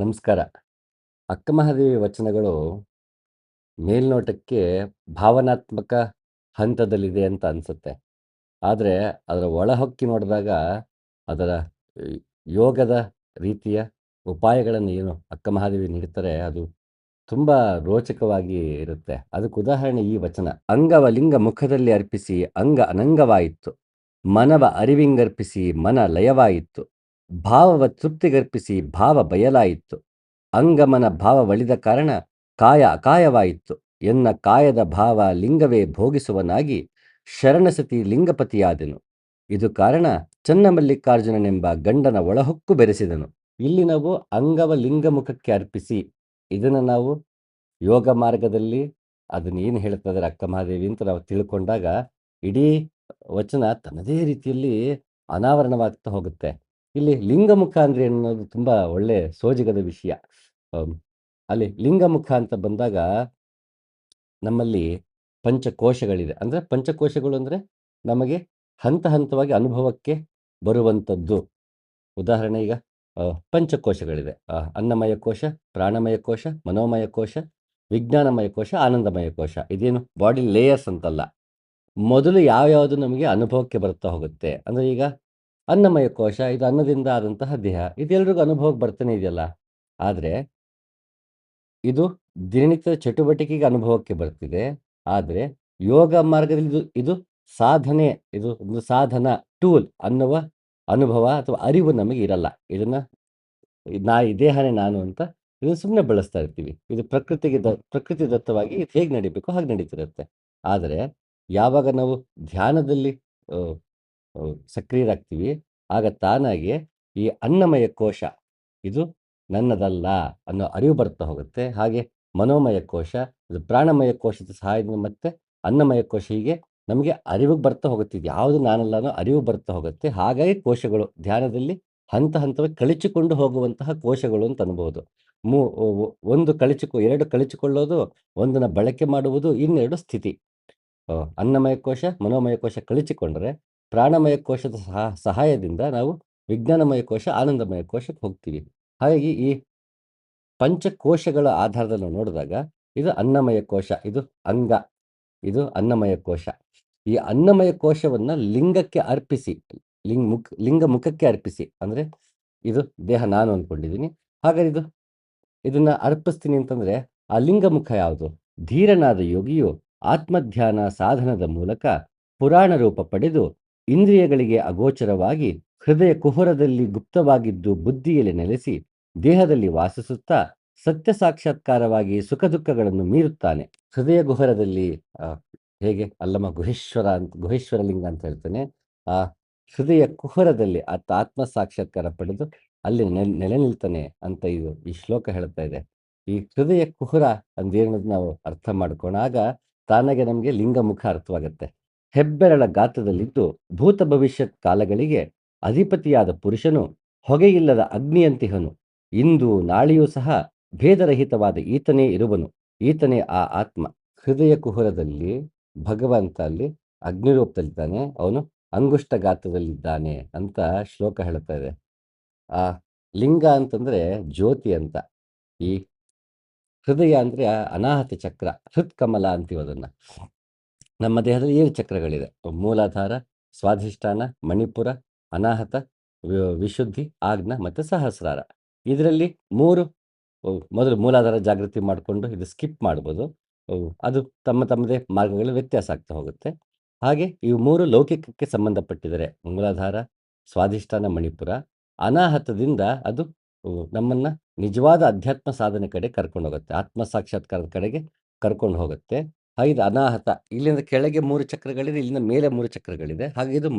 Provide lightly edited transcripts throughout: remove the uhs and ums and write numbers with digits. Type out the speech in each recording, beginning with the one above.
ನಮಸ್ಕಾರ. ಅಕ್ಕಮಹಾದೇವಿ ವಚನಗಳು ಮೇಲ್ನೋಟಕ್ಕೆ ಭಾವನಾತ್ಮಕ ಹಂತದಲ್ಲಿದೆ ಅಂತ ಅನ್ಸುತ್ತೆ. ಆದರೆ ಅದರ ಒಳಹೊಕ್ಕಿ ನೋಡಿದಾಗ ಅದರ ಈ ಯೋಗದ ರೀತಿಯ ಉಪಾಯಗಳನ್ನು ಏನು ಅಕ್ಕಮಹಾದೇವಿ ನೀಡ್ತಾರೆ ಅದು ತುಂಬ ರೋಚಕವಾಗಿ ಇರುತ್ತೆ. ಅದಕ್ಕೆ ಉದಾಹರಣೆ ಈ ವಚನ. ಅಂಗವ ಲಿಂಗ ಮುಖದಲ್ಲಿ ಅರ್ಪಿಸಿ ಅಂಗ ಅನಂಗವಾಯಿತು. ಮನವ ಅರಿವಿಂಗರ್ಪಿಸಿ ಮನ ಲಯವಾಯಿತು. ಭಾವವ ತೃಪ್ತಿಗರ್ಪಿಸಿ ಭಾವ ಬಯಲಾಯಿತು. ಅಂಗಮನ ಭಾವವಳಿದ ಕಾರಣ ಕಾಯ ಅಕಾಯವಾಯಿತು. ಎನ್ನ ಕಾಯದ ಭಾವ ಲಿಂಗವೇ ಭೋಗಿಸುವನಾಗಿ ಶರಣಸತಿ ಲಿಂಗಪತಿಯಾದೆನು. ಇದು ಕಾರಣ ಚನ್ನಮಲ್ಲಿಕಾರ್ಜುನನೆಂಬ ಗಂಡನ ಒಳಹೊಕ್ಕು ಬೆರೆಸಿದನು. ಇಲ್ಲಿ ನಾವು ಅಂಗವ ಲಿಂಗ ಮುಖಕ್ಕೆ ಅರ್ಪಿಸಿ ಇದನ್ನು ನಾವು ಯೋಗ ಮಾರ್ಗದಲ್ಲಿ ಅದನ್ನ ಏನು ಹೇಳ್ತದಾರೆ ಅಕ್ಕಮಹಾದೇವಿ ಅಂತ ನಾವು ತಿಳ್ಕೊಂಡಾಗ ಇಡೀ ವಚನ ತನ್ನದೇ ರೀತಿಯಲ್ಲಿ ಅನಾವರಣವಾಗ್ತಾ ಹೋಗುತ್ತೆ. ಇಲ್ಲಿ ಲಿಂಗಮುಖ ಅಂದ್ರೆ ಅನ್ನೋದು ತುಂಬಾ ಒಳ್ಳೆ ಸೋಜಿಗದ ವಿಷಯ. ಅಮ್, ಅಲ್ಲಿ ಲಿಂಗಮುಖ ಅಂತ ಬಂದಾಗ ನಮ್ಮಲ್ಲಿ ಪಂಚಕೋಶಗಳಿದೆ. ಅಂದ್ರೆ ಪಂಚಕೋಶಗಳು ಅಂದ್ರೆ ನಮಗೆ ಹಂತ ಹಂತವಾಗಿ ಅನುಭವಕ್ಕೆ ಬರುವಂಥದ್ದು. ಉದಾಹರಣೆ ಈಗ ಪಂಚಕೋಶಗಳಿದೆ. ಅನ್ನಮಯ ಕೋಶ, ಪ್ರಾಣಮಯ ಕೋಶ, ಮನೋಮಯ ಕೋಶ, ವಿಜ್ಞಾನಮಯ ಕೋಶ, ಆನಂದಮಯ ಕೋಶ. ಇದೇನು ಬಾಡಿ ಲೇಯರ್ಸ್ ಅಂತಲ್ಲ. ಮೊದಲು ಯಾವ್ಯಾವುದು ನಮಗೆ ಅನುಭವಕ್ಕೆ ಬರ್ತಾ ಹೋಗುತ್ತೆ ಅಂದ್ರೆ ಈಗ ಅನ್ನಮಯ ಕೋಶ ಇದು ಅನ್ನದಿಂದ ಆದಂತಹ ದೇಹ, ಇದೆಲ್ರಿಗೂ ಅನುಭವಕ್ಕೆ ಬರ್ತಾನೆ ಇದೆಯಲ್ಲ. ಆದರೆ ಇದು ದಿನನಿತ್ಯದ ಚಟುವಟಿಕೆಗೆ ಅನುಭವಕ್ಕೆ ಬರ್ತಿದೆ. ಆದರೆ ಯೋಗ ಮಾರ್ಗದಲ್ಲಿ ಇದು ಸಾಧನೆ, ಇದು ಒಂದು ಸಾಧನ, ಟೂಲ್ ಅನ್ನುವ ಅನುಭವ ಅಥವಾ ಅರಿವು ನಮಗೆ ಇರಲ್ಲ. ಇದನ್ನ ಈ ದೇಹನೇ ನಾನು ಅಂತ ಇದನ್ನ ಸುಮ್ಮನೆ ಬಳಸ್ತಾ ಇರ್ತೀವಿ. ಇದು ಪ್ರಕೃತಿ ದತ್ತವಾಗಿ ಇದು ಹೇಗೆ ನಡಿಬೇಕು ಹಾಗೆ ನಡೀತಿರುತ್ತೆ. ಆದರೆ ಯಾವಾಗ ನಾವು ಧ್ಯಾನದಲ್ಲಿ ಆ, ಸಕ್ರಿಯರಾಗ್ತೀವಿ ಆಗ ತಾನಾಗೆ ಈ ಅನ್ನಮಯ ಕೋಶ ಇದು ನನ್ನದಲ್ಲ ಅನ್ನೋ ಅರಿವು ಬರ್ತಾ ಹೋಗುತ್ತೆ. ಹಾಗೆ ಮನೋಮಯ ಕೋಶ, ಇದು ಪ್ರಾಣಮಯ ಕೋಶದ ಸಹಾಯದಿಂದ ಮತ್ತೆ ಅನ್ನಮಯ ಕೋಶ ಹೀಗೆ ನಮಗೆ ಅರಿವಿಗೆ ಬರ್ತಾ ಹೋಗುತ್ತೆ. ಇದು ಯಾವುದು ನಾನಲ್ಲ ಅನ್ನೋ ಅರಿವು ಬರ್ತಾ ಹೋಗುತ್ತೆ. ಹಾಗಾಗಿ ಕೋಶಗಳು ಧ್ಯಾನದಲ್ಲಿ ಹಂತ ಹಂತವಾಗಿ ಕಳಚಿಕೊಂಡು ಹೋಗುವಂತಹ ಕೋಶಗಳು ಅಂತ ಅನ್ಬೋದು. ಎರಡು ಕಳಚಿಕೊಳ್ಳೋದು, ಒಂದನ್ನ ಬಳಕೆ ಮಾಡುವುದು, ಇನ್ನೆರಡು ಸ್ಥಿತಿ. ಅನ್ನಮಯ ಕೋಶ, ಮನೋಮಯ ಕೋಶ ಕಳಚಿಕೊಂಡ್ರೆ ಪ್ರಾಣಮಯ ಕೋಶದ ಸಹಾಯದಿಂದ ನಾವು ವಿಜ್ಞಾನಮಯ ಕೋಶ, ಆನಂದಮಯ ಕೋಶಕ್ಕೆ ಹೋಗ್ತೀವಿ. ಹಾಗಾಗಿ ಈ ಪಂಚಕೋಶಗಳ ಆಧಾರದಲ್ಲಿ ನಾವು ನೋಡಿದಾಗ ಇದು ಅನ್ನಮಯ ಕೋಶ, ಇದು ಅಂಗ, ಇದು ಅನ್ನಮಯ ಕೋಶ. ಈ ಅನ್ನಮಯ ಕೋಶವನ್ನ ಲಿಂಗಕ್ಕೆ ಅರ್ಪಿಸಿ, ಲಿಂಗ ಮುಖಕ್ಕೆ ಅರ್ಪಿಸಿ ಅಂದ್ರೆ ಇದು ದೇಹ ನಾನು ಅಂದ್ಕೊಂಡಿದ್ದೀನಿ. ಹಾಗಾದ್ರೆ ಇದನ್ನ ಅರ್ಪಿಸ್ತೀನಿ ಅಂತಂದ್ರೆ ಆ ಲಿಂಗ ಮುಖ ಯಾವುದು? ಧೀರನಾದ ಯೋಗಿಯು ಆತ್ಮಧ್ಯಾನ ಸಾಧನದ ಮೂಲಕ ಪುರಾಣ ರೂಪ ಪಡೆದು ಇಂದ್ರಿಯಗಳಿಗೆ ಅಗೋಚರವಾಗಿ ಹೃದಯ ಕುಹರದಲ್ಲಿ ಗುಪ್ತವಾಗಿದ್ದು ಬುದ್ಧಿಯಲ್ಲಿ ನೆಲೆಸಿ ದೇಹದಲ್ಲಿ ವಾಸಿಸುತ್ತಾ ಸತ್ಯ ಸಾಕ್ಷಾತ್ಕಾರವಾಗಿ ಸುಖ ದುಃಖಗಳನ್ನು ಮೀರುತ್ತಾನೆ. ಹೃದಯ ಗುಹರದಲ್ಲಿ ಹೇಗೆ ಅಲ್ಲಮ ಗುಹೇಶ್ವರ ಲಿಂಗ ಅಂತ ಹೇಳ್ತಾನೆ. ಆ ಹೃದಯ ಕುಹರದಲ್ಲಿ ಆತ್ಮ ಸಾಕ್ಷಾತ್ಕಾರ ಪಡೆದು ಅಲ್ಲಿ ನೆಲೆ ನಿಲ್ತಾನೆ ಅಂತ ಈ ಶ್ಲೋಕ ಹೇಳ್ತಾ ಇದೆ. ಈ ಹೃದಯ ಕುಹರ ಅಂದೇನದು ನಾವು ಅರ್ಥ ಮಾಡ್ಕೊಂಡಾಗ ತಾನಾಗೆ ನಮಗೆ ಲಿಂಗ ಮುಖ ಅರ್ಥವಾಗುತ್ತೆ. ಹೆಬ್ಬೆರಳ ಗಾತ್ರದಲ್ಲಿದ್ದು ಭೂತ ಭವಿಷ್ಯತ್ ಕಾಲಗಳಿಗೆ ಅಧಿಪತಿಯಾದ ಪುರುಷನು ಹೊಗೆಯಿಲ್ಲದ ಅಗ್ನಿಯಂತಿಹನು. ಇಂದು ನಾಳೆಯೂ ಸಹ ಭೇದರಹಿತವಾದ ಈತನೇ ಇರುವನು. ಈತನೇ ಆ ಆತ್ಮ. ಹೃದಯ ಕುಹರದಲ್ಲಿ ಭಗವಂತ ಅಲ್ಲಿ ಅಗ್ನಿರೂಪದಲ್ಲಿದ್ದಾನೆ, ಅವನು ಅಂಗುಷ್ಟ ಗಾತ್ರದಲ್ಲಿದ್ದಾನೆ ಅಂತ ಶ್ಲೋಕ ಹೇಳ್ತಾ ಇದೆ. ಆ ಲಿಂಗ ಅಂತಂದ್ರೆ ಜ್ಯೋತಿ ಅಂತ. ಈ ಹೃದಯ ಅಂದ್ರೆ ಅನಾಹತ ಚಕ್ರ, ಹೃತ್ಕಮಲ ಅಂತೀವಿ ಅದನ್ನ. ನಮ್ಮ ದೇಹದಲ್ಲಿ 7 ಚಕ್ರಗಳಿದೆ. ಮೂಲಾಧಾರ, ಸ್ವಾಧಿಷ್ಠಾನ, ಮಣಿಪುರ, ಅನಾಹತ, ವಿಶುದ್ಧಿ, ಆಜ್ಞಾ ಮತ್ತೆ ಸಹಸ್ರಾರ. ಇದರಲ್ಲಿ 3 ಮೊದಲು ಮೂಲಾಧಾರ ಜಾಗೃತಿ ಮಾಡಿಕೊಂಡು ಇದು ಸ್ಕಿಪ್ ಮಾಡ್ಬೋದು. ಅದು ತಮ್ಮದೇ ಮಾರ್ಗಗಳಲ್ಲಿ ವ್ಯತ್ಯಾಸ ಆಗ್ತಾ ಹೋಗುತ್ತೆ. ಹಾಗೆ ಇವು 3 ಲೌಕಿಕಕ್ಕೆ ಸಂಬಂಧಪಟ್ಟಿದ್ದಾರೆ. ಮೂಲಾಧಾರ, ಸ್ವಾಧಿಷ್ಠಾನ, ಮಣಿಪುರ. ಅನಾಹತದಿಂದ ಅದು ನಮ್ಮನ್ನ ನಿಜವಾದ ಅಧ್ಯಾತ್ಮ ಸಾಧನೆ ಕಡೆ ಕರ್ಕೊಂಡು ಹೋಗುತ್ತೆ, ಆತ್ಮ ಸಾಕ್ಷಾತ್ಕಾರದ ಕಡೆಗೆ ಕರ್ಕೊಂಡು ಹೋಗುತ್ತೆ. ಹಾಗೆ ಇದು ಅನಾಹತ. ಇಲ್ಲಿಂದ ಕೆಳಗೆ 3 ಚಕ್ರಗಳಿದೆ, ಇಲ್ಲಿಂದ ಮೇಲೆ 3 ಚಕ್ರಗಳಿದೆ. ಹಾಗೆ ಇದು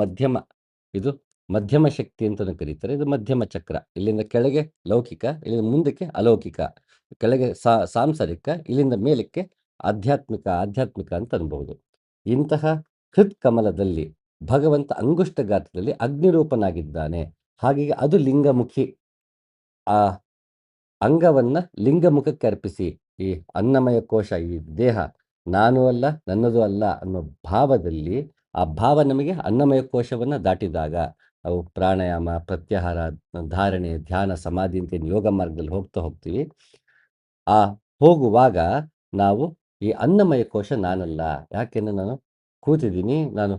ಮಧ್ಯಮ ಶಕ್ತಿ ಅಂತಲೂ ಕರೀತಾರೆ. ಇದು ಮಧ್ಯಮ ಚಕ್ರ. ಇಲ್ಲಿಂದ ಕೆಳಗೆ ಲೌಕಿಕ, ಇಲ್ಲಿಂದ ಮುಂದಕ್ಕೆ ಅಲೌಕಿಕ, ಕೆಳಗೆ ಸಾಂಸಾರಿಕ, ಇಲ್ಲಿಂದ ಮೇಲಕ್ಕೆ ಆಧ್ಯಾತ್ಮಿಕ ಅಂತ ಅನ್ಬಹುದು. ಇಂತಹ ಹೃತ್ಕಮಲದಲ್ಲಿ ಭಗವಂತ ಅಂಗುಷ್ಟ ಗಾತ್ರದಲ್ಲಿ ಅಗ್ನಿರೂಪನಾಗಿದ್ದಾನೆ. ಹಾಗೆ ಅದು ಲಿಂಗಮುಖಿ. ಆ ಅಂಗವನ್ನ ಲಿಂಗಮುಖಕ್ಕೆ ಅರ್ಪಿಸಿ ಈ ಅನ್ನಮಯ ಕೋಶ, ಈ ದೇಹ ನಾನು ಅಲ್ಲ, ನನ್ನದು ಅಲ್ಲ ಅನ್ನೋ ಭಾವದಲ್ಲಿ, ಆ ಭಾವ ನಮಗೆ ಅನ್ನಮಯ ಕೋಶವನ್ನ ದಾಟಿದಾಗ ಅವು ಪ್ರಾಣಾಯಾಮ, ಪ್ರತ್ಯಾಹಾರ, ಧಾರಣೆ, ಧ್ಯಾನ, ಸಮಾಧಿ ಅಂತ ಯೋಗ ಮಾರ್ಗದಲ್ಲಿ ಹೋಗ್ತಾ ಹೋಗ್ತೀವಿ. ಆ ಹೋಗುವಾಗ ನಾವು ಈ ಅನ್ನಮಯ ಕೋಶ ನಾನಲ್ಲ. ಯಾಕೆಂದ್ರೆ ನಾನು ಕೂತಿದ್ದೀನಿ, ನಾನು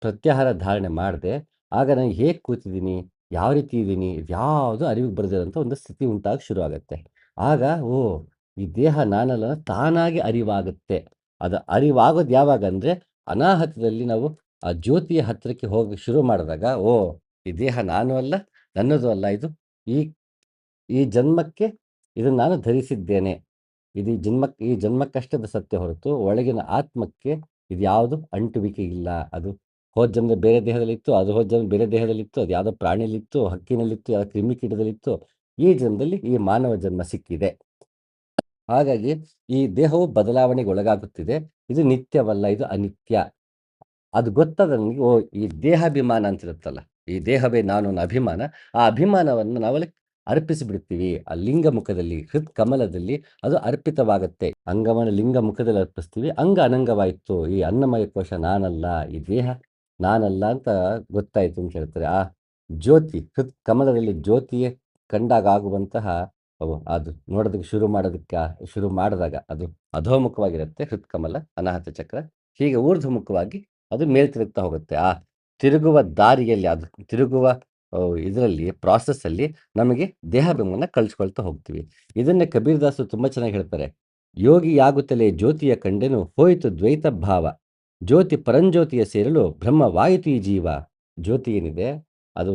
ಪ್ರತ್ಯಾಹಾರ ಧಾರಣೆ ಮಾಡಿದೆ. ಆಗ ನಾನು ಹೇಗೆ ಕೂತಿದ್ದೀನಿ, ಯಾವ ರೀತಿ ಇದ್ದೀನಿ, ಇದ್ಯಾವುದು ಅರಿವಿಗೆ ಬರದಿರೋಂಥ ಒಂದು ಸ್ಥಿತಿ ಉಂಟಾಗಕ್ಕೆ ಶುರು ಆಗುತ್ತೆ. ಆಗ ಓಹ್! ಈ ದೇಹ ನಾನಲ್ಲ ತಾನಾಗಿ ಅರಿವಾಗುತ್ತೆ. ಅದು ಅರಿವಾಗೋದು ಯಾವಾಗ ಅಂದರೆ ಅನಾಹತದಲ್ಲಿ ನಾವು ಆ ಜ್ಯೋತಿಯ ಹತ್ತಿರಕ್ಕೆ ಹೋಗಕ್ಕೆ ಶುರು ಮಾಡಿದಾಗ, ಓಹ್! ಈ ದೇಹ ನಾನು ಅಲ್ಲ, ನನ್ನದು ಅಲ್ಲ. ಇದು ಈ ಈ ಜನ್ಮಕ್ಕೆ ಇದನ್ನು ನಾನು ಧರಿಸಿದ್ದೇನೆ. ಇದು ಈ ಜನ್ಮಕ್ಕಷ್ಟೇ ಅದು ಸತ್ಯ ಹೊರತು ಒಳಗಿನ ಆತ್ಮಕ್ಕೆ ಇದ್ಯಾವುದು ಅಂಟುವಿಕೆ ಇಲ್ಲ. ಅದು ಹೋದ ಜನ್ಮದಲ್ಲಿ ಬೇರೆ ದೇಹದಲ್ಲಿತ್ತು, ಅದು ಹೋದ ಜನ್ಮ ಬೇರೆ ದೇಹದಲ್ಲಿತ್ತು, ಅದು ಯಾವುದೋ ಪ್ರಾಣಿಯಲ್ಲಿತ್ತು, ಹಕ್ಕಿನಲ್ಲಿತ್ತು, ಯಾವುದೋ ಕ್ರಿಮಿಕೀಟದಲ್ಲಿತ್ತು. ಈ ಜನ್ಮದಲ್ಲಿ ಈ ಮಾನವ ಜನ್ಮ ಸಿಕ್ಕಿದೆ. ಹಾಗಾಗಿ ಈ ದೇಹವು ಬದಲಾವಣೆಗೆ ಒಳಗಾಗುತ್ತಿದೆ. ಇದು ನಿತ್ಯವಲ್ಲ, ಇದು ಅನಿತ್ಯ. ಅದು ಗೊತ್ತಾದ ನನಗೆ ಓ ಈ ದೇಹಾಭಿಮಾನ ಅಂತಿರುತ್ತಲ್ಲ, ಈ ದೇಹವೇ ನಾನು ಅನ್ನೋ ಅಭಿಮಾನ, ಆ ಅಭಿಮಾನವನ್ನು ನಾವಲ್ಲಿ ಅರ್ಪಿಸಿ ಬಿಡ್ತೀವಿ. ಆ ಲಿಂಗ ಮುಖದಲ್ಲಿ, ಹೃತ್ ಕಮಲದಲ್ಲಿ ಅದು ಅರ್ಪಿತವಾಗುತ್ತೆ. ಅಂಗವನ್ನು ಲಿಂಗ ಮುಖದಲ್ಲಿ ಅರ್ಪಿಸ್ತೀವಿ. ಅಂಗ ಅನಂಗವಾಯಿತು. ಈ ಅನ್ನಮಯ ಕೋಶ ನಾನಲ್ಲ, ಈ ದೇಹ ನಾನಲ್ಲ ಅಂತ ಗೊತ್ತಾಯಿತು ಅಂತ ಹೇಳ್ತಾರೆ. ಆ ಜ್ಯೋತಿ ಹೃತ್ ಕಮಲದಲ್ಲಿ ಜ್ಯೋತಿಯೇ ಕಂಡಾಗ ಆಗುವಂತಹ ಅದು ನೋಡೋದಕ್ಕೆ ಶುರು ಮಾಡಿದಾಗ ಅದು ಅಧೋಮುಖವಾಗಿರುತ್ತೆ ಹೃತ್ಕಮಲ, ಅನಾಹತ ಚಕ್ರ. ಹೀಗೆ ಊರ್ಧ್ವಮುಖವಾಗಿ ಅದು ಮೇಲ್ತಿರುಗ್ತಾ ಹೋಗುತ್ತೆ. ಆ ತಿರುಗುವ ದಾರಿಯಲ್ಲಿ, ಅದು ತಿರುಗುವ ಇದರಲ್ಲಿ ಪ್ರಾಸೆಸ್ಸಲ್ಲಿ ನಮಗೆ ದೇಹಾಭಿಮಾನ ಕಳ್ಸ್ಕೊಳ್ತಾ ಹೋಗ್ತೀವಿ. ಇದನ್ನೇ ಕಬೀರದಾಸರು ತುಂಬ ಚೆನ್ನಾಗಿ ಹೇಳ್ತಾರೆ. ಯೋಗಿಯಾಗುತ್ತಲೇ ಜ್ಯೋತಿಯ ಕಂಡೆನು ಹೋಯಿತು ದ್ವೈತ ಭಾವ. ಜ್ಯೋತಿ ಪರಂಜ್ಯೋತಿಯ ಸೇರಲು ಬ್ರಹ್ಮವಾಯಿತು ಈ ಜೀವ. ಜ್ಯೋತಿ ಏನಿದೆ ಅದು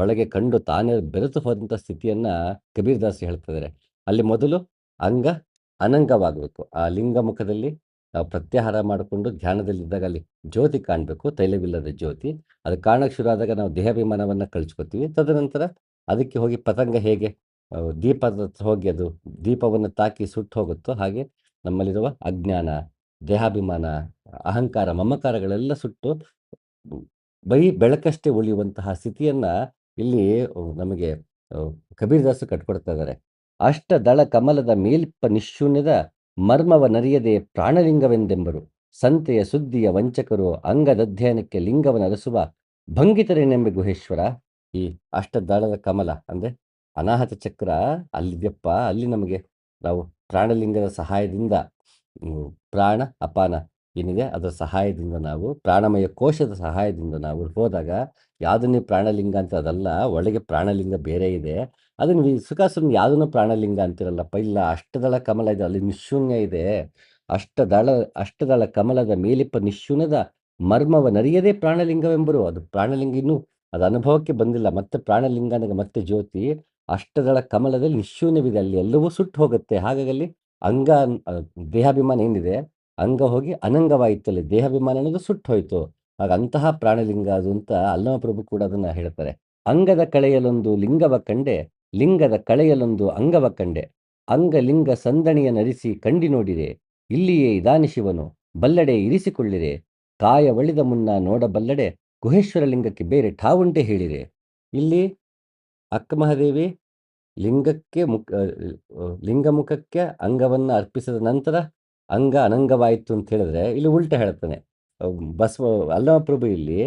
ಒಳಗೆ ಕಂಡು ತಾನೇ ಬೆರೆತು ಹೋದಂಥ ಸ್ಥಿತಿಯನ್ನ ಕಬೀರದಾಸರು ಹೇಳ್ತಿದ್ದಾರೆ. ಅಲ್ಲಿ ಮೊದಲು ಅಂಗ ಅನಂಗವಾಗಬೇಕು. ಆ ಲಿಂಗ ಮುಖದಲ್ಲಿ ನಾವು ಪ್ರತ್ಯಾಹಾರ ಮಾಡಿಕೊಂಡು ಧ್ಯಾನದಲ್ಲಿದ್ದಾಗ ಅಲ್ಲಿ ಜ್ಯೋತಿ ಕಾಣಬೇಕು, ತೈಲವಿಲ್ಲದ ಜ್ಯೋತಿ. ಅದು ಕಾಣಕ್ಕೆ ಶುರು ಆದಾಗ ನಾವು ದೇಹಾಭಿಮಾನವನ್ನು ಕಳ್ಸ್ಕೊತೀವಿ. ತದನಂತರ ಅದಕ್ಕೆ ಹೋಗಿ ಪತಂಗ ಹೇಗೆ ದೀಪದ ಹತ್ರ ಹೋಗಿ ಅದು ದೀಪವನ್ನು ತಾಕಿ ಸುಟ್ಟು ಹೋಗುತ್ತೋ, ಹಾಗೆ ನಮ್ಮಲ್ಲಿರುವ ಅಜ್ಞಾನ, ದೇಹಾಭಿಮಾನ, ಅಹಂಕಾರ, ಮಮಕಾರಗಳೆಲ್ಲ ಸುಟ್ಟು ಬರೀ ಬೆಳಕಷ್ಟೇ ಉಳಿಯುವಂತಹ ಸ್ಥಿತಿಯನ್ನ ಇಲ್ಲಿ ನಮಗೆ ಕಬೀರದಾಸರು ಕಟ್ಕೊಡ್ತಾ ಇದ್ದಾರೆ. ಅಷ್ಟದಳ ಕಮಲದ ಮೇಲ್ಪ ನಿಶೂನ್ಯದ ಮರ್ಮವ ನರಿಯದೆ ಪ್ರಾಣಲಿಂಗವೆಂದೆಂಬರು. ಸಂತೆಯ ಸುದ್ದಿಯ ವಂಚಕರು ಅಂಗದಧ್ಯಯನಕ್ಕೆ ಲಿಂಗವನ್ನು ಅರಸುವ ಭಂಗಿತರೇನೆಂಬೆ ಗುಹೇಶ್ವರ. ಈ ಅಷ್ಟದಳದ ಕಮಲ ಅಂದ್ರೆ ಅನಾಹತ ಚಕ್ರ ಅಲ್ಲಿದ್ಯಪ್ಪ. ಅಲ್ಲಿ ನಮಗೆ ನಾವು ಪ್ರಾಣಲಿಂಗದ ಸಹಾಯದಿಂದ ಪ್ರಾಣ ಅಪಾನ ಏನಿದೆ ಅದರ ಸಹಾಯದಿಂದ, ನಾವು ಪ್ರಾಣಮಯ ಕೋಶದ ಸಹಾಯದಿಂದ ನಾವು ಹೋದಾಗ, ಯಾವುದು ನೀವು ಪ್ರಾಣಲಿಂಗ ಅಂತ ಅದಲ್ಲ, ಒಳಗೆ ಪ್ರಾಣಲಿಂಗ ಬೇರೆ ಇದೆ. ಅದನ್ನು ಸುಖಾಸುಮ್ಮನೆ ಯಾವುದನ್ನು ಪ್ರಾಣಲಿಂಗ ಅಂತಿರಲ್ಲಪ್ಪ. ಇಲ್ಲ, ಅಷ್ಟದಳ ಕಮಲ ಇದೆ, ಅಲ್ಲಿ ನಿಶೂನ್ಯ ಇದೆ. ಅಷ್ಟದಳ ಕಮಲದ ಮೇಲಿಪ್ಪ ನಿಶೂನ್ಯದ ಮರ್ಮವ ನರಿಯದೇ ಪ್ರಾಣಲಿಂಗವೆಂಬರು. ಅದು ಪ್ರಾಣಲಿಂಗ ಇನ್ನೂ ಅದು ಅನುಭವಕ್ಕೆ ಬಂದಿಲ್ಲ. ಮತ್ತೆ ಪ್ರಾಣಲಿಂಗ ಅನ್ನೋದು ಮತ್ತೆ ಜ್ಯೋತಿ ಅಷ್ಟದಳ ಕಮಲದಲ್ಲಿ ನಿಶೂನ್ಯವಿದೆ. ಅಲ್ಲಿ ಎಲ್ಲವೂ ಸುಟ್ಟು ಹೋಗುತ್ತೆ. ಹಾಗಾಗಿ ಅಲ್ಲಿ ಅಂಗ ದೇಹಾಭಿಮಾನ ಏನಿದೆ, ಅಂಗ ಹೋಗಿ ಅನಂಗವಾಯಿತಲ್ಲಿ ದೇಹಾಭಿಮಾನ ಅನ್ನೋದು ಸುಟ್ಟು ಹೋಯಿತು. ಆಗ ಅಂತಹ ಪ್ರಾಣಲಿಂಗ ಅದು ಅಂತ ಅಲ್ಲಮಪ್ರಭು ಕೂಡ ಅದನ್ನ ಹೇಳ್ತಾರೆ. ಅಂಗದ ಕಳೆಯಲೊಂದು ಲಿಂಗವ ಕಂಡೆ, ಲಿಂಗದ ಕಳೆಯಲೊಂದು ಅಂಗವ ಕಂಡೆ. ಅಂಗ ಲಿಂಗ ಸಂದಣಿಯ ನರಿಸಿ ಕಂಡಿ ನೋಡಿರೆ, ಇಲ್ಲಿಯೇ ಇದಾನಿ ಶಿವನು ಬಲ್ಲೆಡೆ ಇರಿಸಿಕೊಳ್ಳಿರೆ. ಕಾಯ ಒಳಿದ ಮುನ್ನ ನೋಡಬಲ್ಲಡೆ, ಗುಹೇಶ್ವರ ಲಿಂಗಕ್ಕೆ ಬೇರೆ ಠಾವುಂಟೆ ಹೇಳಿರೆ. ಇಲ್ಲಿ ಅಕ್ಕ ಮಹಾದೇವಿ ಲಿಂಗಕ್ಕೆ ಲಿಂಗಮುಖಕ್ಕೆ ಅಂಗವನ್ನು ಅರ್ಪಿಸಿದ ನಂತರ ಅಂಗ ಅನಂಗವಾಯಿತು ಅಂತ ಹೇಳಿದ್ರೆ, ಇಲ್ಲಿ ಉಲ್ಟ ಹೇಳ್ತಾನೆ ಅಲ್ಲಮಪ್ರಭು. ಇಲ್ಲಿ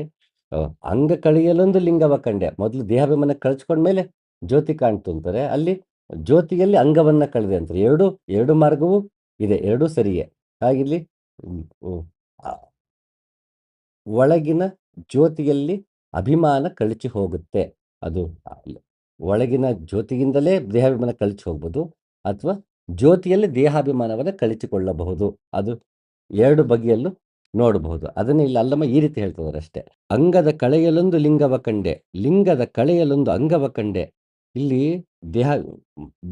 ಅಂಗ ಕಳೆಯಲೊಂದು ಲಿಂಗವ ಕಂಡೆ, ಮೊದಲು ದೇಹಾಭಿಮಾನ ಕಳ್ಸ್ಕೊಂಡ್ಮೇಲೆ ಜ್ಯೋತಿ ಕಾಣ್ತು ಅಂತಾರೆ. ಅಲ್ಲಿ ಜ್ಯೋತಿಯಲ್ಲಿ ಅಂಗವನ್ನ ಕಳೆದೆ ಅಂತಾರೆ. ಎರಡು ಮಾರ್ಗವೂ ಇದೆ, ಎರಡೂ ಸರಿಯೇ. ಹಾಗಿಲ್ಲಿ ಒಳಗಿನ ಜ್ಯೋತಿಯಲ್ಲಿ ಅಭಿಮಾನ ಕಳಚಿ ಹೋಗುತ್ತೆ. ಅದು ಒಳಗಿನ ಜ್ಯೋತಿಗಿಂದಲೇ ದೇಹಾಭಿಮಾನ ಕಳಚಿ ಹೋಗ್ಬೋದು, ಅಥವಾ ಜ್ಯೋತಿಯಲ್ಲಿ ದೇಹಾಭಿಮಾನವನ್ನು ಕಳಚಿಕೊಳ್ಳಬಹುದು. ಅದು ಎರಡು ಬಗೆಯಲ್ಲೂ ನೋಡಬಹುದು. ಅದನ್ನೇ ಇಲ್ಲಿ ಅಲ್ಲಮ್ಮ ಈ ರೀತಿ ಹೇಳ್ತಿದ್ದಾರೆ ಅಷ್ಟೇ. ಅಂಗದ ಕಳೆಯಲೊಂದು ಲಿಂಗವ ಕಂಡೆ, ಲಿಂಗದ ಕಳೆಯಲೊಂದು ಅಂಗವ ಕಂಡೆ. ಇಲ್ಲಿ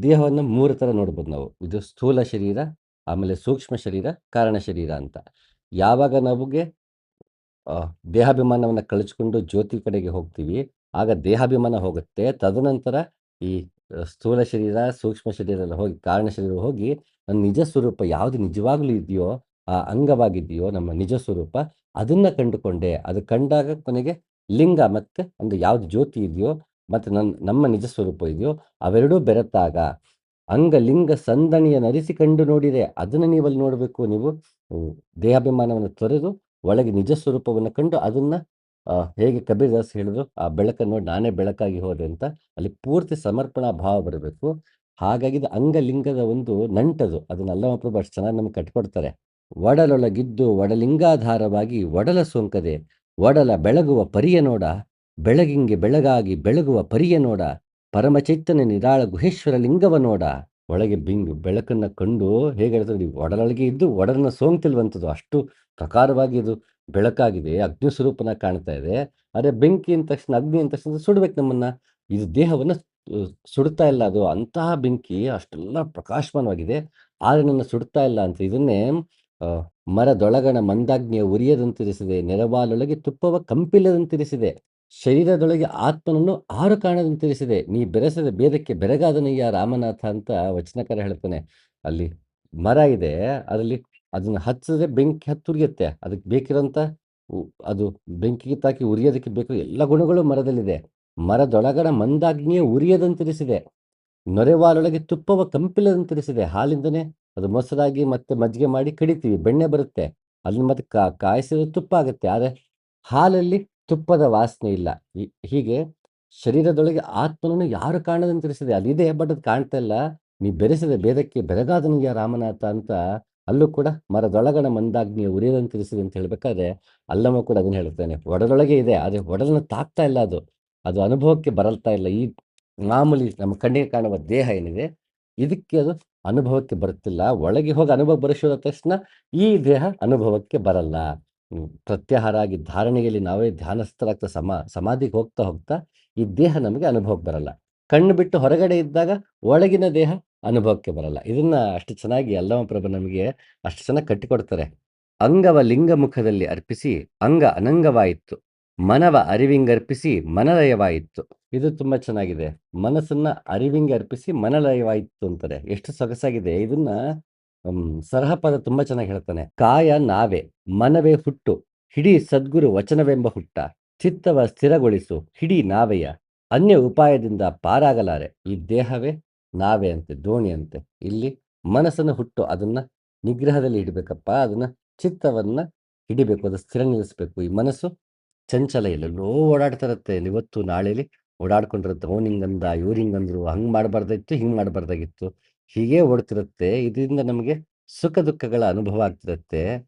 ದೇಹವನ್ನು ಮೂರು ಥರ ನೋಡ್ಬೋದು ನಾವು. ಇದು ಸ್ಥೂಲ ಶರೀರ, ಆಮೇಲೆ ಸೂಕ್ಷ್ಮ ಶರೀರ, ಕಾರಣ ಶರೀರ ಅಂತ. ಯಾವಾಗ ನಮಗೆ ದೇಹಾಭಿಮಾನವನ್ನು ಕಳಚಿಕೊಂಡು ಜ್ಯೋತಿ ಕಡೆಗೆ ಹೋಗ್ತೀವಿ, ಆಗ ದೇಹಾಭಿಮಾನ ಹೋಗುತ್ತೆ. ತದನಂತರ ಈ ಸ್ಥೂಲ ಶರೀರ, ಸೂಕ್ಷ್ಮ ಶರೀರ ಎಲ್ಲ ಹೋಗಿ ಕಾರಣ ಶರೀರ ಹೋಗಿ ನನ್ನ ನಿಜ ಸ್ವರೂಪ ಯಾವುದು ನಿಜವಾಗ್ಲೂ ಇದೆಯೋ, ಆ ಅಂಗವಾಗಿದೆಯೋ ನಮ್ಮ ನಿಜ ಸ್ವರೂಪ, ಅದನ್ನ ಕಂಡುಕೊಂಡೆ. ಅದು ಕಂಡಾಗ ಕೊನೆಗೆ ಲಿಂಗ ಮತ್ತೆ ಒಂದು ಯಾವ್ದು ಜ್ಯೋತಿ ಇದೆಯೋ ಮತ್ತೆ ನಮ್ಮ ನಿಜ ಸ್ವರೂಪ ಇದೆಯೋ ಅವೆರಡೂ ಬೆರೆತಾಗ ಅಂಗ ಲಿಂಗ ಸಂದಣಿಯ ನರಿಸಿ ಕಂಡು ನೋಡಿದೆ. ಅದನ್ನು ನೀವಲ್ಲಿ ನೋಡಬೇಕು. ನೀವು ದೇಹಾಭಿಮಾನವನ್ನು ತೊರೆದು ಒಳಗೆ ನಿಜ ಸ್ವರೂಪವನ್ನು ಕಂಡು ಅದನ್ನ ಹೇಗೆ ಕಬೀರ್ದಾಸ್ ಹೇಳಿದ್ರು, "ಆ ಬೆಳಕನ್ನು ನೋಡಿ ನಾನೇ ಬೆಳಕಾಗಿ ಹೋದೆ" ಅಂತ. ಅಲ್ಲಿ ಪೂರ್ತಿ ಸಮರ್ಪಣಾ ಭಾವ ಬರಬೇಕು. ಹಾಗಾಗಿ ಇದು ಅಂಗಲಿಂಗದ ಒಂದು ನಂಟದು. ಅದನ್ನ ಅಲ್ಲಮಪ್ರಭು ಅಷ್ಟು ಚೆನ್ನಾಗಿ ನಮ್ಗೆ ಕಟ್ಟಿಕೊಡ್ತಾರೆ. ಒಡಲೊಳಗಿದ್ದು ಒಡಲಿಂಗಾಧಾರವಾಗಿ ಒಡಲ ಸೋಂಕದೆ ಒಡಲ ಬೆಳಗುವ ಪರಿಯ ನೋಡ, ಬೆಳಗಿಂಗೆ ಬೆಳಗಾಗಿ ಬೆಳಗುವ ಪರಿಯ ನೋಡ, ಪರಮಚೈತನ್ಯ ನಿರಾಳ ಗುಹೇಶ್ವರ ಲಿಂಗವ ನೋಡ. ಒಳಗೆ ಬೆಳಕನ್ನ ಕಂಡು ಹೇಗೆ ಹೇಳ್ತಾರೆ, ಒಡಲೊಳಗೆ ಇದ್ದು ಒಡಲನ್ನ ಸೋಂಕ್ತಿಲ್ವಂಥದ್ದು. ಅಷ್ಟು ಪ್ರಕಾರವಾಗಿ ಇದು ಬೆಳಕಾಗಿದೆ, ಅಗ್ನಿ ಸ್ವರೂಪನಾಗಿ ಕಾಣ್ತಾ ಇದೆ. ಆದರೆ ಬೆಂಕಿ ಅಂದ ತಕ್ಷಣ, ಅಗ್ನಿ ಅಂದ ತಕ್ಷಣ ಸುಡ್ಬೇಕು ನಮ್ಮನ್ನ. ಇದು ದೇಹವನ್ನ ಸುಡ್ತಾ ಇಲ್ಲ ಅದು. ಅಂತಹ ಬೆಂಕಿ ಅಷ್ಟೆಲ್ಲ ಪ್ರಕಾಶಮಾನವಾಗಿದೆ, ಆದರೆ ನನ್ನ ಸುಡ್ತಾ ಇಲ್ಲ ಅಂತ. ಇದನ್ನೇ ಆ, ಮರದೊಳಗಣ ಮಂದಾಗ್ನಿಯ ಉರಿಯದಂತಿರಿಸಿದೆ, ನೆರವಾಲೊಳಗೆ ತುಪ್ಪವ ಕಂಪಿಲ್ಲದಂತಿರಿಸಿದೆ, ಶರೀರದೊಳಗೆ ಆತ್ಮನನ್ನು ಆರು ಕಾಣದಂತಿರಿಸಿದೆ, ನೀ ಬೆರೆಸದ ಭೇದಕ್ಕೆ ಬೆರಗಾದನಯ್ಯ ರಾಮನಾಥ ಅಂತ ವಚನಕಾರ ಹೇಳ್ತಾನೆ. ಅಲ್ಲಿ ಮರ ಇದೆ, ಅದರಲ್ಲಿ ಅದನ್ನ ಹಚ್ಚಿದ್ರೆ ಬೆಂಕಿ ಹತ್ತುರಿಯುತ್ತೆ. ಅದಕ್ಕೆ ಬೇಕಿರೋಂಥ ಅದು ಬೆಂಕಿಗೆ ತಾಕಿ ಉರಿಯೋದಕ್ಕೆ ಬೇಕು ಎಲ್ಲ ಗುಣಗಳು ಮರದಲ್ಲಿದೆ. ಮರದೊಳಗಣ ಮಂದಾಗ್ನಿಯ ಉರಿಯದಂತಿರಿಸಿದೆ, ನೊರೆವಾಲೊಳಗೆ ತುಪ್ಪವ ಕಂಪಿಲ್ಲದಂತಿರಿಸಿದೆ. ಹಾಲಿಂದನೇ ಅದು ಮೊಸರಾಗಿ ಮತ್ತೆ ಮಜ್ಜಿಗೆ ಮಾಡಿ ಕಡಿತೀವಿ, ಬೆಣ್ಣೆ ಬರುತ್ತೆ. ಅದನ್ನ ಮತ್ತೆ ಕಾಯಿಸಿದ್ರೆ ತುಪ್ಪ ಆಗುತ್ತೆ. ಆದರೆ ಹಾಲಲ್ಲಿ ತುಪ್ಪದ ವಾಸನೆ ಇಲ್ಲ. ಹೀಗೆ ಶರೀರದೊಳಗೆ ಆತ್ಮನನ್ನು ಯಾರು ಕಾಣದಂತಿರಿಸಿದೆ. ಅದಿದೆ, ಬಟ್ ಅದು ಕಾಣ್ತಾ ಇಲ್ಲ. ನೀ ಬೆರೆಸಿದ ಭೇದಕ್ಕೆ ಬೆರಗಾದನಿಯ ರಾಮನಾಥ ಅಂತ ಅಲ್ಲೂ ಕೂಡ ಮರದೊಳಗಣ ಮಂದಾಗ್ನಿಯ ಉರಿಯದಂತಿರಿಸಿದೆ ಅಂತ ಹೇಳ್ಬೇಕಾದ್ರೆ ಅಲ್ಲಮ್ಮ ಕೂಡ ಅದನ್ನ ಹೇಳ್ತಾನೆ. ಒಡಲೊಳಗೆ ಇದೆ, ಆದರೆ ಒಡಲನ್ನು ತಾಕ್ತಾ ಇಲ್ಲ ಅದು. ಅದು ಅನುಭವಕ್ಕೆ ಬರಲ್ತಾ ಇಲ್ಲ. ಈ ಮಾಮೂಲಿ ನಮ್ಮ ಕಣ್ಣಿಗೆ ಕಾಣುವ ದೇಹ ಏನಿದೆ, ಇದಕ್ಕೆ ಅದು ಅನುಭವಕ್ಕೆ ಬರುತ್ತಿಲ್ಲ. ಒಳಗೆ ಹೋಗಿ ಅನುಭವ ಬರೆಸೋದ ತಕ್ಷಣ ಈ ದೇಹ ಅನುಭವಕ್ಕೆ ಬರಲ್ಲ. ಪ್ರತ್ಯಾಹಾರ ಆಗಿ ಧಾರಣೆಯಲ್ಲಿ ನಾವೇ ಧ್ಯಾನಸ್ಥರಾಗ್ತಾ ಸಮಾಧಿಗೆ ಹೋಗ್ತಾ ಹೋಗ್ತಾ ಈ ದೇಹ ನಮಗೆ ಅನುಭವಕ್ಕೆ ಬರಲ್ಲ. ಕಣ್ಣು ಬಿಟ್ಟು ಹೊರಗಡೆ ಇದ್ದಾಗ ಒಳಗಿನ ದೇಹ ಅನುಭವಕ್ಕೆ ಬರಲ್ಲ. ಇದನ್ನ ಅಷ್ಟು ಚೆನ್ನಾಗಿ ಅಲ್ಲಮಪ್ರಭು ನಮಗೆ ಅಷ್ಟು ಚೆನ್ನಾಗಿ ಕಟ್ಟಿಕೊಡ್ತಾರೆ. ಅಂಗವ ಲಿಂಗ ಮುಖದಲ್ಲಿ ಅರ್ಪಿಸಿ ಅಂಗ ಅನಂಗವಾಯಿತು, ಮನವ ಅರಿವಿಂಗರ್ಪಿಸಿ ಮನಲಯವಾಯಿತು. ಇದು ತುಂಬಾ ಚೆನ್ನಾಗಿದೆ. ಮನಸ್ಸನ್ನ ಅರಿವಿಂಗೆ ಅರ್ಪಿಸಿ ಮನಲಯವಾಯಿತು ಅಂತಾರೆ. ಎಷ್ಟು ಸೊಗಸಾಗಿದೆ. ಇದನ್ನ ಸರಹಪದ ತುಂಬಾ ಚೆನ್ನಾಗಿ ಹೇಳ್ತಾನೆ. ಕಾಯ ನಾವೇ, ಮನವೇ ಹುಟ್ಟು, ಹಿಡಿ ಸದ್ಗುರು ವಚನವೆಂಬ ಹುಟ್ಟ, ಚಿತ್ತವ ಸ್ಥಿರಗೊಳಿಸು ಹಿಡಿ ನಾವೆಯ, ಅನ್ಯ ಉಪಾಯದಿಂದ ಪಾರಾಗಲಾರೆ. ಈ ದೇಹವೇ ನಾವೇ ಅಂತೆ, ದೋಣಿ ಅಂತೆ. ಇಲ್ಲಿ ಮನಸ್ಸನ್ನು ಹುಟ್ಟು ಅದನ್ನ ನಿಗ್ರಹದಲ್ಲಿ ಇಡಬೇಕಪ್ಪ. ಅದನ್ನ ಚಿತ್ತವನ್ನ ಹಿಡಿಬೇಕು, ಅದು ಸ್ಥಿರ ನಿಲ್ಲಿಸ್ಬೇಕು. ಈ ಮನಸ್ಸು ಚಂಚಲ, ಎಲ್ಲೆಲ್ಲೋ ಓಡಾಡ್ತಾ ಇರುತ್ತೆ. ಇವತ್ತು ನಾಳೆಲಿ ಓಡಾಡ್ಕೊಂಡಿರುತ್ತೆ. ಅವ್ನು ಹಿಂಗಂದ, ಇವ್ರು ಹಿಂಗಂದ್ರು, ಹಂಗೆ ಮಾಡಬಾರ್ದಾಗಿತ್ತು, ಹಿಂಗೆ ಮಾಡಬಾರ್ದಾಗಿತ್ತು, ಹೀಗೆ ಓಡ್ತಿರುತ್ತೆ. ಇದರಿಂದ ನಮಗೆ ಸುಖ ದುಃಖಗಳ ಅನುಭವ ಆಗ್ತಿರುತ್ತೆ.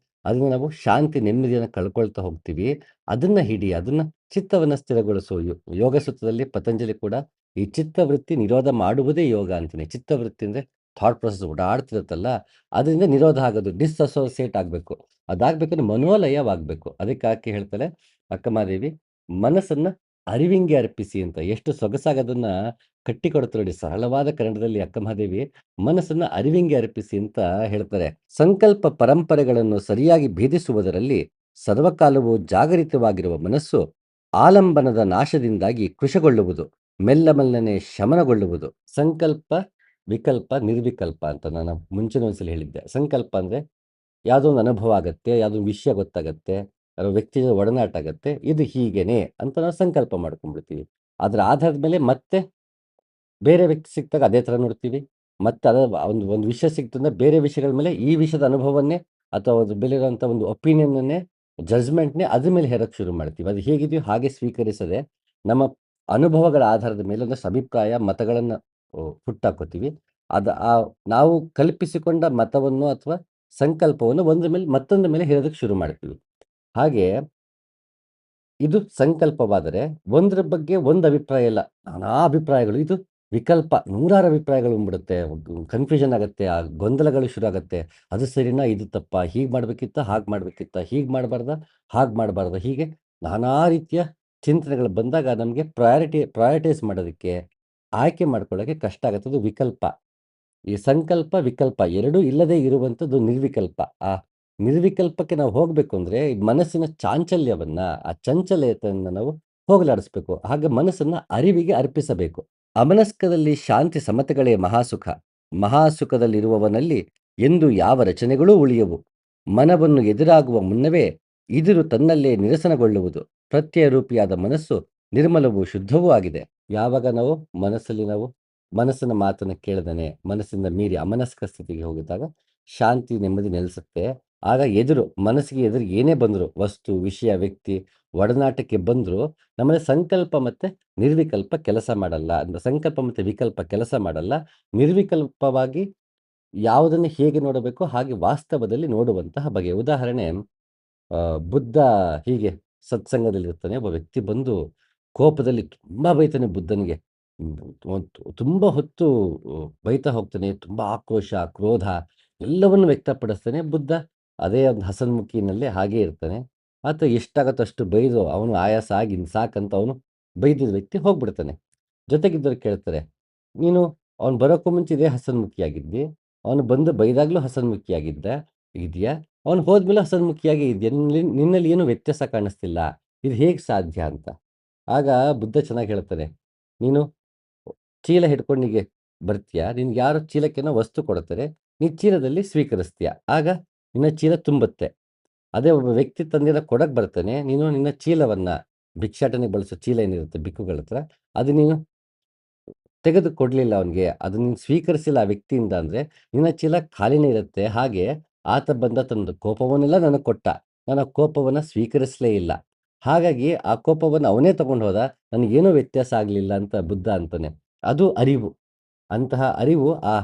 ಅದನ್ನ ನಾವು ಶಾಂತಿ ನೆಮ್ಮದಿಯನ್ನು ಕಳ್ಕೊಳ್ತಾ ಹೋಗ್ತೀವಿ. ಅದನ್ನ ಹಿಡಿ, ಅದನ್ನ ಚಿತ್ತವನ್ನ ಸ್ಥಿರಗೊಳಿಸು. ಯೋಗ ಸೂತ್ರದಲ್ಲಿ ಪತಂಜಲಿ ಕೂಡ ಈ ಚಿತ್ತವೃತ್ತಿ ನಿರೋಧ ಮಾಡುವುದೇ ಯೋಗ ಅಂತೀನಿ. ಚಿತ್ತವೃತ್ತಿ ಅಂದ್ರೆ ಥಾಟ್ ಪ್ರೊಸೆಸ್ ಓಡಾಡ್ತಿರುತ್ತಲ್ಲ, ಅದರಿಂದ ನಿರೋಧ ಆಗೋದು, ಡಿಸ್ಅಸೋಸಿಯೇಟ್ ಆಗಬೇಕು. ಅದಾಗಬೇಕಂದ್ರೆ ಮನೋಲಯವಾಗಬೇಕು. ಅದಕ್ಕೆ ಹೇಳ್ತಾಳೆ ಅಕ್ಕಮಹಾದೇವಿ, ಮನಸ್ಸನ್ನ ಅರಿವಿಂಗೆ ಅರ್ಪಿಸಿ ಅಂತ. ಎಷ್ಟು ಸೊಗಸಾಗದನ್ನ ಕಟ್ಟಿಕೊಡ್ತಾರೆ ನೋಡಿ ಸರಳವಾದ ಕನ್ನಡದಲ್ಲಿ ಅಕ್ಕಮಹಾದೇವಿ. ಮನಸ್ಸನ್ನ ಅರಿವಿಂಗೆ ಅರ್ಪಿಸಿ ಅಂತ ಹೇಳ್ತಾರೆ. ಸಂಕಲ್ಪ ಪರಂಪರೆಗಳನ್ನು ಸರಿಯಾಗಿ ಭೇದಿಸುವುದರಲ್ಲಿ ಸರ್ವಕಾಲವೂ ಜಾಗರಿತವಾಗಿರುವ ಮನಸ್ಸು ಆಲಂಬನದ ನಾಶದಿಂದಾಗಿ ಕೃಶಗೊಳ್ಳುವುದು, ಮೆಲ್ಲ ಮೆಲ್ಲನೆ ಶಮನಗೊಳ್ಳುವುದು. ಸಂಕಲ್ಪ, ವಿಕಲ್ಪ, ನಿರ್ವಿಕಲ್ಪ ಅಂತ ನಾನು ಮುಂಚಿನ ಒಂದ್ಸಲ ಹೇಳಿದ್ದೆ. ಸಂಕಲ್ಪ ಅಂದ್ರೆ ಯಾವುದೋ ಒಂದು ಅನುಭವ ಆಗತ್ತೆ, ಯಾವುದೋ ಒಂದು ವಿಷಯ ಗೊತ್ತಾಗತ್ತೆ, ಯಾರೋ ವ್ಯಕ್ತಿ ಜೊತೆ ಒಡನಾಟ ಆಗತ್ತೆ, ಇದು ಹೀಗೇನೆ ಅಂತ ನಾವು ಸಂಕಲ್ಪ ಮಾಡ್ಕೊಂಡ್ಬಿಡ್ತೀವಿ. ಅದರ ಆಧಾರದ ಮೇಲೆ ಮತ್ತೆ ಬೇರೆ ವ್ಯಕ್ತಿ ಸಿಕ್ಕಿದಾಗ ಅದೇ ಥರ ನೋಡ್ತೀವಿ. ಮತ್ತೆ ಅದ ಒಂದು ಒಂದು ವಿಷಯ ಸಿಕ್ತು ಅಂದ್ರೆ ಬೇರೆ ವಿಷಯಗಳ ಮೇಲೆ ಈ ವಿಷಯದ ಅನುಭವವನ್ನೇ ಅಥವಾ ಅದು ಬೆಳೆಯುವಂಥ ಒಂದು ಒಪಿನಿಯನ್ನೇ, ಜಡ್ಜ್ಮೆಂಟ್ನೇ ಅದ್ರ ಮೇಲೆ ಹೇರಕ್ಕೆ ಶುರು ಮಾಡ್ತೀವಿ. ಅದು ಹೇಗಿದೆಯೋ ಹಾಗೆ ಸ್ವೀಕರಿಸದೆ ನಮ್ಮ ಅನುಭವಗಳ ಆಧಾರದ ಮೇಲೆ ಒಂದಷ್ಟು ಅಭಿಪ್ರಾಯ, ಮತಗಳನ್ನು ಹುಟ್ಟಾಕೋತೀವಿ. ನಾವು ಕಲ್ಪಿಸಿಕೊಂಡ ಮತವನ್ನು ಅಥವಾ ಸಂಕಲ್ಪವನ್ನು ಒಂದ್ರ ಮೇಲೆ ಮತ್ತೊಂದ್ರ ಮೇಲೆ ಹೇರೋದಕ್ಕೆ ಶುರು ಮಾಡ್ತೀವಿ. ಹಾಗೆ ಇದು ಸಂಕಲ್ಪವಾದರೆ ಒಂದ್ರ ಬಗ್ಗೆ ಒಂದು ಅಭಿಪ್ರಾಯ ಇಲ್ಲ, ನಾನಾ ಅಭಿಪ್ರಾಯಗಳು. ಇದು ವಿಕಲ್ಪ, ನೂರಾರು ಅಭಿಪ್ರಾಯಗಳು ಬಂದ್ಬಿಡುತ್ತೆ. ಕನ್ಫ್ಯೂಷನ್ ಆಗುತ್ತೆ, ಆ ಗೊಂದಲಗಳು ಶುರು ಆಗುತ್ತೆ. ಅದು ಸರಿನಾ, ಇದು ತಪ್ಪಾ, ಹೀಗೆ ಮಾಡ್ಬೇಕಿತ್ತ, ಹಾಗೆ ಮಾಡ್ಬೇಕಿತ್ತ, ಹೀಗೆ ಮಾಡಬಾರ್ದ, ಹಾಗೆ ಮಾಡಬಾರ್ದ, ಹೀಗೆ ನಾನಾ ರೀತಿಯ ಚಿಂತನೆಗಳು ಬಂದಾಗ ನಮಗೆ ಪ್ರಯಾರಿಟೈಸ್ ಮಾಡೋದಕ್ಕೆ, ಆಯ್ಕೆ ಮಾಡ್ಕೊಳ್ಳೋಕ್ಕೆ ಕಷ್ಟ ಆಗುತ್ತೆ. ಅದು ವಿಕಲ್ಪ. ಈ ಸಂಕಲ್ಪ, ವಿಕಲ್ಪ ಎರಡೂ ಇಲ್ಲದೆ ಇರುವಂಥದ್ದು ನಿರ್ವಿಕಲ್ಪ. ಆ ನಿರ್ವಿಕಲ್ಪಕ್ಕೆ ನಾವು ಹೋಗಬೇಕು ಅಂದರೆ ಮನಸ್ಸಿನ ಚಾಂಚಲ್ಯವನ್ನ, ಆ ಚಂಚಲತೆಯನ್ನು ನಾವು ಹೋಗಲಾಡಿಸ್ಬೇಕು. ಹಾಗೆ ಮನಸ್ಸನ್ನ ಅರಿವಿಗೆ ಅರ್ಪಿಸಬೇಕು. ಅಮನಸ್ಕದಲ್ಲಿ ಶಾಂತಿ ಸಮತೆಗಳೇ ಮಹಾಸುಖ, ಮಹಾಸುಖದಲ್ಲಿರುವವನಲ್ಲಿ ಎಂದು ಯಾವ ರಚನೆಗಳೂ ಉಳಿಯವು. ಮನವನ್ನು ಎದುರಾಗುವ ಮುನ್ನವೇ ಇದಿರು ತನ್ನಲ್ಲೇ ನಿರಸನಗೊಳ್ಳುವುದು. ಪ್ರತ್ಯಯ ರೂಪಿಯಾದ ಮನಸ್ಸು ನಿರ್ಮಲವೂ ಶುದ್ಧವೂ ಆಗಿದೆ. ಯಾವಾಗ ನಾವು ಮನಸ್ಸಿನ ಮಾತನ್ನು ಕೇಳದೇನೆ ಮನಸ್ಸಿಂದ ಮೀರಿ ಅಮನಸ್ಕ ಸ್ಥಿತಿಗೆ ಹೋಗಿದ್ದಾಗ ಶಾಂತಿ ನೆಮ್ಮದಿ ನೆಲೆಸುತ್ತೆ. ಆಗ ಎದುರು ಮನಸ್ಸಿಗೆ ಎದುರು ಏನೇ ಬಂದರೂ ವಸ್ತು, ವಿಷಯ, ವ್ಯಕ್ತಿ ಒಡನಾಟಕ್ಕೆ ಬಂದರೂ ನಮ್ಮಲ್ಲಿ ಸಂಕಲ್ಪ ಮತ್ತು ನಿರ್ವಿಕಲ್ಪ ಕೆಲಸ ಮಾಡಲ್ಲ. ಸಂಕಲ್ಪ ಮತ್ತು ವಿಕಲ್ಪ ಕೆಲಸ ಮಾಡಲ್ಲ. ನಿರ್ವಿಕಲ್ಪವಾಗಿ ಯಾವುದನ್ನು ಹೇಗೆ ನೋಡಬೇಕೋ ಹಾಗೆ ವಾಸ್ತವದಲ್ಲಿ ನೋಡುವಂತಹ ಬಗೆ. ಉದಾಹರಣೆ, ಬುದ್ಧ ಹೀಗೆ ಸತ್ಸಂಗದಲ್ಲಿರ್ತಾನೆ. ಒಬ್ಬ ವ್ಯಕ್ತಿ ಬಂದು ಕೋಪದಲ್ಲಿ ತುಂಬ ಬೈತಾನೆ ಬುದ್ಧನಿಗೆ. ಹ್ಮ್, ತುಂಬ ಹೊತ್ತು ಬೈತಾ ಹೋಗ್ತಾನೆ. ತುಂಬ ಆಕ್ರೋಶ, ಕ್ರೋಧ ಎಲ್ಲವನ್ನು ವ್ಯಕ್ತಪಡಿಸ್ತಾನೆ. ಬುದ್ಧ ಅದೇ ಒಂದು ಹಸನ್ಮುಖಿನಲ್ಲೇ ಹಾಗೇ ಇರ್ತಾನೆ. ಆತ ಎಷ್ಟಾಗತ್ತೋ ಅಷ್ಟು ಬೈದು ಅವನು ಆಯಾಸ ಆಗಿ ಇನ್ನು ಸಾಕಂತ ಅವನು ಬೈದಿದ್ದ ವ್ಯಕ್ತಿ ಹೋಗ್ಬಿಡ್ತಾನೆ. ಜೊತೆಗಿದ್ದವ್ರು ಕೇಳ್ತಾರೆ, ನೀನು ಅವ್ನು ಬರೋಕ್ಕೂ ಮುಂಚೆ ಇದೇ ಹಸನ್ಮುಖಿಯಾಗಿದ್ದಿ, ಅವನು ಬಂದು ಬೈದಾಗಲೂ ಹಸನ್ಮುಖಿಯಾಗಿದ್ದ ಇದೆಯಾ, ಅವನು ಹೋದ್ಮೇಲೆ ಹಸನ್ಮುಖಿಯಾಗಿ ಇದೆಯಾ, ನಿನ್ನಲ್ಲಿ ಏನು ವ್ಯತ್ಯಾಸ ಕಾಣಿಸ್ತಿಲ್ಲ, ಇದು ಹೇಗೆ ಸಾಧ್ಯ ಅಂತ. ಆಗ ಬುದ್ಧ ಚೆನ್ನಾಗಿ ಹೇಳ್ತಾನೆ, ನೀನು ಚೀಲ ಹಿಡ್ಕೊಂಡಿಗೆ ಬರ್ತೀಯಾ, ನಿನ್ಗೆ ಯಾರು ಚೀಲಕ್ಕೇನೋ ವಸ್ತು ಕೊಡ್ತಾರೆ, ನೀ ಚೀಲದಲ್ಲಿ ಸ್ವೀಕರಿಸ್ತೀಯ, ಆಗ ನಿನ್ನ ಚೀಲ ತುಂಬುತ್ತೆ. ಅದೇ ಒಬ್ಬ ವ್ಯಕ್ತಿ ತಂದಿರೋ ಕೊಡಕ್ಕೆ ಬರ್ತಾನೆ, ನೀನು ನಿನ್ನ ಚೀಲವನ್ನ ಭಿಕ್ಷಾಟನೆ ಬಳಸೋ ಚೀಲ ಏನಿರುತ್ತೆ ಬಿಕ್ಕುಗಳ ಹತ್ರ, ಅದು ನೀನು ತೆಗೆದು ಕೊಡಲಿಲ್ಲ ಅವನಿಗೆ, ಅದು ನೀನು ಸ್ವೀಕರಿಸಿಲ್ಲ ಆ ವ್ಯಕ್ತಿಯಿಂದ ಅಂದರೆ ನಿನ್ನ ಚೀಲ ಖಾಲಿನೇ ಇರುತ್ತೆ. ಹಾಗೆ ಆತ ಬಂದ ತನ್ನ ಕೋಪವನ್ನೆಲ್ಲ ನನಗೆ ಕೊಟ್ಟ, ನಾನು ಆ ಕೋಪವನ್ನು ಸ್ವೀಕರಿಸಲೇ ಇಲ್ಲ, ಹಾಗಾಗಿ ಆ ಕೋಪವನ್ನು ಅವನೇ ತಗೊಂಡು ಹೋದ, ನನಗೇನೂ ವ್ಯತ್ಯಾಸ ಆಗಲಿಲ್ಲ ಅಂತ ಬುದ್ಧ ಅಂತಾನೆ. ಅದು ಅರಿವು. ಅಂತಹ ಅರಿವು ಆ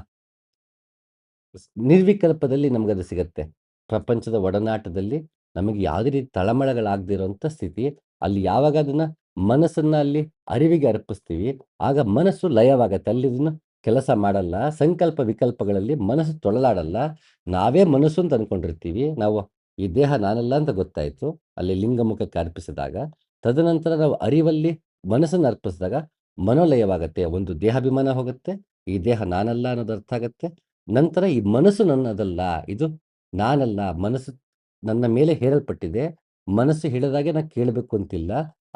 ನಿರ್ವಿಕಲ್ಪದಲ್ಲಿ ನಮಗದು ಸಿಗತ್ತೆ. ಪ್ರಪಂಚದ ಒಡನಾಟದಲ್ಲಿ ನಮಗೆ ಯಾವುದೇ ರೀತಿ ತಳಮಳಗಳಾಗದೇ ಇರುವಂಥ ಸ್ಥಿತಿ. ಅಲ್ಲಿ ಯಾವಾಗ ಅದನ್ನ ಮನಸ್ಸನ್ನ ಅಲ್ಲಿ ಅರಿವಿಗೆ ಅರ್ಪಿಸ್ತೀವಿ, ಆಗ ಮನಸ್ಸು ಲಯವಾಗತ್ತೆ. ಅಲ್ಲಿ ಇದನ್ನು ಕೆಲಸ ಮಾಡಲ್ಲ. ಸಂಕಲ್ಪ ವಿಕಲ್ಪಗಳಲ್ಲಿ ಮನಸ್ಸು ತೊಳಲಾಡಲ್ಲ. ನಾವೇ ಮನಸ್ಸು ಅಂತ ಅನ್ಕೊಂಡಿರ್ತೀವಿ. ನಾವು ಈ ದೇಹ ನಾನಲ್ಲ ಅಂತ ಗೊತ್ತಾಯ್ತು ಅಲ್ಲಿ ಲಿಂಗಮುಖಕ್ಕೆ ಅರ್ಪಿಸಿದಾಗ. ತದನಂತರ ನಾವು ಅರಿವಲ್ಲಿ ಮನಸ್ಸನ್ನು ಅರ್ಪಿಸಿದಾಗ ಮನೋಲಯವಾಗತ್ತೆ. ಒಂದು ದೇಹಾಭಿಮಾನ ಹೋಗುತ್ತೆ. ಈ ದೇಹ ನಾನಲ್ಲ ಅನ್ನೋದು ಅರ್ಥ ಆಗತ್ತೆ. ನಂತರ ಈ ಮನಸ್ಸು ನನ್ನದಲ್ಲ, ಇದು ನಾನಲ್ಲ, ಮನಸ್ಸು ನನ್ನ ಮೇಲೆ ಹೇರಲ್ಪಟ್ಟಿದೆ, ಮನಸ್ಸು ಹೇಳಿದಾಗೆ ನಾನು ಕೇಳಬೇಕು ಅಂತಿಲ್ಲ.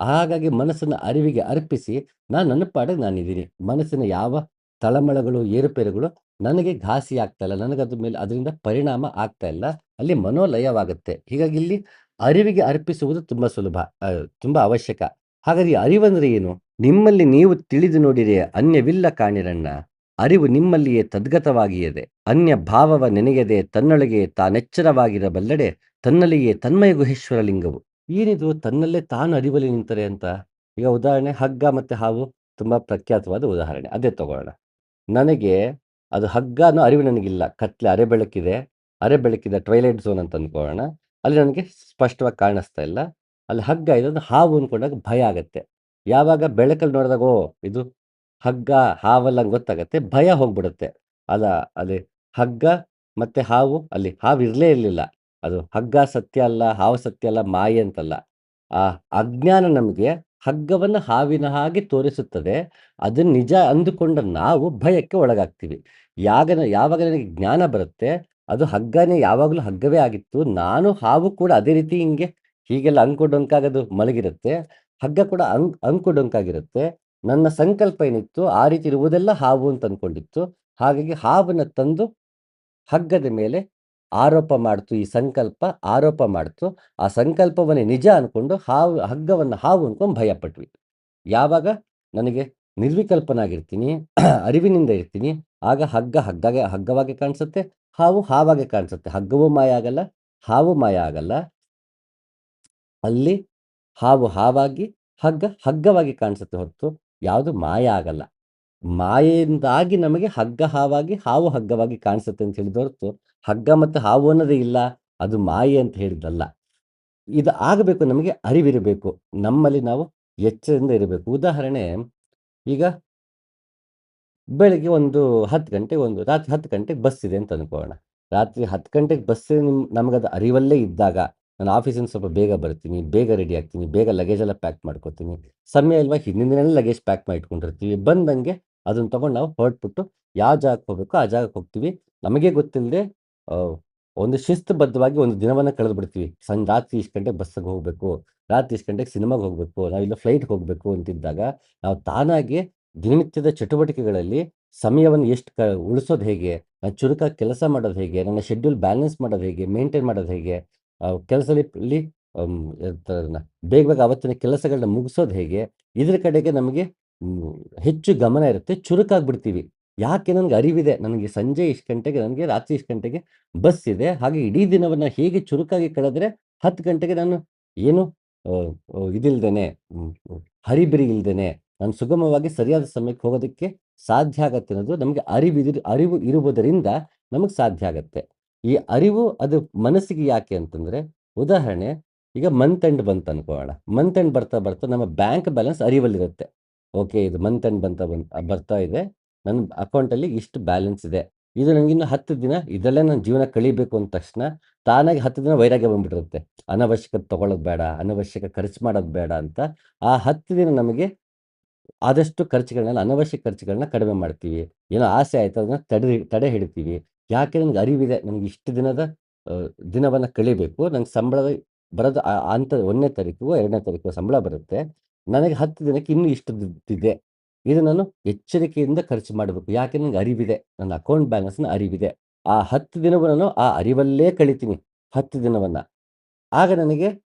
ಹಾಗಾಗಿ ಮನಸ್ಸನ್ನು ಅರಿವಿಗೆ ಅರ್ಪಿಸಿ ನನ್ನ ಪಾಡಿಗೆ ನಾನಿದ್ದೀನಿ. ಮನಸ್ಸಿನ ಯಾವ ತಳಮಳಗಳು, ಏರುಪೇರುಗಳು ನನಗೆ ಘಾಸಿ ಆಗ್ತಾ ಇಲ್ಲ, ನನಗದ್ರ ಮೇಲೆ ಅದರಿಂದ ಪರಿಣಾಮ ಆಗ್ತಾ ಇಲ್ಲ. ಅಲ್ಲಿ ಮನೋಲಯವಾಗುತ್ತೆ. ಹೀಗಾಗಿ ಇಲ್ಲಿ ಅರಿವಿಗೆ ಅರ್ಪಿಸುವುದು ತುಂಬ ಸುಲಭ, ತುಂಬ ಅವಶ್ಯಕ. ಹಾಗಾದ್ರೆ ಈ ಅರಿವಂದ್ರೆ ಏನು? ನಿಮ್ಮಲ್ಲಿ ನೀವು ತಿಳಿದು ನೋಡಿರಿ ಅನ್ಯವಿಲ್ಲ ಕಾಣಿರಣ್ಣ. ಅರಿವು ನಿಮ್ಮಲ್ಲಿಯೇ ತದ್ಗತವಾಗಿಯದೆ. ಅನ್ಯ ಭಾವವ ನೆನೆಯದೆ ತನ್ನೊಳಗೆ ತಾನೆಚ್ಚರವಾಗಿರಬಲ್ಲಡೆ ತನ್ನಲ್ಲಿಯೇ ತನ್ಮಯ ಗುಹೇಶ್ವರ ಲಿಂಗವು. ಏನಿದು ತನ್ನಲ್ಲೇ ತಾನು ಅರಿವಲ್ಲಿ ನಿಂತರೆ ಅಂತ? ಈಗ ಉದಾಹರಣೆ, ಹಗ್ಗ ಮತ್ತು ಹಾವು ತುಂಬ ಪ್ರಖ್ಯಾತವಾದ ಉದಾಹರಣೆ. ಅದೇ ತಗೊಳ್ಳೋಣ. ನನಗೆ ಅದು ಹಗ್ಗ ಅನ್ನೋ ಅರಿವು ನನಗಿಲ್ಲ. ಕತ್ಲೆ ಅರೆಬೆಳಕಿದೆ, ಅರೆಬೆಳಕಿದೆ, ಟ್ವೈಲೈಟ್ ಝೋನ್ ಅಂತ ಅಂದ್ಕೊಳ್ಳೋಣ. ಅಲ್ಲಿ ನನಗೆ ಸ್ಪಷ್ಟವಾಗಿ ಕಾಣಿಸ್ತಾ ಇಲ್ಲ. ಅಲ್ಲಿ ಹಗ್ಗ ಇದೆ, ಅದು ಹಾವು ಅಂದ್ಕೊಂಡಾಗ ಭಯ ಆಗತ್ತೆ. ಯಾವಾಗ ಬೆಳಕಲ್ಲಿ ನೋಡಿದಾಗ ಓ ಇದು ಹಗ್ಗ ಹಾವಲ್ಲ ಅಂತ ಗೊತ್ತಾಗತ್ತೆ, ಭಯ ಹೋಗ್ಬಿಡುತ್ತೆ. ಅದ ಅದೇ ಹಗ್ಗ ಮತ್ತೆ ಹಾವು, ಅಲ್ಲಿ ಹಾವು ಇರಲೇ ಇರಲಿಲ್ಲ. ಅದು ಹಗ್ಗ ಸತ್ಯ ಅಲ್ಲ, ಹಾವು ಸತ್ಯ ಅಲ್ಲ, ಮಾಯೆ ಅಂತಲ್ಲ. ಆ ಅಜ್ಞಾನ ನಮಗೆ ಹಗ್ಗವನ್ನು ಹಾವಿನ ಹಾಗೆ ತೋರಿಸುತ್ತದೆ. ಅದನ್ನ ನಿಜ ಅಂದುಕೊಂಡ ನಾವು ಭಯಕ್ಕೆ ಒಳಗಾಗ್ತೀವಿ. ಯಾವಾಗ ನನಗೆ ಜ್ಞಾನ ಬರುತ್ತೆ, ಅದು ಹಗ್ಗನೇ ಯಾವಾಗಲೂ ಹಗ್ಗವೇ ಆಗಿತ್ತು, ನಾನು ಹಾವು ಕೂಡ ಅದೇ ರೀತಿ ಹಿಂಗೆ ಹೀಗೆಲ್ಲ ಅಂಕು ಡೊಂಕಾಗದು ಮಲಗಿರುತ್ತೆ, ಹಗ್ಗ ಕೂಡ ಅಂಕು ಡೊಂಕಾಗಿರುತ್ತೆ. ನನ್ನ ಸಂಕಲ್ಪ ಏನಿತ್ತು ಆ ರೀತಿ ಇರುವುದೆಲ್ಲ ಹಾವು ಅಂತ ಅಂದ್ಕೊಂಡಿತ್ತು. ಹಾಗಾಗಿ ಹಾವನ್ನ ತಂದು ಹಗ್ಗದ ಮೇಲೆ ಆರೋಪ ಮಾಡ್ತು. ಈ ಸಂಕಲ್ಪ ಆರೋಪ ಮಾಡ್ತು. ಆ ಸಂಕಲ್ಪವನ್ನೇ ನಿಜ ಅನ್ಕೊಂಡು ಹಗ್ಗವನ್ನು ಹಾವು ಅನ್ಕೊಂಡು ಭಯಪಟ್ವಿ. ಯಾವಾಗ ನನಗೆ ನಿರ್ವಿಕಲ್ಪನಾಗಿರ್ತೀನಿ, ಅರಿವಿನಿಂದ ಇರ್ತೀನಿ, ಆಗ ಹಗ್ಗವಾಗಿ ಕಾಣಿಸುತ್ತೆ, ಹಾವು ಹಾವಾಗೆ ಕಾಣಿಸುತ್ತೆ. ಹಗ್ಗವೂ ಮಾಯ ಆಗಲ್ಲ, ಹಾವು ಮಾಯ ಆಗಲ್ಲ. ಅಲ್ಲಿ ಹಾವು ಹಾವಾಗಿ, ಹಗ್ಗ ಹಗ್ಗವಾಗಿ ಕಾಣಿಸುತ್ತೆ ಹೊರತು ಯಾವುದು ಮಾಯ ಆಗಲ್ಲ. ಮಾಯೆಯಿಂದಾಗಿ ನಮಗೆ ಹಗ್ಗ ಹಾವಾಗಿ, ಹಾವು ಹಗ್ಗವಾಗಿ ಕಾಣಿಸುತ್ತೆ ಅಂತ ಹೇಳಿದ ಹೊರತು ಹಗ್ಗ ಮತ್ತು ಹಾವು ಅನ್ನೋದೇ ಇಲ್ಲ, ಅದು ಮಾಯೆ ಅಂತ ಹೇಳಿದ್ದಲ್ಲ. ಇದು ಆಗಬೇಕು, ನಮಗೆ ಅರಿವಿರಬೇಕು, ನಮ್ಮಲ್ಲಿ ನಾವು ಎಚ್ಚರದಿಂದ ಇರಬೇಕು. ಉದಾಹರಣೆ, ಈಗ ಬೆಳಿಗ್ಗೆ ಒಂದು 10 ಗಂಟೆಗೆ ರಾತ್ರಿ 10 ಗಂಟೆಗೆ ಬಸ್ ಇದೆ ಅಂತ ಅನ್ಕೊಳ್ಳೋಣ. ರಾತ್ರಿ 10 ಗಂಟೆಗೆ ಬಸ್ ನಮಗದು ಅರಿವಲ್ಲೇ ಇದ್ದಾಗ, ನಾನು ಆಫೀಸಿಂದ ಸ್ವಲ್ಪ ಬೇಗ ಬರ್ತೀನಿ, ಬೇಗ ರೆಡಿ ಆಗ್ತೀನಿ, ಬೇಗ ಲಗೇಜೆಲ್ಲ ಪ್ಯಾಕ್ ಮಾಡ್ಕೋತೀನಿ. ಸಮಯ ಇಲ್ವಾ, ಹಿಂದಿನ ದಿನನೇ ಲಗೇಜ್ ಪ್ಯಾಕ್ ಮಾಡಿ ಇಟ್ಕೊಂಡಿರ್ತೀವಿ. ಬಂದಂಗೆ ಅದನ್ನ ತೊಗೊಂಡು ನಾವು ಹೊರಟ್ಬಿಟ್ಟು ಯಾವ ಜಾಗಕ್ಕೆ ಹೋಗಬೇಕೋ ಆ ಜಾಗಕ್ಕೆ ಹೋಗ್ತೀವಿ. ನಮಗೆ ಗೊತ್ತಿಲ್ಲದೆ ಒಂದು ಶಿಸ್ತುಬದ್ಧವಾಗಿ ಒಂದು ದಿನವನ್ನು ಕಳೆದುಬಿಡ್ತೀವಿ. ರಾತ್ರಿ ಇಷ್ಟು ಗಂಟೆಗೆ ಬಸ್ಸಿಗೆ ಹೋಗಬೇಕು, ರಾತ್ರಿ ಇಷ್ಟು ಗಂಟೆಗೆ ಸಿನಿಮಾಗೆ ಹೋಗಬೇಕು, ನಾವಿಲ್ಲ ಫ್ಲೈಟ್ಗೆ ಹೋಗಬೇಕು ಅಂತಿದ್ದಾಗ ನಾವು ತಾನಾಗಿ ದಿನನಿತ್ಯದ ಚಟುವಟಿಕೆಗಳಲ್ಲಿ ಸಮಯವನ್ನು ಎಷ್ಟು ಉಳಿಸೋದು ಹೇಗೆ, ನಾನು ಚುರುಕಾಗಿ ಕೆಲಸ ಮಾಡೋದು ಹೇಗೆ, ನನ್ನ ಶೆಡ್ಯೂಲ್ ಬ್ಯಾಲೆನ್ಸ್ ಮಾಡೋದು ಹೇಗೆ, ಮೇಂಟೈನ್ ಮಾಡೋದು ಹೇಗೆ, ಕೆಲಸದಲ್ಲಿ ಬೇಗ ಬೇಗ ಅವತ್ತಿನ ಕೆಲಸಗಳನ್ನ ಮುಗಿಸೋದು ಹೇಗೆ, ಇದ್ರ ಕಡೆಗೆ ನಮಗೆ ಹೆಚ್ಚು ಗಮನ ಇರುತ್ತೆ, ಚುರುಕಾಗಿ ಬಿಡ್ತೀವಿ. ಯಾಕೆ ನನಗೆ ಅರಿವಿದೆ. ನನಗೆ ಸಂಜೆ ಇಷ್ಟು ಗಂಟೆಗೆ ನನಗೆ ರಾತ್ರಿ ಇಷ್ಟು ಗಂಟೆಗೆ ಬಸ್ ಇದೆ. ಹಾಗೆ ಇಡೀ ದಿನವನ್ನ ಹೇಗೆ ಚುರುಕಾಗಿ ಕಳೆದ್ರೆ 10 ಗಂಟೆಗೆ ನಾನು ಏನು ಇದಿಲ್ದೇನೆ ಹರಿಬಿರಿ ಇಲ್ದೇನೆ ನಾನು ಸುಗಮವಾಗಿ ಸರಿಯಾದ ಸಮಯಕ್ಕೆ ಹೋಗೋದಕ್ಕೆ ಸಾಧ್ಯ ಆಗತ್ತೆ ಅನ್ನೋದು ನಮಗೆ ಅರಿವು ಇರುವುದರಿಂದ ನಮಗೆ ಸಾಧ್ಯ ಆಗತ್ತೆ. ಈ ಅರಿವು ಅದು ಮನಸ್ಸಿಗೆ ಯಾಕೆ ಅಂತಂದ್ರೆ, ಉದಾಹರಣೆ ಈಗ ಮಂತ್ ಎಂಡ್ ಬಂತು ಅನ್ಕೋಣ. ಮಂತ್ ಎಂಡ್ ಬರ್ತಾ ಬರ್ತಾ ನಮ್ಮ ಬ್ಯಾಂಕ್ ಬ್ಯಾಲೆನ್ಸ್ ಅರಿವಲ್ಲಿರುತ್ತೆ. ಓಕೆ, ಇದು ಮಂತ್ ಎಂಡ್ ಬರ್ತಾ ಇದೆ. ನನ್ನ ಅಕೌಂಟಲ್ಲಿ ಇಷ್ಟು ಬ್ಯಾಲೆನ್ಸ್ ಇದೆ. ಇದು ನನಗಿನ್ನು 10 ದಿನ ಇದರಲ್ಲೇ ನನ್ನ ಜೀವನ ಕಳಿಬೇಕು ಅಂದ ತಕ್ಷಣ ತಾನಾಗಿ 10 ದಿನ ವೈರಾಗ್ಯ ಬಂದ್ಬಿಟ್ಟಿರುತ್ತೆ. ಅನವಶ್ಯಕ ತಗೊಳ್ಳೋದು ಬೇಡ, ಅನವಶ್ಯಕ ಖರ್ಚು ಮಾಡೋದು ಬೇಡ ಅಂತ ಆ 10 ದಿನ ನಮಗೆ ಆದಷ್ಟು ಖರ್ಚುಗಳನ್ನೆಲ್ಲ ಅನವಶ್ಯಕ ಖರ್ಚುಗಳನ್ನ ಕಡಿಮೆ ಮಾಡ್ತೀವಿ. ಏನೋ ಆಸೆ ಆಯ್ತು ಅದನ್ನ ತಡೆ ಹಿಡಿತೀವಿ. ಯಾಕೆ ನನಗೆ ಅರಿವಿದೆ ನನಗೆ ಇಷ್ಟು ದಿನದ ದಿನವನ್ನ ಕಳಿಬೇಕು. ನಂಗೆ ಸಂಬಳದ ಬರೋದು ಅಂತ 1ನೇ ತಾರೀಕಿಗೋ 2ನೇ ತಾರೀಕಿಗೋ ಸಂಬಳ ಬರುತ್ತೆ. ನನಗೆ 10 ದಿನಕ್ಕೆ ಇನ್ನೂ ಇಷ್ಟು ದುಡ್ಡಿದೆ. ಇದು ನಾನು ಎಚ್ಚರಿಕೆಯಿಂದ ಖರ್ಚು ಮಾಡಬೇಕು. ಯಾಕೆ ನನಗೆ ಅರಿವಿದೆ. ನನ್ನ ಅಕೌಂಟ್ ಬ್ಯಾಲೆನ್ಸ್‌ನ ಅರಿವಿದೆ. ಆ 10 ದಿನವೂ ನಾನು ಆ ಅರಿವಲ್ಲೇ ಕಳಿತೀನಿ 10 ದಿನವನ್ನ. ಆಗ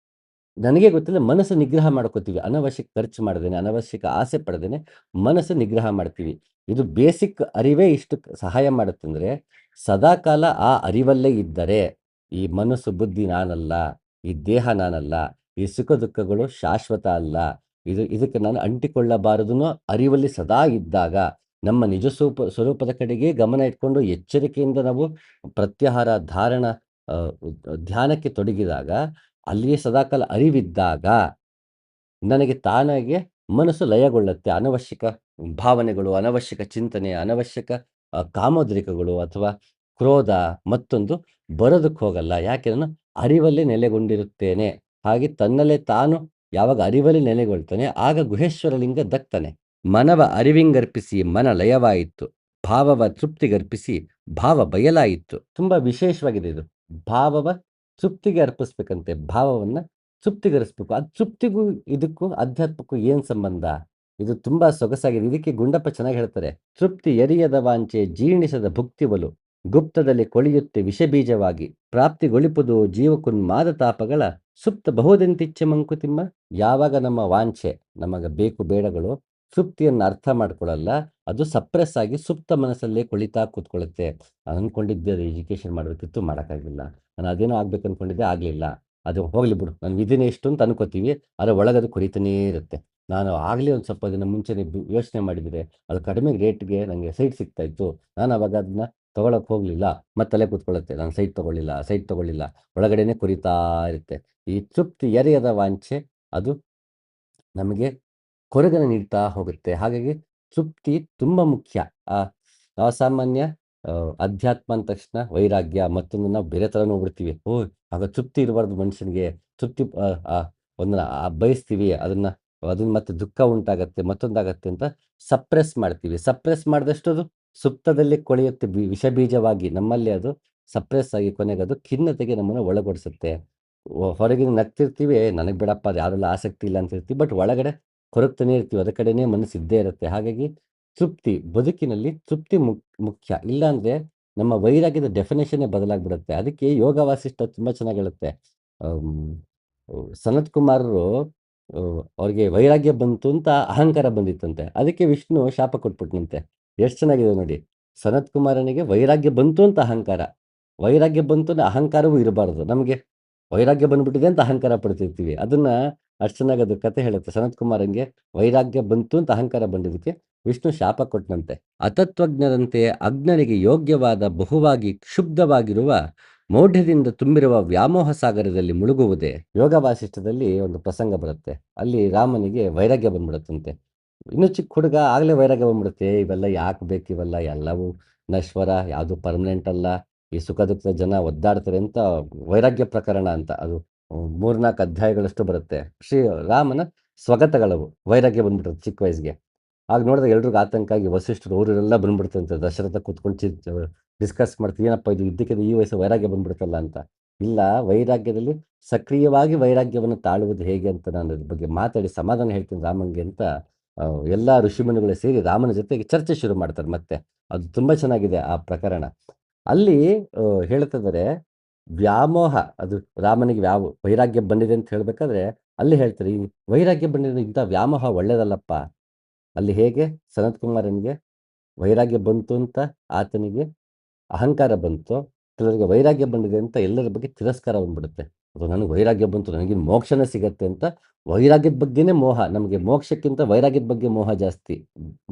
ನನಗೆ ಗೊತ್ತಿಲ್ಲ ಮನಸ್ಸು ನಿಗ್ರಹ ಮಾಡ್ಕೋತೀವಿ. ಅನವಶ್ಯಕ ಖರ್ಚು ಮಾಡದೇನೆ, ಅನವಶ್ಯಕ ಆಸೆ ಪಡದೇನೆ ಮನಸ್ಸು ನಿಗ್ರಹ ಮಾಡ್ತೀವಿ. ಇದು ಬೇಸಿಕ್ ಅರಿವೇ ಇಷ್ಟು ಸಹಾಯ ಮಾಡುತ್ತಂದ್ರೆ, ಸದಾಕಾಲ ಆ ಅರಿವಲ್ಲೇ ಇದ್ದರೆ, ಈ ಮನಸ್ಸು, ಬುದ್ಧಿ ನಾನಲ್ಲ, ಈ ದೇಹ ನಾನಲ್ಲ, ಈ ಸುಖ ದುಃಖಗಳು ಶಾಶ್ವತ ಅಲ್ಲ, ಇದಕ್ಕೆ ನಾನು ಅಂಟಿಕೊಳ್ಳಬಾರದು ಅನ್ನೋ ಅರಿವಲ್ಲಿ ಸದಾ ಇದ್ದಾಗ, ನಮ್ಮ ನಿಜ ಸ್ವರೂಪದ ಕಡೆಗೆ ಗಮನ ಇಟ್ಕೊಂಡು ಎಚ್ಚರಿಕೆಯಿಂದ ನಾವು ಪ್ರತ್ಯಾಹಾರ, ಧಾರಣ, ಧ್ಯಾನಕ್ಕೆ ತೊಡಗಿದಾಗ, ಅಲ್ಲಿಯೇ ಸದಾಕಾಲ ಅರಿವಿದ್ದಾಗ ನನಗೆ ತಾನಾಗೆ ಮನಸ್ಸು ಲಯಗೊಳ್ಳುತ್ತೆ. ಅನವಶ್ಯಕ ಭಾವನೆಗಳು, ಅನವಶ್ಯಕ ಚಿಂತನೆ, ಅನವಶ್ಯಕ ಕಾಮೋದ್ರೇಕಗಳು ಅಥವಾ ಕ್ರೋಧ ಮತ್ತೊಂದು ಬರೋದಕ್ಕೆ ಹೋಗಲ್ಲ. ಯಾಕೆ ನಾನು ಅರಿವಲ್ಲೇ ನೆಲೆಗೊಂಡಿರುತ್ತೇನೆ. ಹಾಗೆ ತನ್ನಲ್ಲೇ ತಾನು ಯಾವಾಗ ಅರಿವಲ್ಲಿ ನೆಲೆಗೊಳ್ತಾನೆ ಆಗ ಗುಹೇಶ್ವರ ಲಿಂಗ ದಕ್ತಾನೆ. ಮನವ ಅರಿವಿಂಗರ್ಪಿಸಿ ಮನ ಲಯವಾಯಿತು. ಭಾವವ ತೃಪ್ತಿಗರ್ಪಿಸಿ ಭಾವ ಬಯಲಾಯಿತು. ತುಂಬಾ ವಿಶೇಷವಾಗಿದೆ ಇದು. ಭಾವವ ತೃಪ್ತಿಗೆ ಅರ್ಪಿಸ್ಬೇಕಂತೆ. ಭಾವವನ್ನ ತೃಪ್ತಿಗರಿಸ್ಬೇಕು. ಅದು ತೃಪ್ತಿಗೂ ಇದಕ್ಕೂ ಅಧ್ಯಾತ್ಮಕ್ಕೂ ಏನ್ ಸಂಬಂಧ? ಇದು ತುಂಬಾ ಸೊಗಸಾಗಿದೆ. ಇದಕ್ಕೆ ಗುಂಡಪ್ಪ ಚೆನ್ನಾಗಿ ಹೇಳ್ತಾರೆ. ತೃಪ್ತಿ ಎರಿಯದ ವಾಂಚೆ ಜೀರ್ಣಿಸದ ಭುಕ್ತಿವಲು ಗುಪ್ತದಲ್ಲಿ ಕೊಳೆಯುತ್ತೆ ವಿಷಬೀಜವಾಗಿ ಪ್ರಾಪ್ತಿಗೊಳಿಪುದು ಜೀವಕುನ್ಮಾದ ತಾಪಗಳ ಸುಪ್ತ ಬಹುದೆಂತಿಚ್ಛೆ ಮಂಕುತಿಮ್ಮ. ಯಾವಾಗ ನಮ್ಮ ವಾಂಛೆ ನಮಗೆ ಬೇಕು ಬೇಡಗಳು ತೃಪ್ತಿಯನ್ನು ಅರ್ಥ ಮಾಡ್ಕೊಳ್ಳಲ್ಲ, ಅದು ಸಪ್ರೆಸ್ ಆಗಿ ಸುಪ್ತ ಮನಸ್ಸಲ್ಲೇ ಕೊಳಿತಾ ಕೂತ್ಕೊಳ್ಳುತ್ತೆ. ನಾನು ಅನ್ಕೊಂಡಿದ್ದೆ ಅದು ಎಜುಕೇಶನ್ ಮಾಡಬೇಕಿತ್ತು, ಮಾಡೋಕ್ಕಾಗಿಲ್ಲ. ನಾನು ಅದೇನೋ ಆಗ್ಬೇಕು ಅನ್ಕೊಂಡಿದ್ದೆ, ಆಗಲಿಲ್ಲ. ಅದು ಹೋಗ್ಲಿ ಬಿಡು, ನನ್ನ ವಿಧಿನೇ ಇಷ್ಟು ಅಂತ ಅನ್ಕೋತೀವಿ. ಅದರ ಒಳಗದು ಕೊರಿತಾನೇ ಇರುತ್ತೆ. ನಾನು ಆಗಲೇ ಒಂದು ಸ್ವಲ್ಪ ದಿನ ಮುಂಚೆನೇ ಯೋಚನೆ ಮಾಡಿದರೆ ಅದು ಕಡಿಮೆ ರೇಟ್ಗೆ ನನಗೆ ಸೈಟ್ ಸಿಗ್ತಾ ಇತ್ತು. ನಾನು ಅವಾಗ ಅದನ್ನ ತಗೊಳಕ್ಕೆ ಹೋಗಲಿಲ್ಲ. ಮತ್ತಲ್ಲೇ ಕೂತ್ಕೊಳ್ಳುತ್ತೆ. ನಾನು ಸೈಟ್ ತಗೊಳ್ಳಿಲ್ಲ. ಒಳಗಡೆನೆ ಕೊರಿತಾ ಇರುತ್ತೆ. ಈ ತೃಪ್ತಿ ಎರೆಯದ ವಾಂಛೆ ಅದು ನಮಗೆ ಕೊರಗನ ನೀಡ್ತಾ ಹೋಗುತ್ತೆ. ಹಾಗಾಗಿ ತೃಪ್ತಿ ತುಂಬ ಮುಖ್ಯ. ಆ ಅಸಾಮಾನ್ಯ ಅಧ್ಯಾತ್ಮ ಅಂದ ತಕ್ಷಣ ವೈರಾಗ್ಯ ಮತ್ತೊಂದು ನಾವು ಬೇರೆ ಥರ ನೋಡ್ಬಿಡ್ತೀವಿ. ಓಹ್! ಆಗ ತೃಪ್ತಿ ಇರಬಾರ್ದು ಮನುಷ್ಯನಿಗೆ. ತೃಪ್ತಿ ಒಂದನ್ನ ಬಯಸ್ತೀವಿ. ಅದನ್ನ ಮತ್ತೆ ದುಃಖ ಉಂಟಾಗತ್ತೆ, ಮತ್ತೊಂದಾಗತ್ತೆ ಅಂತ ಸಪ್ರೆಸ್ ಮಾಡ್ತೀವಿ. ಸಪ್ರೆಸ್ ಮಾಡಿದಷ್ಟು ಅದು ಸುಪ್ತದಲ್ಲಿ ಕೊಳೆಯುತ್ತೆ ವಿಷಬೀಜವಾಗಿ. ನಮ್ಮಲ್ಲಿ ಅದು ಸಪ್ರೆಸ್ ಆಗಿ ಕೊನೆಗೆ ಅದು ಖಿನ್ನತೆಗೆ ನಮ್ಮನ್ನು ಒಳಗೊಡಿಸುತ್ತೆ. ಹೊರಗಿನ ನಗ್ತಿರ್ತೀವಿ, ನನಗೆ ಬಿಡಪ್ಪ ಅದು ಯಾವ್ದ್ರಲ್ಲೂ ಆಸಕ್ತಿ ಇಲ್ಲ ಅಂತ ಇರ್ತೀವಿ. ಬಟ್ ಒಳಗಡೆ ಕೊರಗ್ತಾನೆ ಇರ್ತೀವಿ. ಅದರ ಕಡೆನೇ ಮನಸ್ಸು ಇದ್ದೇ ಇರುತ್ತೆ. ಹಾಗಾಗಿ ತೃಪ್ತಿ, ಬದುಕಿನಲ್ಲಿ ತೃಪ್ತಿ ಮುಖ್ಯ. ಇಲ್ಲಾಂದ್ರೆ ನಮ್ಮ ವೈರಾಗ್ಯದ ಡೆಫಿನೇಷನ್ನೇ ಬದಲಾಗ್ಬಿಡುತ್ತೆ. ಅದಕ್ಕೆ ಯೋಗ ವಾಸಿಷ್ಠ ತುಂಬ ಚೆನ್ನಾಗಿ ಹೇಳುತ್ತೆ. ಸನತ್ ಕುಮಾರರು ಅವ್ರಿಗೆ ವೈರಾಗ್ಯ ಬಂತು ಅಂತ ಅಹಂಕಾರ ಬಂದಿತ್ತಂತೆ. ಅದಕ್ಕೆ ವಿಷ್ಣು ಶಾಪ ಕೊಟ್ಬಿಟ್ನಂತೆ. ಎಷ್ಟು ಚೆನ್ನಾಗಿದೆ ನೋಡಿ. ಸನತ್ ಕುಮಾರನಿಗೆ ವೈರಾಗ್ಯ ಬಂತು ಅಂತ ಅಹಂಕಾರ. ವೈರಾಗ್ಯ ಬಂತು ಅಂದ್ರೆ ಅಹಂಕಾರವೂ ಇರಬಾರ್ದು. ನಮಗೆ ವೈರಾಗ್ಯ ಬಂದ್ಬಿಟ್ಟಿದೆ ಅಂತ ಅಹಂಕಾರ ಪಡ್ತಿರ್ತೀವಿ. ಅದನ್ನ ಅಷ್ಟು ಚೆನ್ನಾಗಿ ಅದು ಕತೆ ಹೇಳುತ್ತೆ. ಸನತ್ ಕುಮಾರನ್ಗೆ ವೈರಾಗ್ಯ ಬಂತು ಅಂತ ಅಹಂಕಾರ ಬಂದಿದ್ದಕ್ಕೆ ವಿಷ್ಣು ಶಾಪ ಕೊಟ್ಟನಂತೆ. ಅತತ್ವಜ್ಞರಂತೆ ಅಜ್ಞರಿಗೆ ಯೋಗ್ಯವಾದ ಬಹುವಾಗಿ ಕ್ಷುಬ್ಧವಾಗಿರುವ ಮೌಢ್ಯದಿಂದ ತುಂಬಿರುವ ವ್ಯಾಮೋಹ ಸಾಗರದಲ್ಲಿ ಮುಳುಗುವುದೇ. ಯೋಗ ವಾಸಿಷ್ಠದಲ್ಲಿ ಒಂದು ಪ್ರಸಂಗ ಬರುತ್ತೆ. ಅಲ್ಲಿ ರಾಮನಿಗೆ ವೈರಾಗ್ಯ ಬಂದ್ಬಿಡುತ್ತಂತೆ. ಇನ್ನು ಚಿಕ್ಕ ಹುಡುಗ ಆಗಲೇ ವೈರಾಗ್ಯ ಬಂದ್ಬಿಡುತ್ತೆ. ಇವೆಲ್ಲ ಯಾಕೆ ಬೇಕು, ಇವೆಲ್ಲ ಎಲ್ಲವೂ ನಶ್ವರ, ಯಾವುದು ಪರ್ಮನೆಂಟ್ ಅಲ್ಲ, ಈ ಸುಖ ದುಃಖದ ಜನ ಒದ್ದಾಡ್ತಾರೆ ಅಂತ ವೈರಾಗ್ಯ ಪ್ರಕರಣ ಅಂತ ಅದು 3-4 ಅಧ್ಯಾಯಗಳಷ್ಟು ಬರುತ್ತೆ. ಶ್ರೀ ರಾಮನ ಸ್ವಗತಗಳವು. ವೈರಾಗ್ಯ ಬಂದ್ಬಿಟ್ಟಿರುತ್ತೆ ಚಿಕ್ಕ ವಯಸ್ಸಿಗೆ. ಆಗ ನೋಡಿದಾಗ ಎಲ್ರಿಗೂ ಆತಂಕ ಆಗಿ ವಸಿಷ್ಠರು ಅವರೆಲ್ಲ ಬಂದ್ಬಿಡ್ತಂತೆ. ದಶರಥ ಕೂತ್ಕೊಂಡು ಡಿಸ್ಕಸ್ ಮಾಡ್ತೀವಿ, ಏನಪ್ಪ ಇದು ಇದ್ದಕ್ಕಿದ್ದ ಈ ವಯಸ್ಸು ವೈರಾಗ್ಯ ಬಂದ್ಬಿಡುತ್ತಲ್ಲ ಅಂತ. ಇಲ್ಲ, ವೈರಾಗ್ಯದಲ್ಲಿ ಸಕ್ರಿಯವಾಗಿ ವೈರಾಗ್ಯವನ್ನು ತಾಳುವುದು ಹೇಗೆ ಅಂತ ನಾನು ಅದ್ರ ಬಗ್ಗೆ ಮಾತಾಡಿ ಸಮಾಧಾನ ಹೇಳ್ತೀನಿ ರಾಮನ್ಗೆ ಅಂತ ಎಲ್ಲ ಋಷಿಮುನಿಗಳು ಸೇರಿ ರಾಮನ ಜೊತೆಗೆ ಚರ್ಚೆ ಶುರು ಮಾಡ್ತಾರೆ ಮತ್ತೆ. ಅದು ತುಂಬ ಚೆನ್ನಾಗಿದೆ ಆ ಪ್ರಕರಣ. ಅಲ್ಲಿ ಹೇಳ್ತಿದ್ದಾರೆ ವ್ಯಾಮೋಹ, ಅದು ರಾಮನಿಗೆ ವೈರಾಗ್ಯ ಬಂದಿದೆ ಅಂತ ಹೇಳ್ಬೇಕಾದ್ರೆ ಅಲ್ಲಿ ಹೇಳ್ತಾರೆ, ಈ ವೈರಾಗ್ಯ ಬಂದಿದೆ ಇಂಥ ವ್ಯಾಮೋಹ ಒಳ್ಳೇದಲ್ಲಪ್ಪ. ಅಲ್ಲಿ ಹೇಗೆ ಸನತ್ ಕುಮಾರನಿಗೆ ವೈರಾಗ್ಯ ಬಂತು ಅಂತ ಆತನಿಗೆ ಅಹಂಕಾರ ಬಂತು. ಕೆಲವರಿಗೆ ವೈರಾಗ್ಯ ಬಂದಿದೆ ಅಂತ ಎಲ್ಲರ ಬಗ್ಗೆ ತಿರಸ್ಕಾರ ಬಂದ್ಬಿಡುತ್ತೆ. ಅದು ನನಗೆ ವೈರಾಗ್ಯ ಬಂತು, ನನಗಿನ್ನು ಮೋಕ್ಷನೇ ಸಿಗತ್ತೆ ಅಂತ ವೈರಾಗ್ಯದ ಬಗ್ಗೆನೇ ಮೋಹ. ನಮಗೆ ಮೋಕ್ಷಕ್ಕಿಂತ ವೈರಾಗ್ಯದ ಬಗ್ಗೆ ಮೋಹ ಜಾಸ್ತಿ.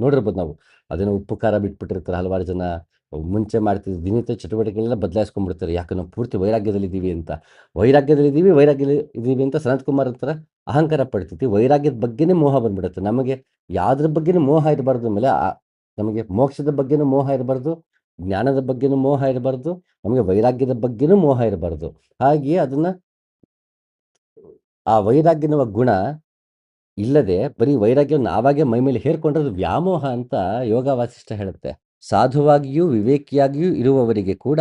ನೋಡಿರ್ಬೋದು ನಾವು. ಅದೇನೋ ಉಪ್ಪು ಖಾರ ಬಿಟ್ಬಿಟ್ಟಿರ್ತಾರೆ ಹಲವಾರು ಜನ. ಮುಂಚೆ ಮಾಡ್ತಿದ್ದ ದಿನನಿತ್ಯ ಚಟುವಟಿಕೆಗಳನ್ನ ಬದಲಾಯಿಸ್ಕೊಂಡ್ಬಿಡ್ತಾರೆ. ಯಾಕೆ ನಾವು ಪೂರ್ತಿ ವೈರಾಗ್ಯದಲ್ಲಿದ್ದೀವಿ ಅಂತ. ವೈರಾಗ್ಯದಲ್ಲಿದ್ದೀವಿ ಅಂತ ಸನತ್ ಕುಮಾರ್ ಹತ್ರ ಅಹಂಕಾರ ಪಡ್ತೀವಿ. ವೈರಾಗ್ಯದ ಬಗ್ಗೆನೇ ಮೋಹ ಬಂದ್ಬಿಡುತ್ತೆ. ನಮಗೆ ಯಾವ್ದ್ರ ಬಗ್ಗೆನೂ ಮೋಹ ಇರಬಾರ್ದು. ಆಮೇಲೆ ನಮಗೆ ಮೋಕ್ಷದ ಬಗ್ಗೆನೂ ಮೋಹ ಇರಬಾರ್ದು, ಜ್ಞಾನದ ಬಗ್ಗೆನೂ ಮೋಹ ಇರಬಾರ್ದು, ನಮಗೆ ವೈರಾಗ್ಯದ ಬಗ್ಗೆನೂ ಮೋಹ ಇರಬಾರ್ದು. ಹಾಗೆಯೇ ಅದನ್ನ ಆ ವೈರಾಗ್ಯನವ ಗುಣ ಇಲ್ಲದೆ ಬರೀ ವೈರಾಗ್ಯವನ್ನು ನಾವಾಗೆ ಮೈಮೇಲೆ ಹೇರ್ಕೊಂಡ್ರೆ ಅದು ವ್ಯಾಮೋಹ ಅಂತ ಯೋಗ ವಾಸಿಷ್ಠ ಹೇಳುತ್ತೆ. ಸಾಧುವಾಗಿಯೂ ವಿವೇಕಿಯಾಗಿಯೂ ಇರುವವರಿಗೆ ಕೂಡ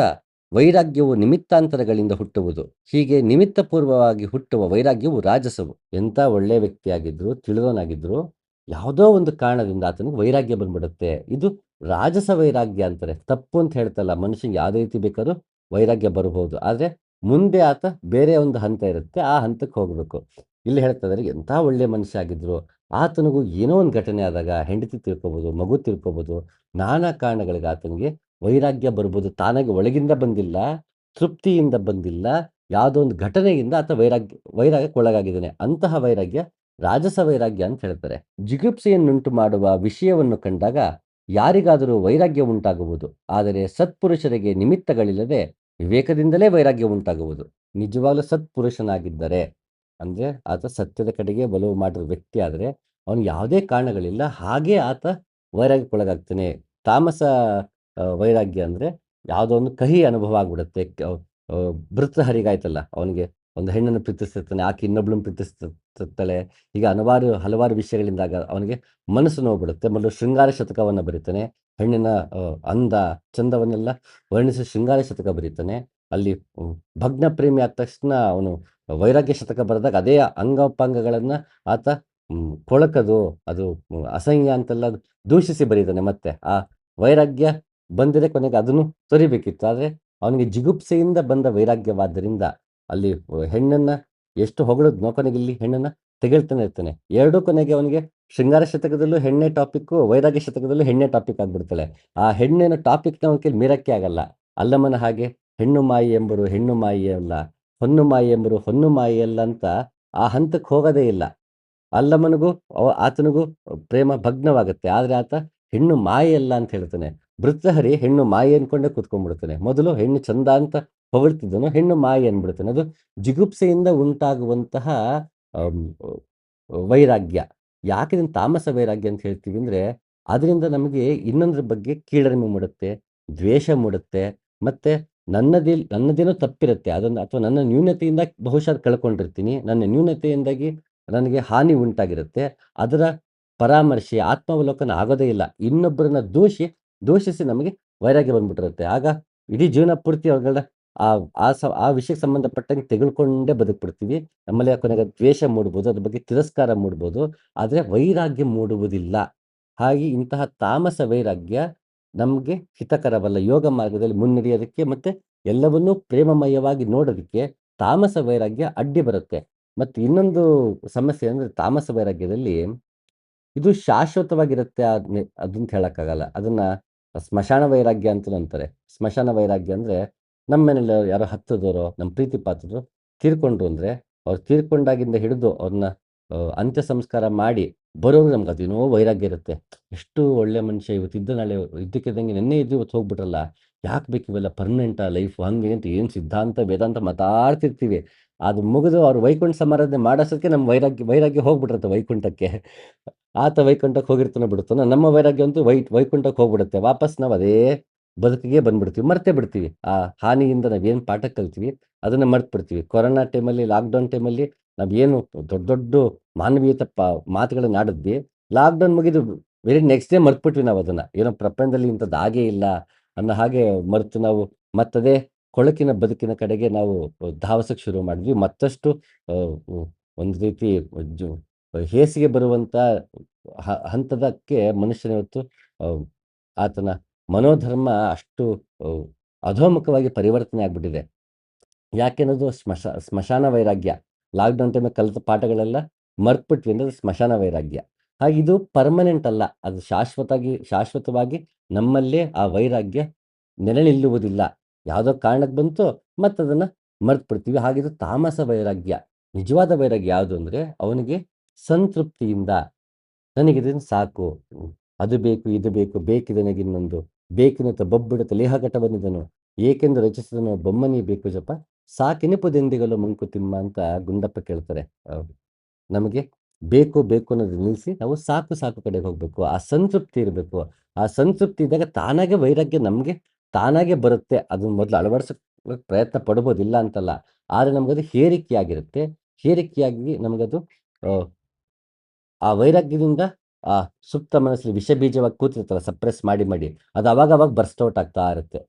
ವೈರಾಗ್ಯವು ನಿಮಿತ್ತಾಂತರಗಳಿಂದ ಹುಟ್ಟುವುದು. ಹೀಗೆ ನಿಮಿತ್ತ ಪೂರ್ವವಾಗಿ ಹುಟ್ಟುವ ವೈರಾಗ್ಯವು ರಾಜಸವು. ಎಂಥ ಒಳ್ಳೆ ವ್ಯಕ್ತಿಯಾಗಿದ್ರು, ತಿಳಿದವನಾಗಿದ್ರು, ಯಾವುದೋ ಒಂದು ಕಾರಣದಿಂದ ಆತನಿಗೆ ವೈರಾಗ್ಯ ಬಂದ್ಬಿಡುತ್ತೆ. ಇದು ರಾಜಸ ವೈರಾಗ್ಯ ಅಂತಾರೆ. ತಪ್ಪು ಅಂತ ಹೇಳ್ತಲ್ಲ, ಮನುಷ್ಯನಿಗೆ ಯಾವುದೇ ರೀತಿ ಬೇಕಾದ್ರೂ ವೈರಾಗ್ಯ ಬರಬಹುದು. ಆದರೆ ಮುಂದೆ ಆತ ಬೇರೆ ಒಂದು ಹಂತ ಇರುತ್ತೆ, ಆ ಹಂತಕ್ಕೆ ಹೋಗಬೇಕು. ಇಲ್ಲಿ ಹೇಳ್ತಾ ಇದ್ದಾರೆ, ಎಂಥ ಒಳ್ಳೆ ಮನುಷ್ಯ ಆಗಿದ್ರು, ಆತನಿಗೂ ಏನೋ ಒಂದು ಘಟನೆ ಆದಾಗ ಹೆಂಡತಿ ತಿಳ್ಕೊಬೋದು, ಮಗು ತಿಳ್ಕೊಬೋದು, ನಾನಾ ಕಾರಣಗಳಿಗೆ ಆತನಿಗೆ ವೈರಾಗ್ಯ ಬರ್ಬೋದು. ತಾನಾಗಿ ಒಳಗಿಂದ ಬಂದಿಲ್ಲ, ತೃಪ್ತಿಯಿಂದ ಬಂದಿಲ್ಲ, ಯಾವುದೋ ಒಂದು ಘಟನೆಯಿಂದ ಆತ ವೈರಾಗ್ಯಕ್ಕೆ ಒಳಗಾಗಿದ್ದಾನೆ. ಅಂತಹ ವೈರಾಗ್ಯ ರಾಜಸ ವೈರಾಗ್ಯ ಅಂತ ಹೇಳ್ತಾರೆ. ಜಿಗುಪ್ಸೆಯನ್ನುಂಟು ಮಾಡುವ ವಿಷಯವನ್ನು ಕಂಡಾಗ ಯಾರಿಗಾದರೂ ವೈರಾಗ್ಯ ಉಂಟಾಗುವುದು. ಆದರೆ ಸತ್ಪುರುಷರಿಗೆ ನಿಮಿತ್ತಗಳಿಲ್ಲದೆ ವಿವೇಕದಿಂದಲೇ ವೈರಾಗ್ಯ ಉಂಟಾಗುವುದು. ನಿಜವಾಗ್ಲೂ ಸತ್ಪುರುಷನಾಗಿದ್ದರೆ ಅಂದ್ರೆ ಆತ ಸತ್ಯದ ಕಡೆಗೆ ಒಲವು ಮಾಡಿರೋ ವ್ಯಕ್ತಿ ಆದರೆ ಅವನು ಯಾವುದೇ ಕಾರಣಗಳಿಲ್ಲ ಹಾಗೆ ಆತ ವೈರಾಗ್ಯಕ್ಕೊಳಗಾಗ್ತಾನೆ. ತಾಮಸ ವೈರಾಗ್ಯ ಅಂದ್ರೆ ಯಾವುದೋ ಒಂದು ಕಹಿ ಅನುಭವ ಆಗ್ಬಿಡುತ್ತೆ. ಭೃತೃಹರಿಗಾಯ್ತಲ್ಲ, ಅವನಿಗೆ ಒಂದು ಹೆಣ್ಣನ್ನು ಪ್ರೀತಿಸ್ತಿರ್ತಾನೆ, ಆಕೆ ಇನ್ನೊಬ್ಳನ್ನು ಪ್ರೀತಿಸ್ತಿರ್ತಾಳೆ. ಈಗ ಹಲವಾರು ವಿಷಯಗಳಿಂದಾಗ ಅವನಿಗೆ ಮನಸ್ಸು ನೋವುಬಿಡುತ್ತೆ. ಮೊದಲು ಶೃಂಗಾರ ಶತಕವನ್ನು ಬರೀತಾನೆ. ಹೆಣ್ಣಿನ ಅಂದ ಚಂದವನ್ನೆಲ್ಲ ವರ್ಣಿಸಿ ಶೃಂಗಾರ ಶತಕ ಬರೀತಾನೆ. ಅಲ್ಲಿ ಭಗ್ನ ಪ್ರೇಮಿ ಆದ ತಕ್ಷಣ ಅವನು ವೈರಾಗ್ಯ ಶತಕ ಬರೆದಾಗ ಅದೇ ಅಂಗೋಪಾಂಗಗಳನ್ನ ಆತ ಕೊಳಕದು, ಅದು ಅಸಹ್ಯ ಅಂತೆಲ್ಲ ದೂಷಿಸಿ ಬರೀತಾನೆ. ಮತ್ತೆ ಆ ವೈರಾಗ್ಯ ಬಂದಿದೆ, ಕೊನೆಗೆ ಅದನ್ನು ತೊರಿಬೇಕಿತ್ತು. ಆದರೆ ಅವನಿಗೆ ಜಿಗುಪ್ಸೆಯಿಂದ ಬಂದ ವೈರಾಗ್ಯವಾದ್ದರಿಂದ ಅಲ್ಲಿ ಹೆಣ್ಣನ್ನ ಎಷ್ಟು ಹೊಗಳಿದ್ನೋ ಕೊನೆಗೆ ಇಲ್ಲಿ ಹೆಣ್ಣನ್ನ ತೆಗೆಳ್ತಾನೆ ಇರ್ತಾನೆ. ಎರಡೂ ಕೊನೆಗೆ ಅವನಿಗೆ ಶೃಂಗಾರ ಶತಕದಲ್ಲೂ ಹೆಣ್ಣೆ ಟಾಪಿಕ್ಕು, ವೈರಾಗ್ಯ ಶತಕದಲ್ಲೂ ಹೆಣ್ಣೆ ಟಾಪಿಕ್ ಆಗ್ಬಿಡ್ತಾಳೆ. ಆ ಹೆಣ್ಣಿನ ಟಾಪಿಕ್ನ ಅವನ ಕೈಲಿ ಮೀರಕ್ಕೆ ಆಗಲ್ಲ. ಅಲ್ಲಮ್ಮನ ಹಾಗೆ ಹೆಣ್ಣು ಮಾಯಿ ಎಂಬರು ಹೆಣ್ಣು ಮಾಯಿ ಅಲ್ಲ, ಹೊನ್ನು ಮಾಯಿ ಎಂಬರು ಹೊನ್ನು ಮಾಯಿ ಅಲ್ಲ ಅಂತ ಆ ಹಂತಕ್ಕೆ ಹೋಗೋದೇ ಇಲ್ಲ. ಅಲ್ಲಮ್ಮನಿಗೂ ಆತನಿಗೂ ಪ್ರೇಮ ಭಗ್ನವಾಗುತ್ತೆ. ಆದರೆ ಆತ ಹೆಣ್ಣು ಮಾಯಿ ಅಲ್ಲ ಅಂತ ಹೇಳ್ತಾನೆ. ಭೃತ್ಯಹರಿ ಹೆಣ್ಣು ಮಾಯಿ ಅನ್ಕೊಂಡೇ ಕೂತ್ಕೊಂಡ್ಬಿಡ್ತಾನೆ. ಮೊದಲು ಹೆಣ್ಣು ಚಂದ ಅಂತ ಹೊಗಳ್ತಿದ್ದನು, ಹೆಣ್ಣು ಮಾಯಿ ಅಂದ್ಬಿಡ್ತಾನೆ. ಅದು ಜಿಗುಪ್ಸೆಯಿಂದ ಉಂಟಾಗುವಂತಹ ಅಮ್, ವೈರಾಗ್ಯ. ಯಾಕೆ ಇದನ್ನು ತಾಮಸ ವೈರಾಗ್ಯ ಅಂತ ಹೇಳ್ತೀವಿ ಅಂದ್ರೆ, ಅದರಿಂದ ನಮಗೆ ಇನ್ನೊಂದ್ರ ಬಗ್ಗೆ ಕೀಳರಿಮೆ ಮೂಡುತ್ತೆ, ದ್ವೇಷ ಮೂಡುತ್ತೆ. ಮತ್ತೆ ನನ್ನದೇನೋ ತಪ್ಪಿರುತ್ತೆ ಅದನ್ನು, ಅಥವಾ ನನ್ನ ನ್ಯೂನತೆಯಿಂದ ಬಹುಶಃ ಕಳ್ಕೊಂಡಿರ್ತೀನಿ. ನನ್ನ ನ್ಯೂನತೆಯಿಂದಾಗಿ ನನಗೆ ಹಾನಿ ಉಂಟಾಗಿರುತ್ತೆ. ಅದರ ಪರಾಮರ್ಶೆ, ಆತ್ಮಾವಲೋಕನ ಆಗೋದೇ ಇಲ್ಲ. ಇನ್ನೊಬ್ಬರನ್ನ ದೂಷಿಸಿ ನಮಗೆ ವೈರಾಗ್ಯ ಬಂದ್ಬಿಟ್ಟಿರುತ್ತೆ. ಆಗ ಇಡೀ ಜೀವನ ಪೂರ್ತಿ ಅವುಗಳ ಆ ಆ ವಿಷಯಕ್ಕೆ ಸಂಬಂಧಪಟ್ಟಂಗೆ ತೆಗೆದುಕೊಂಡೇ ಬದುಕ್ಬಿಡ್ತೀವಿ. ನಮ್ಮಲ್ಲಿ ಕೊನೆಗೆ ದ್ವೇಷ ಮೂಡ್ಬೋದು, ಅದ್ರ ಬಗ್ಗೆ ತಿರಸ್ಕಾರ ಮೂಡ್ಬೋದು, ಆದರೆ ವೈರಾಗ್ಯ ಮೂಡುವುದಿಲ್ಲ. ಹಾಗೆ ಇಂತಹ ತಾಮಸ ವೈರಾಗ್ಯ ನಮಗೆ ಹಿತಕರವಲ್ಲ. ಯೋಗ ಮಾರ್ಗದಲ್ಲಿ ಮುನ್ನಡೆಯೋದಕ್ಕೆ ಮತ್ತೆ ಎಲ್ಲವನ್ನೂ ಪ್ರೇಮಮಯವಾಗಿ ನೋಡೋದಕ್ಕೆ ತಾಮಸ ವೈರಾಗ್ಯ ಅಡ್ಡಿ ಬರುತ್ತೆ. ಮತ್ತು ಇನ್ನೊಂದು ಸಮಸ್ಯೆ ಅಂದರೆ ತಾಮಸ ವೈರಾಗ್ಯದಲ್ಲಿ ಇದು ಶಾಶ್ವತವಾಗಿರುತ್ತೆ ಅದಂತ ಹೇಳಕ್ಕಾಗಲ್ಲ. ಅದನ್ನ ಸ್ಮಶಾನ ವೈರಾಗ್ಯ ಅಂತಲೂ ಅಂತಾರೆ. ಸ್ಮಶಾನ ವೈರಾಗ್ಯ ಅಂದ್ರೆ ನಮ್ಮ ಮನೇಲಿ ಯಾರೋ ಹತ್ತಿರದವರೋ, ನಮ್ಮ ಪ್ರೀತಿ ಪಾತ್ರರು ತೀರ್ಕೊಂಡ್ರು ಅಂದ್ರೆ, ಅವ್ರು ತೀರ್ಕೊಂಡಾಗಿಂದ ಹಿಡಿದು ಅವ್ರನ್ನ ಅಂತ್ಯ ಸಂಸ್ಕಾರ ಮಾಡಿ ಬರೋರು ನಮ್ಗೆ ಅದೇನೋ ವೈರಾಗ್ಯ ಇರುತ್ತೆ. ಎಷ್ಟು ಒಳ್ಳೆ ಮನುಷ್ಯ, ಇವತ್ತಿದ್ದ ನಾಳೆ ಇದ್ದಕ್ಕಿದ್ದಂಗೆ ನೆನ್ನೆ ಇದ್ದು ಇವತ್ತು ಹೋಗ್ಬಿಟ್ರಲ್ಲ, ಯಾಕೆ ಬೇಕು ಇವೆಲ್ಲ ಪರ್ಮನೆಂಟಾ ಲೈಫ್ ಹಂಗೆ ಅಂತ ಏನು ಸಿದ್ಧಾಂತ ವೇದಾಂತ ಮಾತಾಡ್ತಿರ್ತೀವಿ. ಅದು ಮುಗಿದು ಅವ್ರು ವೈಕುಂಠ ಸಮಾರಾಧನೆ ಮಾಡೋಷ್ಟಕ್ಕೆ ನಮ್ಮ ವೈರಾಗ್ಯ ಹೋಗ್ಬಿಟ್ಟಿರುತ್ತೆ ವೈಕುಂಠಕ್ಕೆ. ಆತ ವೈಕುಂಠಕ್ಕೆ ಹೋಗಿರ್ತಾನೋ ಬಿಡುತ್ತಾನೋ, ನಮ್ಮ ವೈರಾಗ್ಯ ಅಂತೂ ವೈಕುಂಠಕ್ಕೆ ಹೋಗ್ಬಿಡುತ್ತೆ. ವಾಪಸ್ ನಾವು ಅದೇ ಬದುಕಿಗೆ ಬಂದ್ಬಿಡ್ತೀವಿ, ಮರ್ತೇ ಬಿಡ್ತೀವಿ. ಆ ಹಾನಿಯಿಂದ ನಾವೇನು ಪಾಠ ಕಲ್ತೀವಿ ಅದನ್ನ ಮರ್ತು ಬಿಡ್ತೀವಿ. ಕೊರೋನಾ ಟೈಮಲ್ಲಿ, ಲಾಕ್ಡೌನ್ ಟೈಮಲ್ಲಿ ನಾವೇನು ದೊಡ್ಡ ದೊಡ್ಡ ಮಾನವೀಯತೆ ಮಾತುಗಳನ್ನ ಆಡಿದ್ವಿ. ಲಾಕ್ಡೌನ್ ಮುಗಿದು ವೆರಿ ನೆಕ್ಸ್ಟ್ ಡೇ ಮರ್ತ್ಬಿಟ್ವಿ ನಾವು ಅದನ್ನ. ಏನೋ ಪ್ರಪಂಚದಲ್ಲಿ ಇಂಥದ್ದು ಹಾಗೇ ಇಲ್ಲ ಅನ್ನೋ ಹಾಗೆ ಮರೆತು ನಾವು ಮತ್ತದೇ ಕೊಳಕಿನ ಬದುಕಿನ ಕಡೆಗೆ ನಾವು ಧಾವಸಕ್ಕೆ ಶುರು ಮಾಡಿದ್ವಿ. ಮತ್ತಷ್ಟು ಒಂದು ರೀತಿ ಹೇಸಿಗೆ ಬರುವಂತ ಹಂತದಕ್ಕೆ ಮನುಷ್ಯನ ಇವತ್ತು ಆತನ ಮನೋಧರ್ಮ ಅಷ್ಟು ಅಧೋಮುಖವಾಗಿ ಪರಿವರ್ತನೆ ಆಗ್ಬಿಟ್ಟಿದೆ. ಯಾಕೆನ್ನೋದು ಸ್ಮಶಾನ ವೈರಾಗ್ಯ. ಲಾಕ್ಡೌನ್ ಟೈಮಲ್ಲಿ ಕಲಿತ ಪಾಠಗಳೆಲ್ಲ ಮರ್ತ್ಬಿಟ್ವಿ ಅಂದ್ರೆ ಸ್ಮಶಾನ ವೈರಾಗ್ಯ. ಹಾಗೆ ಇದು ಪರ್ಮನೆಂಟ್ ಅಲ್ಲ. ಅದು ಶಾಶ್ವತವಾಗಿ ನಮ್ಮಲ್ಲೇ ಆ ವೈರಾಗ್ಯ ನೆಲೆ ನಿಲ್ಲುವುದಿಲ್ಲ. ಯಾವುದೋ ಕಾರಣಕ್ಕೆ ಬಂತು ಮತ್ತದನ್ನ ಮರ್ತು ಬಿಡ್ತೀವಿ. ಹಾಗಿದು ತಾಮಸ ವೈರಾಗ್ಯ. ನಿಜವಾದ ವೈರಾಗ್ಯ ಯಾವುದು ಅಂದ್ರೆ ಅವನಿಗೆ ಸಂತೃಪ್ತಿಯಿಂದ ನನಗಿದನ್ನು ಸಾಕು. ಅದು ಬೇಕು, ಇದು ಬೇಕು, ಬೇಕಿದನಿಗಿನ್ನೊಂದು, ಬೇಕಿನುತ ಬೊಬ್ಬಿಡುತ್ತ ಲೇಹಘಟವನಿದನು, ಏಕೆಂದು ರಚಿಸಿದನು ಬೊಮ್ಮನೀ ಬೇಕು ಜಪ, ಸಾಕೆನಿಪುದೆಂದಿಗಲು ಮಂಕುತಿಮ್ಮ ಅಂತ ಗುಂಡಪ್ಪ ಕೇಳ್ತಾರೆ. ನಮಗೆ ಬೇಕು ಬೇಕು ಅನ್ನೋದು ನಿಲ್ಲಿಸಿ ನಾವು ಸಾಕು ಸಾಕು ಕಡೆಗೆ ಹೋಗ್ಬೇಕು. ಆ ಸಂತೃಪ್ತಿ ಇರಬೇಕು. ಆ ಸಂತೃಪ್ತಿ ಇದ್ದಾಗ ತಾನಾಗೆ ವೈರಾಗ್ಯ ನಮಗೆ ತಾನಾಗೆ ಬರುತ್ತೆ. ಅದನ್ನ ಮೊದಲು ಅಳವಡಿಸೋಕೆ ಪ್ರಯತ್ನ ಪಡ್ಬೋದು, ಇಲ್ಲ ಅಂತಲ್ಲ. ಆದರೆ ನಮಗದು ಹೇರಿಕೆಯಾಗಿರುತ್ತೆ. ಹೇರಿಕೆಯಾಗಿ ನಮಗದು ಆ ವೈರಾಗ್ಯದಿಂದ ಆ ಸುಪ್ತ ಮನಸ್ಸಲ್ಲಿ ವಿಷ ಬೀಜವಾಗಿ ಕೂತಿರ್ತಲ್ಲ ಸಪ್ರೆಸ್ ಮಾಡಿ ಮಾಡಿ, ಅದು ಅವಾಗ ಬರ್ಸ್ಟ್ ಔಟ್ ಆಗ್ತಾ ಇರುತ್ತೆ.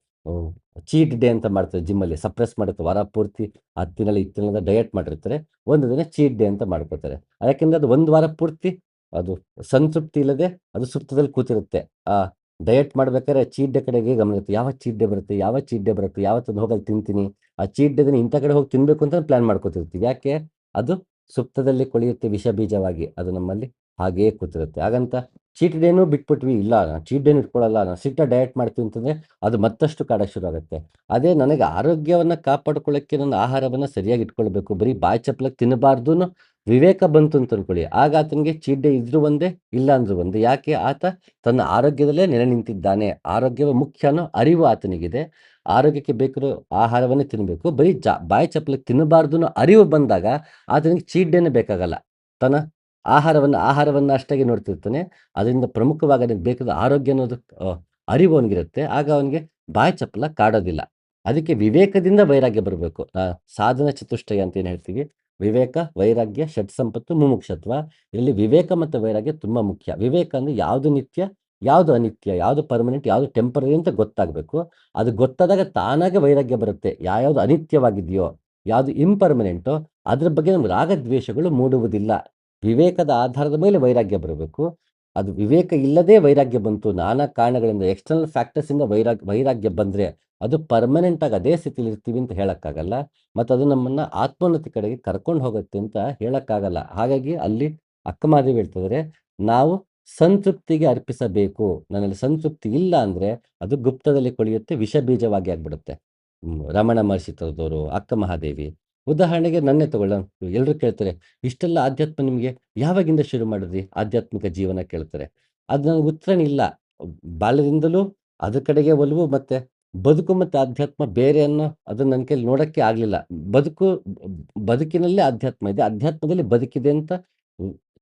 ಚೀಟ್ ಡೇ ಅಂತ ಮಾಡ್ತಾರೆ ಜಿಮ್ಮಲ್ಲಿ, ಸಪ್ರೆಸ್ ಮಾಡುತ್ತೆ ವಾರ ಪೂರ್ತಿ. 10 ದಿನ 20 ದಿನದ ಡಯಟ್ ಮಾಡಿರ್ತಾರೆ, ಒಂದು ದಿನ ಚೀಟ್ ಡೇ ಅಂತ ಮಾಡ್ಕೋತಾರೆ. ಯಾಕೆಂದ್ರೆ ಅದು ಒಂದು ವಾರ ಪೂರ್ತಿ ಅದು ಸಂತೃಪ್ತಿ ಇಲ್ಲದೆ ಅದು ಸುಪ್ತದಲ್ಲಿ ಕೂತಿರುತ್ತೆ. ಆ ಡಯಟ್ ಮಾಡ್ಬೇಕಾದ್ರೆ ಚೀಟ್ ಡೇ ಕಡೆಗೆ ಗಮನ ಇರುತ್ತೆ. ಯಾವ ಚೀಟ್ ಡೇ ಬರುತ್ತೆ, ಯಾವ ಚೀಟ್ ಡೇ ಬರುತ್ತೆ, ಯಾವತ್ತೊಂದು ಹೋಗಲ್ಲಿ ತಿಂತೀನಿ, ಆ ಚೀಟ್ ಡೇ ದಿನ ಇಂಥ ಕಡೆ ಹೋಗಿ ತಿನ್ಬೇಕು ಅಂತ ಪ್ಲಾನ್ ಮಾಡ್ಕೋತಿರ್ತೀವಿ. ಯಾಕೆ? ಅದು ಸುಪ್ತದಲ್ಲಿ ಕೊಳೆಯುತ್ತೆ ವಿಷ ಬೀಜವಾಗಿ, ಅದು ನಮ್ಮಲ್ಲಿ ಹಾಗೇ ಕೂತಿರುತ್ತೆ. ಹಾಗಂತ ಚೀಟ್ ಡೇನೂ ಬಿಟ್ಬಿಟ್ವಿ, ಇಲ್ಲ ನಾನು ಚೀಟ್ ಡೇನು ಇಟ್ಕೊಳ್ಳಲ್ಲ, ನಾನು ಸ್ಟ್ರಿಕ್ಟಾಗಿ ಡಯಟ್ ಮಾಡ್ತೀನಿ ಅಂತಂದರೆ ಅದು ಮತ್ತಷ್ಟು ಕಾಡಕ್ಕೆ ಶುರು ಆಗುತ್ತೆ. ಅದೇ ನನಗೆ ಆರೋಗ್ಯವನ್ನು ಕಾಪಾಡ್ಕೊಳ್ಳೋಕ್ಕೆ ನನ್ನ ಆಹಾರವನ್ನು ಸರಿಯಾಗಿ ಇಟ್ಕೊಳ್ಬೇಕು, ಬರೀ ಬಾಯಿ ಚಪ್ಪಲಕ್ಕೆ ತಿನ್ನಬಾರ್ದು ಅನ್ನೋ ವಿವೇಕ ಬಂತು ಅಂತ ಅನ್ಕೊಳ್ಳಿ, ಆಗ ಆತನಿಗೆ ಚೀಟ್ ಡೇ ಇದ್ರೂ ಒಂದೇ ಇಲ್ಲ ಅಂದ್ರೂ ಒಂದೇ. ಯಾಕೆ? ಆತ ತನ್ನ ಆರೋಗ್ಯದಲ್ಲೇ ನೆಲೆ ನಿಂತಿದ್ದಾನೆ. ಆರೋಗ್ಯವೇ ಮುಖ್ಯ ಅನ್ನೋ ಅರಿವು ಆತನಿಗಿದೆ. ಆರೋಗ್ಯಕ್ಕೆ ಬೇಕಿರೋ ಆಹಾರವನ್ನೇ ತಿನ್ನಬೇಕು, ಬರೀ ಬಾಯಿ ಚಪ್ಪಲಕ್ಕೆ ತಿನ್ನಬಾರ್ದು ಅನ್ನೋ ಅರಿವು ಬಂದಾಗ ಆತನಿಗೆ ಚೀಟ್ ಡೇನೇ ಬೇಕಾಗಲ್ಲ. ತನ್ನ ಆಹಾರವನ್ನು ಅಷ್ಟಾಗಿ ನೋಡ್ತಿರ್ತಾನೆ. ಅದರಿಂದ ಪ್ರಮುಖವಾಗಿ ಅದಕ್ಕೆ ಬೇಕಾದ ಆರೋಗ್ಯ ಅನ್ನೋದು ಅರಿವು ಅವನಿಗಿರುತ್ತೆ. ಆಗ ಅವನಿಗೆ ಬಾಯಿ ಚಪ್ಪಲ ಕಾಡೋದಿಲ್ಲ. ಅದಕ್ಕೆ ವಿವೇಕದಿಂದ ವೈರಾಗ್ಯ ಬರಬೇಕು. ಸಾಧನ ಚತುಷ್ಟಯ ಅಂತ ಏನು ಹೇಳ್ತೀವಿ, ವಿವೇಕ, ವೈರಾಗ್ಯ, ಷಟ್ಸಂಪತ್ತು, ಮುಮುಕ್ಷತ್ವ. ಇಲ್ಲಿ ವಿವೇಕ ಮತ್ತು ವೈರಾಗ್ಯ ತುಂಬ ಮುಖ್ಯ. ವಿವೇಕ ಅಂದರೆ ಯಾವುದು ನಿತ್ಯ, ಯಾವುದು ಅನಿತ್ಯ, ಯಾವುದು ಪರ್ಮನೆಂಟ್, ಯಾವುದು ಟೆಂಪರರಿ ಅಂತ ಗೊತ್ತಾಗಬೇಕು. ಅದು ಗೊತ್ತಾದಾಗ ತಾನಾಗೆ ವೈರಾಗ್ಯ ಬರುತ್ತೆ. ಯಾವ್ಯಾವುದು ಅನಿತ್ಯವಾಗಿದೆಯೋ, ಯಾವುದು ಇಂಪರ್ಮನೆಂಟೋ ಅದ್ರ ಬಗ್ಗೆ ನಮ್ಗೆ ರಾಗದ್ವೇಷಗಳು ಮೂಡುವುದಿಲ್ಲ. ವಿವೇಕದ ಆಧಾರದ ಮೇಲೆ ವೈರಾಗ್ಯ ಬರಬೇಕು. ಅದು ವಿವೇಕ ಇಲ್ಲದೆ ವೈರಾಗ್ಯ ಬಂತು, ನಾನಾ ಕಾರಣಗಳಿಂದ ಎಕ್ಸ್ಟರ್ನಲ್ ಫ್ಯಾಕ್ಟರ್ಸಿಂದ ವೈರಾಗ್ಯ ಬಂದರೆ ಅದು ಪರ್ಮನೆಂಟಾಗಿ ಅದೇ ಸ್ಥಿತಿಲಿ ಇರ್ತೀವಿ ಅಂತ ಹೇಳೋಕ್ಕಾಗಲ್ಲ. ಮತ್ತು ಅದು ನಮ್ಮನ್ನು ಆತ್ಮೋನ್ನತಿ ಕಡೆಗೆ ಕರ್ಕೊಂಡು ಹೋಗುತ್ತೆ ಅಂತ ಹೇಳೋಕ್ಕಾಗಲ್ಲ. ಹಾಗಾಗಿ ಅಲ್ಲಿ ಅಕ್ಕಮಹಾದೇವಿ ಹೇಳ್ತಿದ್ದಾರೆ, ನಾವು ಸಂತೃಪ್ತಿಗೆ ಅರ್ಪಿಸಬೇಕು. ನನ್ನಲ್ಲಿ ಸಂತೃಪ್ತಿ ಇಲ್ಲ ಅಂದರೆ ಅದು ಗುಪ್ತದಲ್ಲಿ ಕೊಳೆಯುತ್ತೆ, ವಿಷ ಬೀಜವಾಗಿ ಆಗ್ಬಿಡುತ್ತೆ. ರಮಣ ಮಹರ್ಷಿ ತರದವರು, ಅಕ್ಕ ಮಹಾದೇವಿ. ಉದಾಹರಣೆಗೆ ನನ್ನೇ ತಗೊಳ್ಳೋಣ. ಎಲ್ಲರೂ ಕೇಳ್ತಾರೆ, ಇಷ್ಟೆಲ್ಲ ಆಧ್ಯಾತ್ಮ ನಿಮಗೆ ಯಾವಾಗಿಂದ ಶುರು ಮಾಡಿದ್ರಿ ಆಧ್ಯಾತ್ಮಿಕ ಜೀವನ ಕೇಳ್ತಾರೆ. ಅದು ನನಗೆ ಉತ್ತರನೇ ಇಲ್ಲ. ಬಾಲ್ಯದಿಂದಲೂ ಅದ್ರ ಕಡೆಗೆ ಒಲವು, ಮತ್ತೆ ಬದುಕು ಮತ್ತು ಆಧ್ಯಾತ್ಮ ಬೇರೆ ಅನ್ನೋ ಅದನ್ನ ನನ್ನ ಕೈಲಿ ನೋಡೋಕ್ಕೆ ಆಗಲಿಲ್ಲ. ಬದುಕು ಬದುಕಿನಲ್ಲೇ ಆಧ್ಯಾತ್ಮ ಇದೆ, ಅಧ್ಯಾತ್ಮದಲ್ಲಿ ಬದುಕಿದೆ ಅಂತ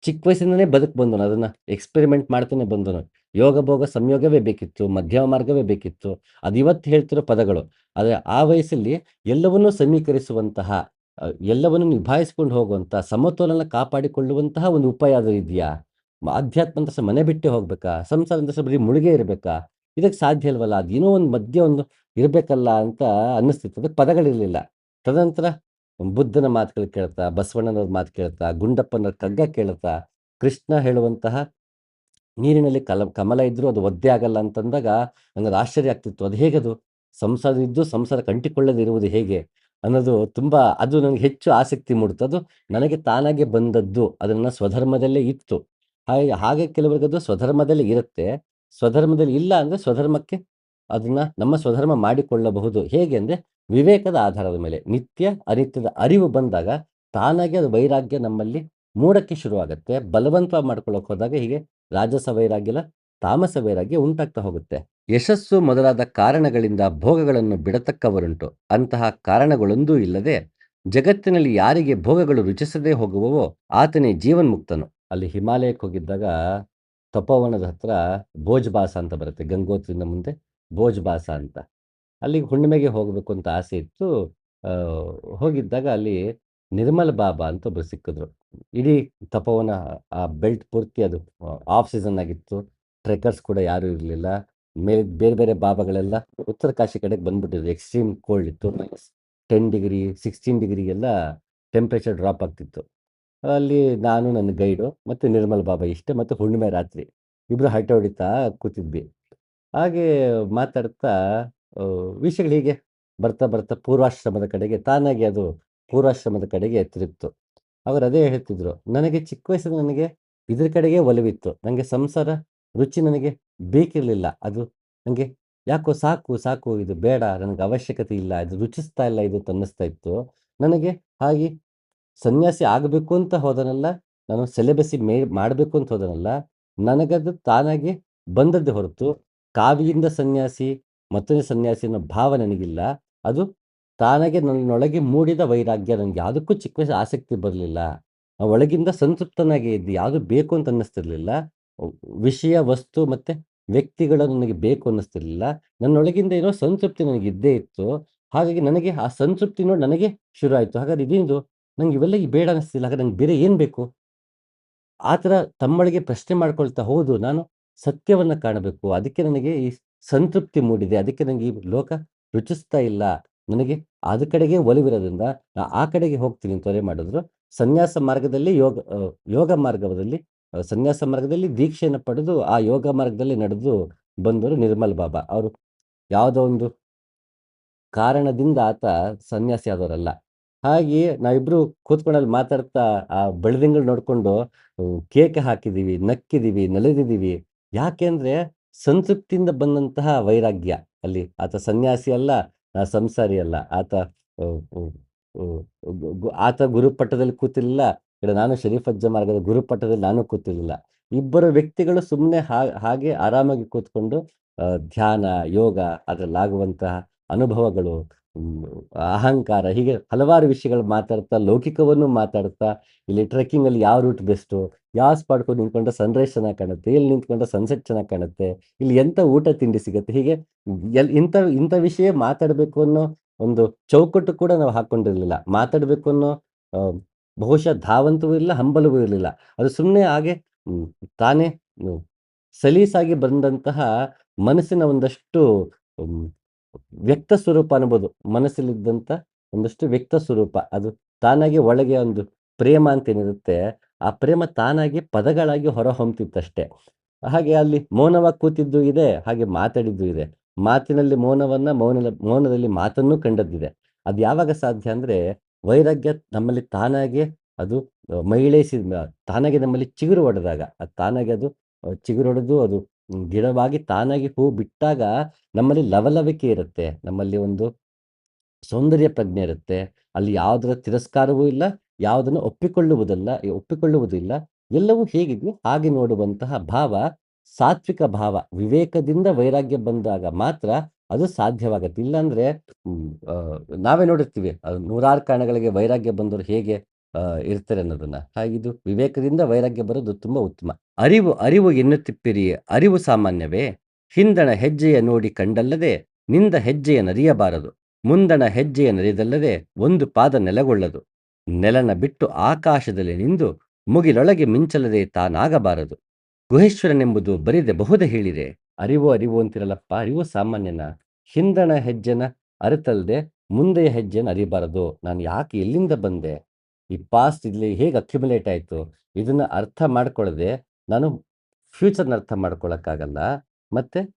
ಚಿಕ್ಕ ವಯಸ್ಸಿಂದನೇ ಬದುಕು ಬಂದನು. ಅದನ್ನ ಎಕ್ಸ್ಪೆರಿಮೆಂಟ್ ಮಾಡ್ತಾನೆ ಬಂದನು. ಯೋಗ ಭೋಗ ಸಂಯೋಗವೇ ಬೇಕಿತ್ತು, ಮಧ್ಯಮ ಮಾರ್ಗವೇ ಬೇಕಿತ್ತು. ಅದು ಇವತ್ತು ಹೇಳ್ತಿರೋ ಪದಗಳು. ಆದರೆ ಆ ವಯಸ್ಸಲ್ಲಿ ಎಲ್ಲವನ್ನೂ ಸಮೀಕರಿಸುವಂತಹ, ಎಲ್ಲವನ್ನೂ ನಿಭಾಯಿಸ್ಕೊಂಡು ಹೋಗುವಂಥ, ಸಮತೋಲನ ಕಾಪಾಡಿಕೊಳ್ಳುವಂತಹ ಒಂದು ಉಪಾಯ ಅದು ಇದೆಯಾ? ಆಧ್ಯಾತ್ಮ ಅಂತ ಮನೆ ಬಿಟ್ಟೇ ಹೋಗ್ಬೇಕಾ? ಸಂಸಾರ ಅಂತ ಬರೀ ಮುಳುಗೇ ಇರಬೇಕಾ? ಇದಕ್ಕೆ ಸಾಧ್ಯ ಇಲ್ವಲ್ಲ. ಅದೇನೋ ಒಂದು ಮಧ್ಯ ಒಂದು ಇರಬೇಕಲ್ಲ ಅಂತ ಅನ್ನಿಸ್ತಿತ್ತು. ಅದಕ್ಕೆ ಪದಗಳಿರಲಿಲ್ಲ. ತದನಂತರ ಬುದ್ಧನ ಮಾತುಗಳು ಕೇಳ್ತಾ, ಬಸವಣ್ಣನವ್ರ ಮಾತು ಕೇಳ್ತಾ, ಗುಂಡಪ್ಪನವ್ರ ಕಗ್ಗ ಕೇಳ್ತಾ, ಕೃಷ್ಣ ಹೇಳುವಂತಹ ನೀರಿನಲ್ಲಿ ಕಮಲ ಇದ್ರೂ ಅದು ಒದ್ದೆ ಆಗಲ್ಲ ಅಂತಂದಾಗ ನನಗೆ ಆಶ್ಚರ್ಯ ಆಗ್ತಿತ್ತು. ಅದು ಹೇಗದು? ಸಂಸಾರ ಇದ್ದು ಸಂಸಾರಕ್ಕೆ ಅಂಟಿಕೊಳ್ಳದೆ ಇರುವುದು ಹೇಗೆ ಅನ್ನೋದು ತುಂಬ, ಅದು ನನಗೆ ಹೆಚ್ಚು ಆಸಕ್ತಿ ಮೂಡಿತು. ಅದು ನನಗೆ ತಾನಾಗೆ ಬಂದದ್ದು, ಅದು ನನ್ನ ಸ್ವಧರ್ಮದಲ್ಲೇ ಇತ್ತು. ಹಾಗೆ ಕೆಲವರಿಗದು ಸ್ವಧರ್ಮದಲ್ಲೇ ಇರುತ್ತೆ. ಸ್ವಧರ್ಮದಲ್ಲಿ ಇಲ್ಲ ಅಂದರೆ ಸ್ವಧರ್ಮಕ್ಕೆ ಅದನ್ನ ನಮ್ಮ ಸ್ವಧರ್ಮ ಮಾಡಿಕೊಳ್ಳಬಹುದು. ಹೇಗೆ ಅಂದರೆ ವಿವೇಕದ ಆಧಾರದ ಮೇಲೆ. ನಿತ್ಯ ಅನಿತ್ಯದ ಅರಿವು ಬಂದಾಗ ತಾನಾಗೆ ಅದು ವೈರಾಗ್ಯ ನಮ್ಮಲ್ಲಿ ಮೂಡಕ್ಕೆ ಶುರುವಾಗುತ್ತೆ. ಬಲವಂತ ಮಾಡ್ಕೊಳ್ಳೋಕೆ ಹೋದಾಗ ಹೀಗೆ ರಾಜಸ ವೈರಾಗ್ಯಲ ತಾಮಸ ವೈರಾಗ್ಯ ಉಂಟಾಗ್ತಾ ಹೋಗುತ್ತೆ. ಯಶಸ್ಸು ಮೊದಲಾದ ಕಾರಣಗಳಿಂದ ಭೋಗಗಳನ್ನು ಬಿಡತಕ್ಕವರುಂಟು. ಅಂತಹ ಕಾರಣಗಳೊಂದೂ ಇಲ್ಲದೆ ಜಗತ್ತಿನಲ್ಲಿ ಯಾರಿಗೆ ಭೋಗಗಳು ರುಚಿಸದೇ ಹೋಗುವವೋ ಆತನೇ ಜೀವನ್ಮುಕ್ತನು. ಅಲ್ಲಿ ಹಿಮಾಲಯಕ್ಕೆ ಹೋಗಿದ್ದಾಗ ತಪೋವನದ ಹತ್ರ ಭೋಜ್ಬಾಸ ಅಂತ ಬರುತ್ತೆ, ಗಂಗೋತ್ರಿಯಿಂದ ಮುಂದೆ ಭೋಜ್ಬಾಸ ಅಂತ. ಅಲ್ಲಿಗೆ ಹುಣ್ಣಿಮೆಗೆ ಹೋಗಬೇಕು ಅಂತ ಆಸೆ ಇತ್ತು. ಆ, ಹೋಗಿದ್ದಾಗ ಅಲ್ಲಿ ನಿರ್ಮಲ್ ಬಾಬಾ ಅಂತ ಒಬ್ರು ಸಿಕ್ಕಿದ್ರು. ಇಡೀ ತಪೋವನ ಆ ಬೆಲ್ಟ್ ಪೂರ್ತಿ ಅದು ಆಫ್ ಸೀಸನ್ ಆಗಿತ್ತು. ಟ್ರೆಕ್ಕರ್ಸ್ ಕೂಡ ಯಾರೂ ಇರಲಿಲ್ಲ. ಮೇಲೆ ಬೇರೆ ಬೇರೆ ಬಾಬಾಗಳೆಲ್ಲ ಉತ್ತರ ಕಾಶಿ ಕಡೆಗೆ ಬಂದ್ಬಿಟ್ಟಿದ್ರು. ಎಕ್ಸ್ಟ್ರೀಮ್ ಕೋಲ್ಡ್ ಇತ್ತು, -10 ಡಿಗ್ರಿ 16 ಡಿಗ್ರಿ ಎಲ್ಲ ಟೆಂಪ್ರೇಚರ್ ಡ್ರಾಪ್ ಆಗ್ತಿತ್ತು. ಅಲ್ಲಿ ನಾನು, ನನ್ನ ಗೈಡು ಮತ್ತು ನಿರ್ಮಲ್ ಬಾಬಾ ಇಷ್ಟೇ, ಮತ್ತು ಹುಣ್ಣಿಮೆ ರಾತ್ರಿ ಇಬ್ಬರು ಹರಟೆ ಹೊಡಿತಾ ಕೂತಿದ್ವಿ. ಹಾಗೆ ಮಾತಾಡ್ತಾ ವಿಷಯಗಳು ಹೀಗೆ ಬರ್ತಾ ಬರ್ತಾ ಪೂರ್ವಾಶ್ರಮದ ಕಡೆಗೆ ತಾನಾಗಿ ಅದು ಪೂರ್ವಾಶ್ರಮದ ಕಡೆಗೆ ತಿರುಗ್ತು. ಅವರು ಅದೇ ಹೇಳ್ತಿದ್ರು, ನನಗೆ ಚಿಕ್ಕ ವಯಸ್ಸಿನ ನನಗೆ ಇದ್ರ ಕಡೆಗೆ ಒಲವಿತ್ತು. ನನಗೆ ಸಂಸಾರ ರುಚಿ ನನಗೆ ಬೇಕಿರಲಿಲ್ಲ. ಅದು ನನಗೆ ಯಾಕೋ ಸಾಕು, ಸಾಕು ಇದು ಬೇಡ, ನನಗೆ ಅವಶ್ಯಕತೆ ಇಲ್ಲ, ಇದು ರುಚಿಸ್ತಾ ಇಲ್ಲ ಇದು ಅಂತ ಅನ್ನಿಸ್ತಾ ಇತ್ತು. ನನಗೆ ಹಾಗೆ ಸನ್ಯಾಸಿ ಆಗಬೇಕು ಅಂತ ಹೋದನಲ್ಲ, ನಾನು ಸೆಲೆಬಸಿ ಮಾಡಬೇಕು ಅಂತ ಹೋದನಲ್ಲ, ನನಗದು ತಾನಾಗಿ ಬಂದದ್ದೇ ಹೊರತು, ಕಾವಿಯಿಂದ ಸನ್ಯಾಸಿ, ಮತ್ತೊಂದು ಸನ್ಯಾಸಿ ಅನ್ನೋ ಭಾವ ನನಗಿಲ್ಲ. ಅದು ತಾನಾಗೆ ನನ್ನೊಳಗೆ ಮೂಡಿದ ವೈರಾಗ್ಯ. ನನಗೆ ಯಾವುದಕ್ಕೂ ಚಿಕ್ಕ ವಯಸ್ಸು ಆಸಕ್ತಿ ಬರಲಿಲ್ಲ. ಒಳಗಿಂದ ಸಂತೃಪ್ತನಾಗೇ ಇದ್ದೆ. ಯಾವುದು ಬೇಕು ಅಂತ ಅನ್ನಿಸ್ತಿರ್ಲಿಲ್ಲ. ವಿಷಯ, ವಸ್ತು ಮತ್ತೆ ವ್ಯಕ್ತಿಗಳು ನನಗೆ ಬೇಕು ಅನ್ನಿಸ್ತಿರ್ಲಿಲ್ಲ. ನನ್ನೊಳಗಿಂದ ಏನೋ ಸಂತೃಪ್ತಿ ನನಗೆ ಇದ್ದೇ ಇತ್ತು. ಹಾಗಾಗಿ ನನಗೆ ಆ ಸಂತೃಪ್ತಿ ನೋಡಿ ನನಗೆ ಶುರು ಆಯ್ತು. ಹಾಗಾದ್ರೆ ಇದೇನಿದು? ನಂಗೆ ಇವೆಲ್ಲ ಈಗ ಬೇಡ ಅನಿಸ್ತಿಲ್ಲ. ಹಾಗಾದ್ರೆ ನಂಗೆ ಬೇರೆ ಏನು ಬೇಕು? ಆ ಥರ ತಮ್ಮೊಳಗೆ ಪ್ರಶ್ನೆ ಮಾಡ್ಕೊಳ್ತಾ ಹೌದು, ನಾನು ಸತ್ಯವನ್ನ ಕಾಣಬೇಕು. ಅದಕ್ಕೆ ನನಗೆ ಈ ಸಂತೃಪ್ತಿ ಮೂಡಿದೆ. ಅದಕ್ಕೆ ನನಗೆ ಈ ಲೋಕ ರುಚಿಸ್ತಾ ಇಲ್ಲ. ನನಗೆ ಅದ ಕಡೆಗೆ ಒಲವಿರೋದ್ರಿಂದ ಆ ಕಡೆಗೆ ಹೋಗ್ತೀನಿ ಅಂತ ತ್ವರೆ ಮಾಡಿದ್ರು. ಸನ್ಯಾಸ ಮಾರ್ಗದಲ್ಲಿ ಯೋಗ ಮಾರ್ಗದಲ್ಲಿ ಸನ್ಯಾಸ ಮಾರ್ಗದಲ್ಲಿ ದೀಕ್ಷೆಯನ್ನು ಪಡೆದು ಆ ಯೋಗ ಮಾರ್ಗದಲ್ಲಿ ನಡೆದು ಬಂದವರು ನಿರ್ಮಲ್ ಬಾಬಾ. ಅವರು ಯಾವುದೋ ಒಂದು ಕಾರಣದಿಂದ ಆತ ಸನ್ಯಾಸಿ ಆದವರಲ್ಲ. ಹಾಗೆಯೇ ನಾವಿಬ್ರು ಕೂತ್ಕೊಂಡು ಅಲ್ಲಿ ಮಾತಾಡ್ತಾ ಆ ಬೆಳದಿಂಗಳು ನೋಡ್ಕೊಂಡು ಕೇಕೆ ಹಾಕಿದೀವಿ, ನಕ್ಕಿದೀವಿ, ನಲಿದಿದೀವಿ. ಯಾಕೆಂದ್ರೆ ಸಂತೃಪ್ತಿಯಿಂದ ಬಂದಂತಹ ವೈರಾಗ್ಯ ಅಲ್ಲಿ. ಆತ ಸನ್ಯಾಸಿ ಅಲ್ಲ, ಸಂಸಾರಿ ಅಲ್ಲ. ಆತ ಅ, ಉ, ಉ, ಆತ ಗುರುಪಟ್ಟದಲ್ಲಿ ಕೂತಿರ್ಲಿಲ್ಲ. ಈ ಕಡೆ ನಾನು ಶರೀಫಜ್ಜ ಮಾರ್ಗದ ಗುರುಪಟ್ಟದಲ್ಲಿ ನಾನು ಕೂತಿರ್ಲಿಲ್ಲ. ಇಬ್ಬರು ವ್ಯಕ್ತಿಗಳು ಸುಮ್ಮನೆ ಹಾಗೆ ಆರಾಮಾಗಿ ಕೂತ್ಕೊಂಡು ಧ್ಯಾನ, ಯೋಗ, ಅದರಲ್ಲಾಗುವಂತಹ ಅನುಭವಗಳು, ಹ್ಮ್, ಅಹಂಕಾರ, ಹೀಗೆ ಹಲವಾರು ವಿಷಯಗಳು ಮಾತಾಡ್ತಾ, ಲೌಕಿಕವನ್ನು ಮಾತಾಡ್ತಾ, ಇಲ್ಲಿ ಟ್ರೆಕ್ಕಿಂಗ್ ಅಲ್ಲಿ ಯಾವ ರೂಟ್ ಬೆಸ್ಟು, ಯಾವ ಸ್ಪಾಟ್‌ಗೆ ನಿಂತ್ಕೊಂಡ್ರೆ ಸನ್‌ರೈಸ್ ಚೆನ್ನಾಗಿ ಕಾಣುತ್ತೆ, ಎಲ್ಲಿ ನಿಂತ್ಕೊಂಡ್ರೆ ಸನ್‌ಸೆಟ್ ಚೆನ್ನಾಗಿ ಕಾಣುತ್ತೆ, ಇಲ್ಲಿ ಎಂತ ಊಟ ತಿಂಡಿ ಸಿಗುತ್ತೆ, ಹೀಗೆ ಇಂಥ ಇಂಥ ವಿಷಯ ಮಾತಾಡಬೇಕು ಅನ್ನೋ ಒಂದು ಚೌಕಟ್ಟು ಕೂಡ ನಾವು ಹಾಕೊಂಡಿರ್ಲಿಲ್ಲ. ಮಾತಾಡಬೇಕು ಅನ್ನೋ ಆ, ಬಹುಶಃ ಧಾವಂತವೂ ಇಲ್ಲ, ಹಂಬಲವೂ ಇರಲಿಲ್ಲ. ಅದು ಸುಮ್ಮನೆ ಹಾಗೆ ಹ್ಮ್, ತಾನೇ ಹ್ಮ್, ಸಲೀಸಾಗಿ ಬಂದಂತಹ ಮನಸ್ಸಿನ ಒಂದಷ್ಟು ಹ್ಮ್, ವ್ಯಕ್ತ ಸ್ವರೂಪ ಅನ್ಬೋದು. ಮನಸ್ಸಲ್ಲಿದ್ದಂಥ ಒಂದಷ್ಟು ವ್ಯಕ್ತ ಸ್ವರೂಪ. ಅದು ತಾನಾಗಿ ಒಳಗೆ ಒಂದು ಪ್ರೇಮ ಅಂತ ಏನಿರುತ್ತೆ, ಆ ಪ್ರೇಮ ತಾನಾಗಿ ಪದಗಳಾಗಿ ಹೊರಹೊಮ್ಮುತ್ತಿತ್ತಷ್ಟೇ. ಹಾಗೆ ಅಲ್ಲಿ ಮೌನವಾಗಿ ಕೂತಿದ್ದು ಇದೆ, ಹಾಗೆ ಮಾತಾಡಿದ್ದು ಇದೆ. ಮಾತಿನಲ್ಲಿ ಮೌನವನ್ನ, ಮೌನದಲ್ಲಿ ಮಾತನ್ನೂ ಕಂಡದ್ದಿದೆ. ಅದು ಯಾವಾಗ ಸಾಧ್ಯ ಅಂದ್ರೆ, ವೈರಾಗ್ಯ ನಮ್ಮಲ್ಲಿ ತಾನಾಗೆ ಅದು ತಾನಾಗೆ ನಮ್ಮಲ್ಲಿ ಚಿಗುರು ಒಡೆದಾಗ, ಅದು ತಾನಾಗೆ ಅದು ಚಿಗುರೊಡೆದು ಅದು ಗಿಡವಾಗಿ ತಾನಾಗಿ ಹೂ ಬಿಟ್ಟಾಗ ನಮ್ಮಲ್ಲಿ ಲವಲವಿಕೆ ಇರುತ್ತೆ. ನಮ್ಮಲ್ಲಿ ಒಂದು ಸೌಂದರ್ಯ ಪ್ರಜ್ಞೆ ಇರುತ್ತೆ. ಅಲ್ಲಿ ಯಾವುದರ ತಿರಸ್ಕಾರವೂ ಇಲ್ಲ, ಯಾವುದನ್ನು ಒಪ್ಪಿಕೊಳ್ಳುವುದಿಲ್ಲ. ಎಲ್ಲವೂ ಹೇಗಿದೆಯೋ ಹಾಗೆ ನೋಡುವಂತಹ ಭಾವ, ಸಾತ್ವಿಕ ಭಾವ. ವಿವೇಕದಿಂದ ವೈರಾಗ್ಯ ಬಂದಾಗ ಮಾತ್ರ ಅದು ಸಾಧ್ಯವಾಗತ್ತೆ. ಇಲ್ಲಾಂದ್ರೆ ಹ್ಮ್, ನಾವೇ ನೋಡಿರ್ತೀವಿ. ನೂರಾರು ಕಾರಣಗಳಿಗೆ ವೈರಾಗ್ಯ ಬಂದವರು ಹೇಗೆ ಇರ್ತಾರೆ ಅನ್ನೋದನ್ನ. ಹಾಗಿದು ವಿವೇಕದಿಂದ ವೈರಾಗ್ಯ ಬರೋದು ತುಂಬಾ ಉತ್ತಮ. ಅರಿವು ಎನ್ನುತ್ತಿಪ್ಪಿರಿ, ಅರಿವು ಸಾಮಾನ್ಯವೇ? ಹಿಂದಣ ಹೆಜ್ಜೆಯ ನೋಡಿ ಕಂಡಲ್ಲದೆ ನಿಂದ ಹೆಜ್ಜೆಯ ನರಿಯಬಾರದು. ಮುಂದಣ ಹೆಜ್ಜೆಯ ನರಿದಲ್ಲದೆ ಒಂದು ಪಾದ ನೆಲಗೊಳ್ಳದು. ನೆಲನ ಬಿಟ್ಟು ಆಕಾಶದಲ್ಲಿ ನಿಂದು ಮುಗಿಲೊಳಗೆ ಮಿಂಚಲದೆ ತಾನಾಗಬಾರದು. ಗುಹೇಶ್ವರನೆಂಬುದು ಬರಿದೆ ಬಹುದ ಹೇಳಿದೆ. ಅರಿವು ಅಂತಿರಲ್ಲಪ್ಪ, ಅರಿವು ಸಾಮಾನ್ಯನ. ಹಿಂದಣ ಹೆಜ್ಜೆನ ಅರಿತಲ್ದೆ ಮುಂದೆಯ ಹೆಜ್ಜೆನ ಅರಿಬಾರದು. ನಾನು ಯಾಕೆ ಎಲ್ಲಿಂದ ಬಂದೆ, ಈ ಪಾಸ್ಟ್ ಇಲ್ಲಿ ಹೇಗೆ ಅಕ್ಯುಮುಲೇಟ್ ಆಯ್ತು, ಇದನ್ನ ಅರ್ಥ ಮಾಡ್ಕೊಳ್ಳದೆ ನಾನು ಫ್ಯೂಚರ್‌ನ ಅರ್ಥ ಮಾಡ್ಕೊಳಕ್ಕಾಗಲ್ಲ. ಮತ್ತೆ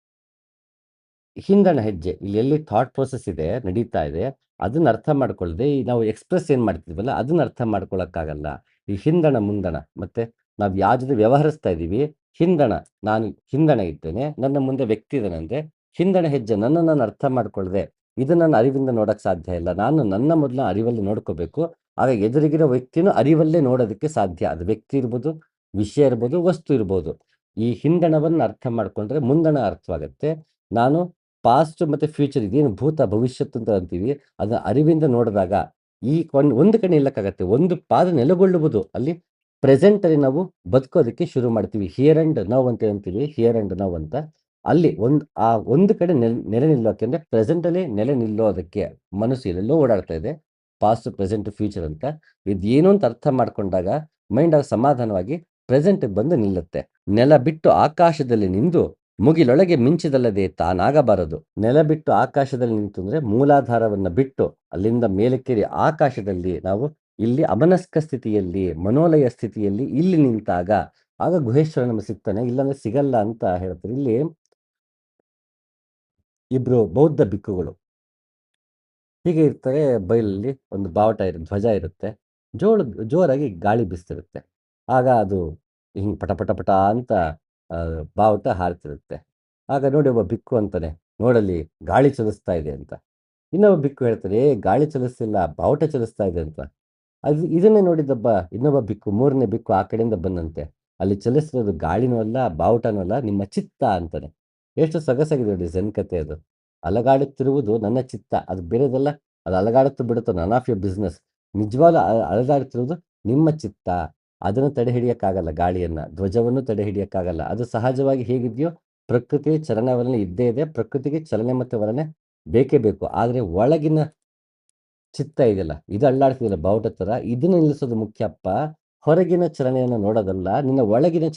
ಹಿಂದಣ ಹೆಜ್ಜೆ, ಇಲ್ಲಿ ಎಲ್ಲಿ ಥಾಟ್ ಪ್ರೊಸೆಸ್ ಇದೆ, ನಡೀತಾ ಇದೆ, ಅದನ್ನ ಅರ್ಥ ಮಾಡ್ಕೊಳ್ದೆ ಈ ನಾವು ಎಕ್ಸ್‌ಪ್ರೆಸ್ ಏನ್ ಮಾಡ್ತಿದ್ವಲ್ಲ, ಅದನ್ನ ಅರ್ಥ ಮಾಡ್ಕೊಳಕ್ಕಾಗಲ್ಲ. ಈ ಹಿಂದಣ, ಮುಂದಣ ಮತ್ತೆ ನಾವು ಯಾವ್ ಜೊತೆ ವ್ಯವಹರಿಸ್ತಾ ಇದ್ದೀವಿ, ಹಿಂದಣ, ನಾನು ಹಿಂದಣ ಇದ್ದೇನೆ, ನನ್ನ ಮುಂದೆ ವ್ಯಕ್ತಿ ಇದಾನಂದ್ರೆ, ಹಿಂದಣ ಹೆಜ್ಜೆ ನನ್ನನ್ನು ನಾನು ಅರ್ಥ ಮಾಡ್ಕೊಳ್ದೆ ಇದನ್ನ ನನ್ನ ಅರಿವಿಂದ ನೋಡಕ್ ಸಾಧ್ಯ ಇಲ್ಲ. ನಾನು ನನ್ನ ಮೊದಲ ಅರಿವಲ್ಲಿ ನೋಡ್ಕೋಬೇಕು. ಆಗ ಎದುರಿಗಿರೋ ವ್ಯಕ್ತಿನೂ ಅರಿವಲ್ಲೇ ನೋಡೋದಕ್ಕೆ ಸಾಧ್ಯ. ಅದು ವ್ಯಕ್ತಿ ಇರ್ಬೋದು, ವಿಷಯ ಇರ್ಬೋದು, ವಸ್ತು ಇರ್ಬೋದು. ಈ ಹಿಂದಣವನ್ನ ಅರ್ಥ ಮಾಡ್ಕೊಂಡ್ರೆ ಮುಂದಣ ಅರ್ಥವಾಗತ್ತೆ. ನಾನು ಪಾಸ್ಟ್ ಮತ್ತೆ ಫ್ಯೂಚರ್, ಇದೇನು ಭೂತ ಭವಿಷ್ಯತ್ ಅಂತ ಅಂತೀವಿ, ಅದನ್ನ ಅರಿವಿಂದ ನೋಡಿದಾಗ ಈ ಒಂದು ಕಡೆ ನಿಲ್ಲಕ್ಕಾಗತ್ತೆ. ಒಂದು ಪಾದ ನೆಲೆಗೊಳ್ಳುವುದು ಅಲ್ಲಿ ಪ್ರೆಸೆಂಟ್ ಅಲ್ಲಿ ನಾವು ಬದುಕೋದಕ್ಕೆ ಶುರು ಮಾಡ್ತೀವಿ. ಹಿಯರ್ ಅಂಡ್ ನೌ ಅಂತ ಅಂತೀವಿ, ಹಿಯರ್ ಅಂಡ್ ನೌ ಅಂತ. ಅಲ್ಲಿ ಒಂದು ಕಡೆ ನೆಲೆ ನಿಲ್ಲೋಕೆ ಅಂದ್ರೆ ಪ್ರೆಸೆಂಟ್ ಅಲ್ಲಿ ನೆಲೆ ನಿಲ್ಲೋದಕ್ಕೆ ಮನಸ್ಸು ಎಲ್ಲೆಲ್ಲೋ ಓಡಾಡ್ತಾ ಇದೆ, ಪಾಸ್ಟ್, ಪ್ರೆಸೆಂಟ್, ಫ್ಯೂಚರ್ ಅಂತ. ಇದೇನು ಅಂತ ಅರ್ಥ ಮಾಡ್ಕೊಂಡಾಗ ಮೈಂಡ್ ಆಗ ಸಮಾಧಾನವಾಗಿ ಪ್ರೆಸೆಂಟ್ ಬಂದು ನಿಲ್ಲುತ್ತೆ. ನೆಲ ಬಿಟ್ಟು ಆಕಾಶದಲ್ಲಿ ನಿಂದು ಮುಗಿಲೊಳಗೆ ಮಿಂಚಿದಲ್ಲದೆ ತಾನಾಗಬಾರದು. ನೆಲ ಬಿಟ್ಟು ಆಕಾಶದಲ್ಲಿ ನಿಂತು ಅಂದ್ರೆ ಮೂಲಾಧಾರವನ್ನ ಬಿಟ್ಟು ಅಲ್ಲಿಂದ ಮೇಲಕ್ಕೇರಿ ಆಕಾಶದಲ್ಲಿ ನಾವು ಇಲ್ಲಿ ಅಮನಸ್ಕ ಸ್ಥಿತಿಯಲ್ಲಿ, ಮನೋಲಯ ಸ್ಥಿತಿಯಲ್ಲಿ ಇಲ್ಲಿ ನಿಂತಾಗ ಆಗ ಗುಹೇಶ್ವರ ನಮಗೆ ಸಿಗ್ತಾನೆ. ಇಲ್ಲಾಂದ್ರೆ ಸಿಗಲ್ಲ ಅಂತ ಹೇಳ್ತಾರೆ. ಇಲ್ಲಿ ಇಬ್ರು ಬೌದ್ಧ ಭಿಕ್ಕುಗಳು ಹೀಗೆ ಇರ್ತಾರೆ. ಬೈಲಲ್ಲಿ ಒಂದು ಬಾವುಟ ಧ್ವಜ ಇರುತ್ತೆ. ಜೋರಾಗಿ ಗಾಳಿ ಬೀಸ್ತಿರುತ್ತೆ. ಆಗ ಅದು ಹಿಂಗೆ ಪಟ ಪಟ ಪಟ ಅಂತ ಬಾವುಟ ಹಾರ್ತಿರುತ್ತೆ. ಆಗ ನೋಡಿ ಒಬ್ಬ ಬಿಕ್ಕು ಅಂತಾನೆ, ನೋಡಲ್ಲಿ ಗಾಳಿ ಚಲಿಸ್ತಾ ಇದೆ ಅಂತ. ಇನ್ನೊಬ್ಬ ಬಿಕ್ಕು ಹೇಳ್ತಾನೆ, ಏ ಗಾಳಿ ಚಲಿಸ್ತಿಲ್ಲ, ಬಾವುಟ ಚಲಿಸ್ತಾ ಇದೆ ಅಂತ. ಇದನ್ನೇ ನೋಡಿದಬ್ಬ ಇನ್ನೊಬ್ಬ ಬಿಕ್ಕು, ಮೂರನೇ ಬಿಕ್ಕು ಆ ಕಡೆಯಿಂದ ಬಂದಂತೆ. ಅಲ್ಲಿ ಚಲಿಸ್ತಿರೋದು ಗಾಳಿನೂ ಅಲ್ಲ, ಬಾವುಟನೂ ಅಲ್ಲ, ನಿಮ್ಮ ಚಿತ್ತ ಅಂತಾನೆ. ಎಷ್ಟು ಸೊಗಸಾಗಿದೆ ನೋಡಿ ಝೆನ್ ಕಥೆ ಅದು. ಅಲಗಾಡುತ್ತಿರುವುದು ನನ್ನ ಚಿತ್ತ, ಅದು ಬೇರೆದಲ್ಲ. ಅದು ಅಲಗಾಡುತ್ತೋ ಬಿಡುತ್ತೋ ನನ್ ಆಫ್ ಯುವರ್ ಬಿಸ್ನೆಸ್. ನಿಜವಾಗ್ಲೂ ಅಲಗಾಡುತ್ತಿರುವುದು ನಿಮ್ಮ ಚಿತ್ತ. ಅದನ್ನು ತಡೆ ಹಿಡಿಯಕ್ಕಾಗಲ್ಲ ಗಾಳಿಯನ್ನ, ಧ್ವಜವನ್ನು ತಡೆ ಹಿಡಿಯಕ್ಕಾಗಲ್ಲ. ಅದು ಸಹಜವಾಗಿ ಹೇಗಿದೆಯೋ ಪ್ರಕೃತಿ ಚಲನವಲನ ಇದ್ದೇ ಇದೆ. ಪ್ರಕೃತಿಗೆ ಚಲನೆ ಮತ್ತು ವಲನೆ ಬೇಕೇ ಬೇಕು. ಆದರೆ ಒಳಗಿನ ಚಿತ್ತ ಇದೆಯಲ್ಲ, ಇದು ಅಲ್ಲಾಡ್ತಿದೆಯಲ್ಲ ಬಾವುಟದ ಥರ, ಇದನ್ನ ನಿಲ್ಲಿಸೋದು ಮುಖ್ಯಪ್ಪ. ಹೊರಗಿನ ಚಲನೆಯನ್ನ ನೋಡೋದಲ್ಲ, ನಿನ್ನ ಒಳಗಿನ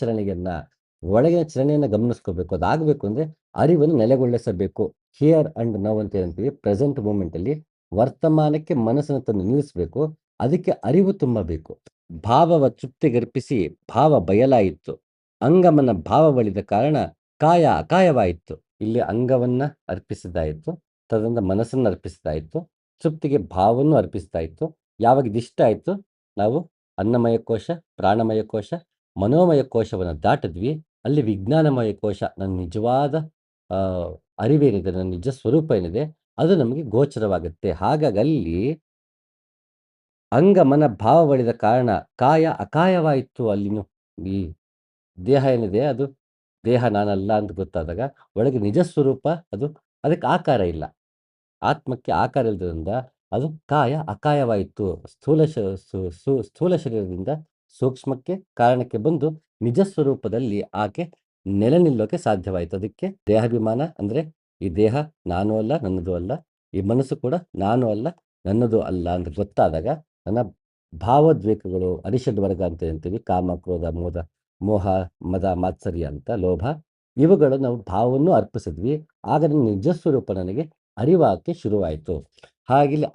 ಚಲನೆಯನ್ನ ಗಮನಿಸ್ಕೋಬೇಕು. ಅದಾಗಬೇಕು ಅಂದ್ರೆ ಅರಿವನ್ನು ನೆಲೆಗೊಳಿಸಬೇಕು. ಹಿಯರ್ ಅಂಡ್ ನೌ ಅಂತ ಏನಂತೀವಿ, ಪ್ರೆಸೆಂಟ್ ಮೂಮೆಂಟಲ್ಲಿ ವರ್ತಮಾನಕ್ಕೆ ಮನಸ್ಸನ್ನು ತಂದು ನಿಲ್ಲಿಸಬೇಕು. ಅದಕ್ಕೆ ಅರಿವು ತುಂಬಬೇಕು. ಭಾವವ ತೃಪ್ತಿಗರ್ಪಿಸಿ ಭಾವ ಬಯಲಾಯಿತು. ಅಂಗಮನ ಭಾವ ಬಳಿದ ಕಾರಣ ಕಾಯ ಅಕಾಯವಾಯಿತು. ಇಲ್ಲಿ ಅಂಗವನ್ನ ಅರ್ಪಿಸಿದ್ದಾಯಿತು, ತದನಂತರ ಮನಸ್ಸನ್ನು ಅರ್ಪಿಸಿದ್ದಾಯಿತು, ತೃಪ್ತಿಗೆ ಭಾವವನ್ನು ಅರ್ಪಿಸ್ತಾ ಇತ್ತು. ಯಾವಾಗ ಇದಿಷ್ಟ ಆಯಿತು, ನಾವು ಅನ್ನಮಯ ಕೋಶ, ಪ್ರಾಣಮಯ ಕೋಶ, ಮನೋಮಯ ಕೋಶವನ್ನು ದಾಟಿದ್ವಿ. ಅಲ್ಲಿ ವಿಜ್ಞಾನಮಯ ಕೋಶ, ನನ್ನ ನಿಜವಾದ ಅರಿವೇನಿದೆ, ನನ್ನ ನಿಜ ಸ್ವರೂಪ ಏನಿದೆ, ಅದು ನಮಗೆ ಗೋಚರವಾಗುತ್ತೆ. ಹಾಗಾಗಿ ಅಲ್ಲಿ ಅಂಗ ಮನ ಭಾವ ಬಳಿದ ಕಾರಣ ಕಾಯ ಅಕಾಯವಾಯಿತು. ಅಲ್ಲಿನೂ ಈ ದೇಹ ಏನಿದೆ ಅದು ದೇಹ ನಾನಲ್ಲ ಅಂತ ಗೊತ್ತಾದಾಗ ಒಳಗೆ ನಿಜ ಸ್ವರೂಪ ಅದು, ಅದಕ್ಕೆ ಆಕಾರ ಇಲ್ಲ. ಆತ್ಮಕ್ಕೆ ಆಕಾರ ಇಲ್ಲದ್ರಿಂದ ಅದು ಕಾಯ ಅಕಾಯವಾಯಿತು. ಸ್ಥೂಲ ಶರೀರದಿಂದ ಸೂಕ್ಷ್ಮಕ್ಕೆ ಕಾರಣಕ್ಕೆ ಬಂದು ನಿಜ ಸ್ವರೂಪದಲ್ಲಿ ಆಕೆ ನೆಲೆ ನಿಲ್ಲೋಕೆ ಸಾಧ್ಯವಾಯಿತು. ಅದಕ್ಕೆ ದೇಹಾಭಿಮಾನ ಅಂದರೆ ಈ ದೇಹ ನಾನು ಅಲ್ಲ, ನನ್ನದು ಅಲ್ಲ, ಈ ಮನಸ್ಸು ಕೂಡ ನಾನು ಅಲ್ಲ, ನನ್ನದು ಅಲ್ಲ ಅಂತ ಗೊತ್ತಾದಾಗ ನನ್ನ ಭಾವೋದ್ವೇಗಗಳು, ಅರಿಷಡ್ ವರ್ಗ ಅಂತ ಹೇಳ್ತೀವಿ, ಕಾಮ, ಕ್ರೋಧ, ಮೋಹ, ಮದ, ಮಾತ್ಸರ್ಯ ಅಂತ, ಲೋಭ, ಇವುಗಳು ನಾವು ಭಾವವನ್ನು ಅರ್ಪಿಸಿದ್ವಿ. ಆಗ ನನ್ನ ನಿಜ ಸ್ವರೂಪ ನನಗೆ ಅರಿವಾಕ್ಕೆ ಶುರುವಾಯಿತು. ಹಾಗಿಲ್ಲಿ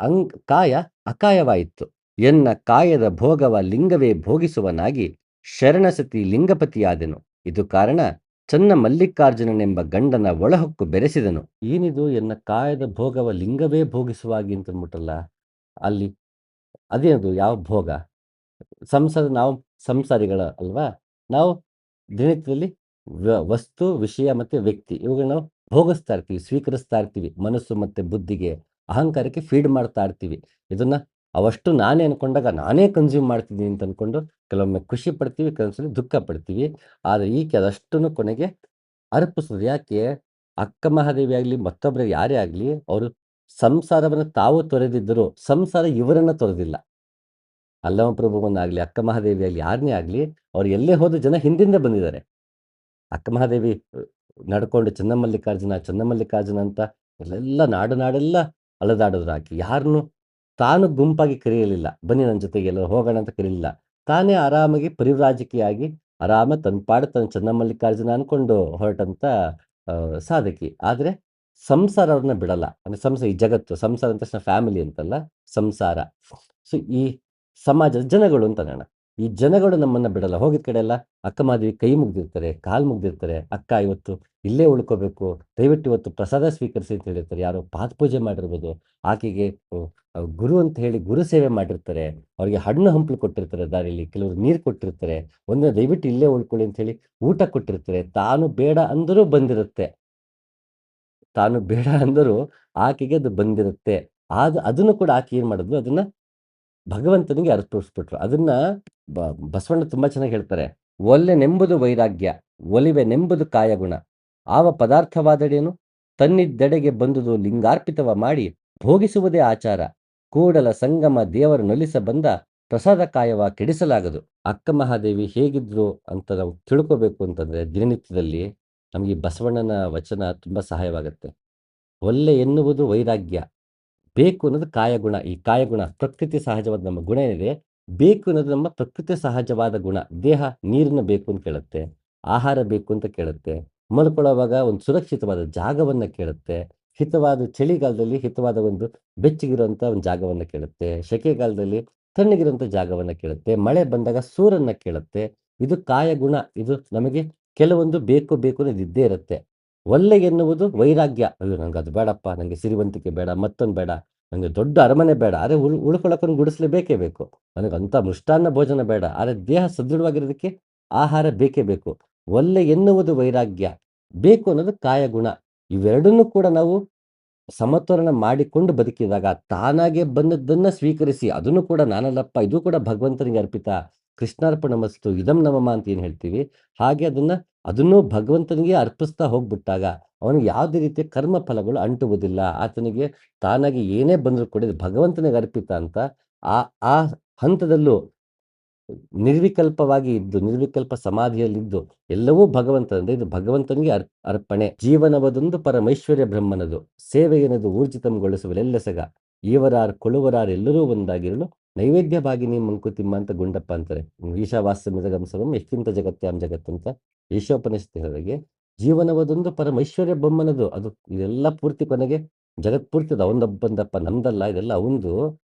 ಕಾಯ ಅಕಾಯವಾಯಿತು. ಎನ್ನ ಕಾಯದ ಭೋಗವ ಲಿಂಗವೇ ಭೋಗಿಸುವನಾಗಿ ಶರಣಸತಿ ಲಿಂಗಪತಿಯಾದೆನು. ಇದು ಕಾರಣ ಚನ್ನ ಮಲ್ಲಿಕಾರ್ಜುನನೆಂಬ ಗಂಡನ ಒಳಹೊಕ್ಕು ಬೆರೆಸಿದನು. ಏನಿದು ಎನ್ನ ಕಾಯದ ಭೋಗವ ಲಿಂಗವೇ ಭೋಗಿಸುವಾಗಿ ಅಂತ ಅಂದ್ಬಿಟ್ಟಲ್ಲ. ಅಲ್ಲಿ ಅದೇನದು ಯಾವ ಭೋಗ? ನಾವು ಸಂಸಾರಿಗಳ ಅಲ್ವಾ? ನಾವು ದಿನನಿತ್ಯದಲ್ಲಿ ವಸ್ತು, ವಿಷಯ ಮತ್ತು ವ್ಯಕ್ತಿ ಇವುಗಳನ್ನ ನಾವು ಭೋಗಿಸ್ತಾ ಇರ್ತೀವಿ, ಸ್ವೀಕರಿಸ್ತಾ ಇರ್ತೀವಿ. ಮನಸ್ಸು ಮತ್ತು ಬುದ್ಧಿಗೆ, ಅಹಂಕಾರಕ್ಕೆ ಫೀಡ್ ಮಾಡ್ತಾ ಇರ್ತೀವಿ. ಇದನ್ನ ಅವಷ್ಟು ನಾನೇ ಅನ್ಕೊಂಡಾಗ ನಾನೇ ಕನ್ಸ್ಯೂಮ್ ಮಾಡ್ತಿದ್ದೀನಿ ಅಂತ ಅನ್ಕೊಂಡು ಕೆಲವೊಮ್ಮೆ ಖುಷಿ ಪಡ್ತೀವಿ, ಕೆಲವೊಂದ್ಸಲಿ ದುಃಖ ಪಡ್ತೀವಿ. ಆದರೆ ಈಕೆ ಅದಷ್ಟನ್ನು ಕೊನೆಗೆ ಅರ್ಪಿಸೋದು ಯಾಕೆ? ಅಕ್ಕ ಮಹಾದೇವಿ ಆಗಲಿ, ಮತ್ತೊಬ್ಬರು ಯಾರೇ ಆಗಲಿ, ಅವರು ಸಂಸಾರವನ್ನು ತಾವು ತೊರೆದಿದ್ದರು, ಸಂಸಾರ ಇವರನ್ನ ತೊರೆದಿಲ್ಲ. ಅಲ್ಲಮ ಪ್ರಭುವನ್ನಾಗಲಿ, ಅಕ್ಕ ಮಹಾದೇವಿ ಆಗಲಿ, ಯಾರನ್ನೇ ಆಗಲಿ, ಅವ್ರು ಎಲ್ಲೇ ಹೋದ ಜನ ಹಿಂದಿಂದ ಬಂದಿದ್ದಾರೆ. ಅಕ್ಕ ಮಹಾದೇವಿ ನಡ್ಕೊಂಡು ಚನ್ನಮಲ್ಲಿಕಾರ್ಜುನ ಅಂತ ಎಲ್ಲೆಲ್ಲ ನಾಡೆಲ್ಲ ಅಲೆದಾಡಿದ್ರು. ಆಕೆ ಯಾರನ್ನು ತಾನು ಗುಂಪಾಗಿ ಕರೆಯಲಿಲ್ಲ, ಬನ್ನಿ ನನ್ನ ಜೊತೆಗೆ ಎಲ್ಲ ಹೋಗೋಣ ಅಂತ ಕರೀಲಿಲ್ಲ. ತಾನೇ ಆರಾಮಾಗಿ ಪರಿವ್ರಾಜಕಿಯಾಗಿ ಆರಾಮ ತನ್ನ ಪಾಡು ತನ್ನ ಚನ್ನಮಲ್ಲಿಕಾರ್ಜುನ ಅನ್ಕೊಂಡು ಹೊರಟಂತ ಸಾಧಕಿ. ಆದರೆ ಸಂಸಾರ ಅವ್ರನ್ನ ಬಿಡಲ್ಲ. ಅಂದರೆ ಸಂಸಾರ, ಈ ಜಗತ್ತು ಸಂಸಾರ ಅಂದ ತಕ್ಷಣ ಫ್ಯಾಮಿಲಿ ಅಂತಲ್ಲ, ಸಂಸಾರ. ಸೊ ಈ ಸಮಾಜದ ಜನಗಳು ಅಂತ ಅಣ್ಣ, ಈ ಜನಗಳು ನಮ್ಮನ್ನ ಬಿಡಲ್ಲ. ಹೋಗಿದ ಕಡೆ ಎಲ್ಲ ಅಕ್ಕ ಮಹಾದೇವಿ ಕೈ ಮುಗ್ದಿರ್ತಾರೆ, ಕಾಲು ಮುಗ್ದಿರ್ತಾರೆ. ಅಕ್ಕ ಇವತ್ತು ಇಲ್ಲೇ ಉಳ್ಕೋಬೇಕು, ದಯವಿಟ್ಟು ಇವತ್ತು ಪ್ರಸಾದ ಸ್ವೀಕರಿಸಿ ಅಂತ ಹೇಳಿರ್ತಾರೆ. ಯಾರೋ ಪಾದ ಪೂಜೆ ಮಾಡಿರ್ಬೋದು, ಆಕೆಗೆ ಗುರು ಅಂತ ಹೇಳಿ ಗುರು ಸೇವೆ ಮಾಡಿರ್ತಾರೆ. ಅವ್ರಿಗೆ ಹಣ್ಣು ಹಂಪಲು ಕೊಟ್ಟಿರ್ತಾರೆ, ದಾರಿಲಿ ಕೆಲವರು ನೀರು ಕೊಟ್ಟಿರ್ತಾರೆ, ಒಂದಿನ ದಯವಿಟ್ಟು ಇಲ್ಲೇ ಉಳ್ಕೊಳ್ಳಿ ಅಂತ ಹೇಳಿ ಊಟ ಕೊಟ್ಟಿರ್ತಾರೆ. ತಾನು ಬೇಡ ಅಂದರೂ ಬಂದಿರುತ್ತೆ, ತಾನು ಬೇಡ ಅಂದರೂ ಆಕೆಗೆ ಅದು ಬಂದಿರುತ್ತೆ. ಅದನ್ನು ಕೂಡ ಆಕೆ ಏನ್ ಮಾಡಿದ್ಲು, ಅದನ್ನ ಭಗವಂತನಿಗೆ ಅರ್ಪಿಸ್ಬಿಟ್ರು. ಅದನ್ನ ಬಸವಣ್ಣ ತುಂಬಾ ಚೆನ್ನಾಗಿ ಹೇಳ್ತಾರೆ. ಒಲ್ಲೆನೆಂಬುದು ವೈರಾಗ್ಯ, ಒಲಿವೆನೆಂಬುದು ಕಾಯಗುಣ. ಆವ ಪದಾರ್ಥವಾದಡೇನು ತನ್ನಿದ್ದೆಡೆಗೆ ಬಂದುದು ಲಿಂಗಾರ್ಪಿತವ ಮಾಡಿ ಭೋಗಿಸುವುದೇ ಆಚಾರ. ಕೂಡಲ ಸಂಗಮ ದೇವರ ನೊಲಿಸ ಬಂದ ಪ್ರಸಾದ ಕಾಯವ ಕೆಡಿಸಲಾಗದು. ಅಕ್ಕ ಮಹಾದೇವಿ ಹೇಗಿದ್ರು ಅಂತ ನಾವು ತಿಳ್ಕೋಬೇಕು ಅಂತಂದ್ರೆ ದಿನನಿತ್ಯದಲ್ಲಿ ನಮಗೆ ಬಸವಣ್ಣನ ವಚನ ತುಂಬಾ ಸಹಾಯವಾಗುತ್ತೆ. ಒಲ್ಲೆ ಎನ್ನುವುದು ವೈರಾಗ್ಯ, ಬೇಕು ಅನ್ನೋದು ಕಾಯಗುಣ. ಈ ಕಾಯಗುಣ ಪ್ರಕೃತಿ ಸಹಜವಾದ ನಮ್ಮ ಗುಣ ಏನಿದೆ, ಬೇಕು ಅನ್ನೋದು ನಮ್ಮ ಪ್ರಕೃತಿ ಸಹಜವಾದ ಗುಣ. ದೇಹ ನೀರನ್ನು ಬೇಕು ಅಂತ ಕೇಳುತ್ತೆ, ಆಹಾರ ಬೇಕು ಅಂತ ಕೇಳುತ್ತೆ, ಮಲ್ಕೊಳ್ಳೋವಾಗ ಒಂದು ಸುರಕ್ಷಿತವಾದ ಜಾಗವನ್ನು ಕೇಳುತ್ತೆ, ಹಿತವಾದ ಚಳಿಗಾಲದಲ್ಲಿ ಹಿತವಾದ ಒಂದು ಬೆಚ್ಚಗಿರುವಂಥ ಒಂದು ಜಾಗವನ್ನು ಕೇಳುತ್ತೆ, ಸೆಕೆಗಾಲದಲ್ಲಿ ತಣ್ಣಗಿರುವಂಥ ಜಾಗವನ್ನು ಕೇಳುತ್ತೆ, ಮಳೆ ಬಂದಾಗ ಸೂರನ್ನ ಕೇಳುತ್ತೆ. ಇದು ಕಾಯಗುಣ. ಇದು ನಮಗೆ ಕೆಲವೊಂದು ಬೇಕು ಬೇಕು ಅನ್ನೋದು ಇದ್ದೇ ಇರುತ್ತೆ. ಒಲ್ಲೆ ಎನ್ನುವುದು ವೈರಾಗ್ಯ. ಅಯ್ಯೋ ನಂಗೆ ಅದು ಬೇಡಪ್ಪ, ನನಗೆ ಸಿರಿವಂತಿಕೆ ಬೇಡ, ಮತ್ತೊಂದು ಬೇಡ, ನನಗೆ ದೊಡ್ಡ ಅರಮನೆ ಬೇಡ, ಆದರೆ ಉಳ್ಕೊಳ್ಳೋಕೆ ಒಂದು ಗುಡಿಸಲೇ ಬೇಕೇ ಬೇಕು, ನನಗೆ ಅಂಥ ಮೃಷ್ಟಾನ್ನ ಭೋಜನ ಬೇಡ, ಆದರೆ ದೇಹ ಸದೃಢವಾಗಿರೋದಕ್ಕೆ ಆಹಾರ ಬೇಕೇ ಬೇಕು. ಒಲ್ಲೆ ಎನ್ನುವುದು ವೈರಾಗ್ಯ, ಬೇಕು ಅನ್ನೋದು ಕಾಯಗುಣ. ಇವೆರಡನ್ನೂ ಕೂಡ ನಾವು ಸಮತೋಲನ ಮಾಡಿಕೊಂಡು ಬದುಕಿದಾಗ ತಾನಾಗೆ ಬಂದದ್ದನ್ನ ಸ್ವೀಕರಿಸಿ, ಅದನ್ನು ಕೂಡ ನಾನಲ್ಲಪ್ಪ ಇದು ಕೂಡ ಭಗವಂತನಿಗೆ ಅರ್ಪಿತ. ಕೃಷ್ಣಾರ್ಪಣಮಸ್ತು ಇದಂ ನಮಃ ಅಂತ ಏನ್ ಹೇಳ್ತೀವಿ, ಹಾಗೆ ಅದನ್ನೂ ಭಗವಂತನಿಗೆ ಅರ್ಪಿಸ್ತಾ ಹೋಗ್ಬಿಟ್ಟಾಗ ಅವನಿಗೆ ಯಾವುದೇ ರೀತಿಯ ಕರ್ಮ ಫಲಗಳು ಅಂಟುವುದಿಲ್ಲ. ಆತನಿಗೆ ತಾನಾಗಿ ಏನೇ ಬಂದರೂ ಕೂಡ ಇದು ಭಗವಂತನಿಗೆ ಅರ್ಪಿತ ಅಂತ ಆ ಆ ಹಂತದಲ್ಲೂ ನಿರ್ವಿಕಲ್ಪವಾಗಿ ಇದ್ದು, ನಿರ್ವಿಕಲ್ಪ ಸಮಾಧಿಯಲ್ಲಿದ್ದು ಎಲ್ಲವೂ ಭಗವಂತನದೇ, ಇದು ಭಗವಂತನಿಗೆ ಅರ್ಪಣೆ. ಜೀವನವದೊಂದು ಪರಮೈಶ್ವರ್ಯ ಬ್ರಹ್ಮನದು, ಸೇವೆಯೆನದು ಊರ್ಜಿತಂಗೊಳಿಸುವಲೆಲ್ಲೆಸಗ. ಈವರಾರ್ ಕೊಳುವರಾರ್ ಎಲ್ಲರೂ ಒಂದಾಗಿರಲು ನೈವೇದ್ಯ ಭಾಗಿನಿ ಮಂಕುತಿಮ್ಮ ಅಂತ ಗುಂಡಪ್ಪ ಅಂತಾರೆ. ಈಶಾವಾಸ್ಯಮಿದಗಂ ಸರ್ವಂ ಯತ್ಕಿಂತ ಜಗತ್ಯಾಂ ಜಗತ್ ಅಂತ ಈಶೋಪನಿಷತ್ತಿನವರೆಗೆ ಜೀವನವದೊಂದು ಪರಮೈಶ್ವರ್ಯ ಬ್ರಹ್ಮನದು. ಅದು ಇದೆಲ್ಲ ಪೂರ್ತಿ ಕೊನೆಗೆ ಜಗತ್ಪೂರ್ತಿ ಅದು ಅವನೊಬ್ಬಂದಪ್ಪ, ನಮ್ದಲ್ಲ, ಇದೆಲ್ಲ ಅವಂದು.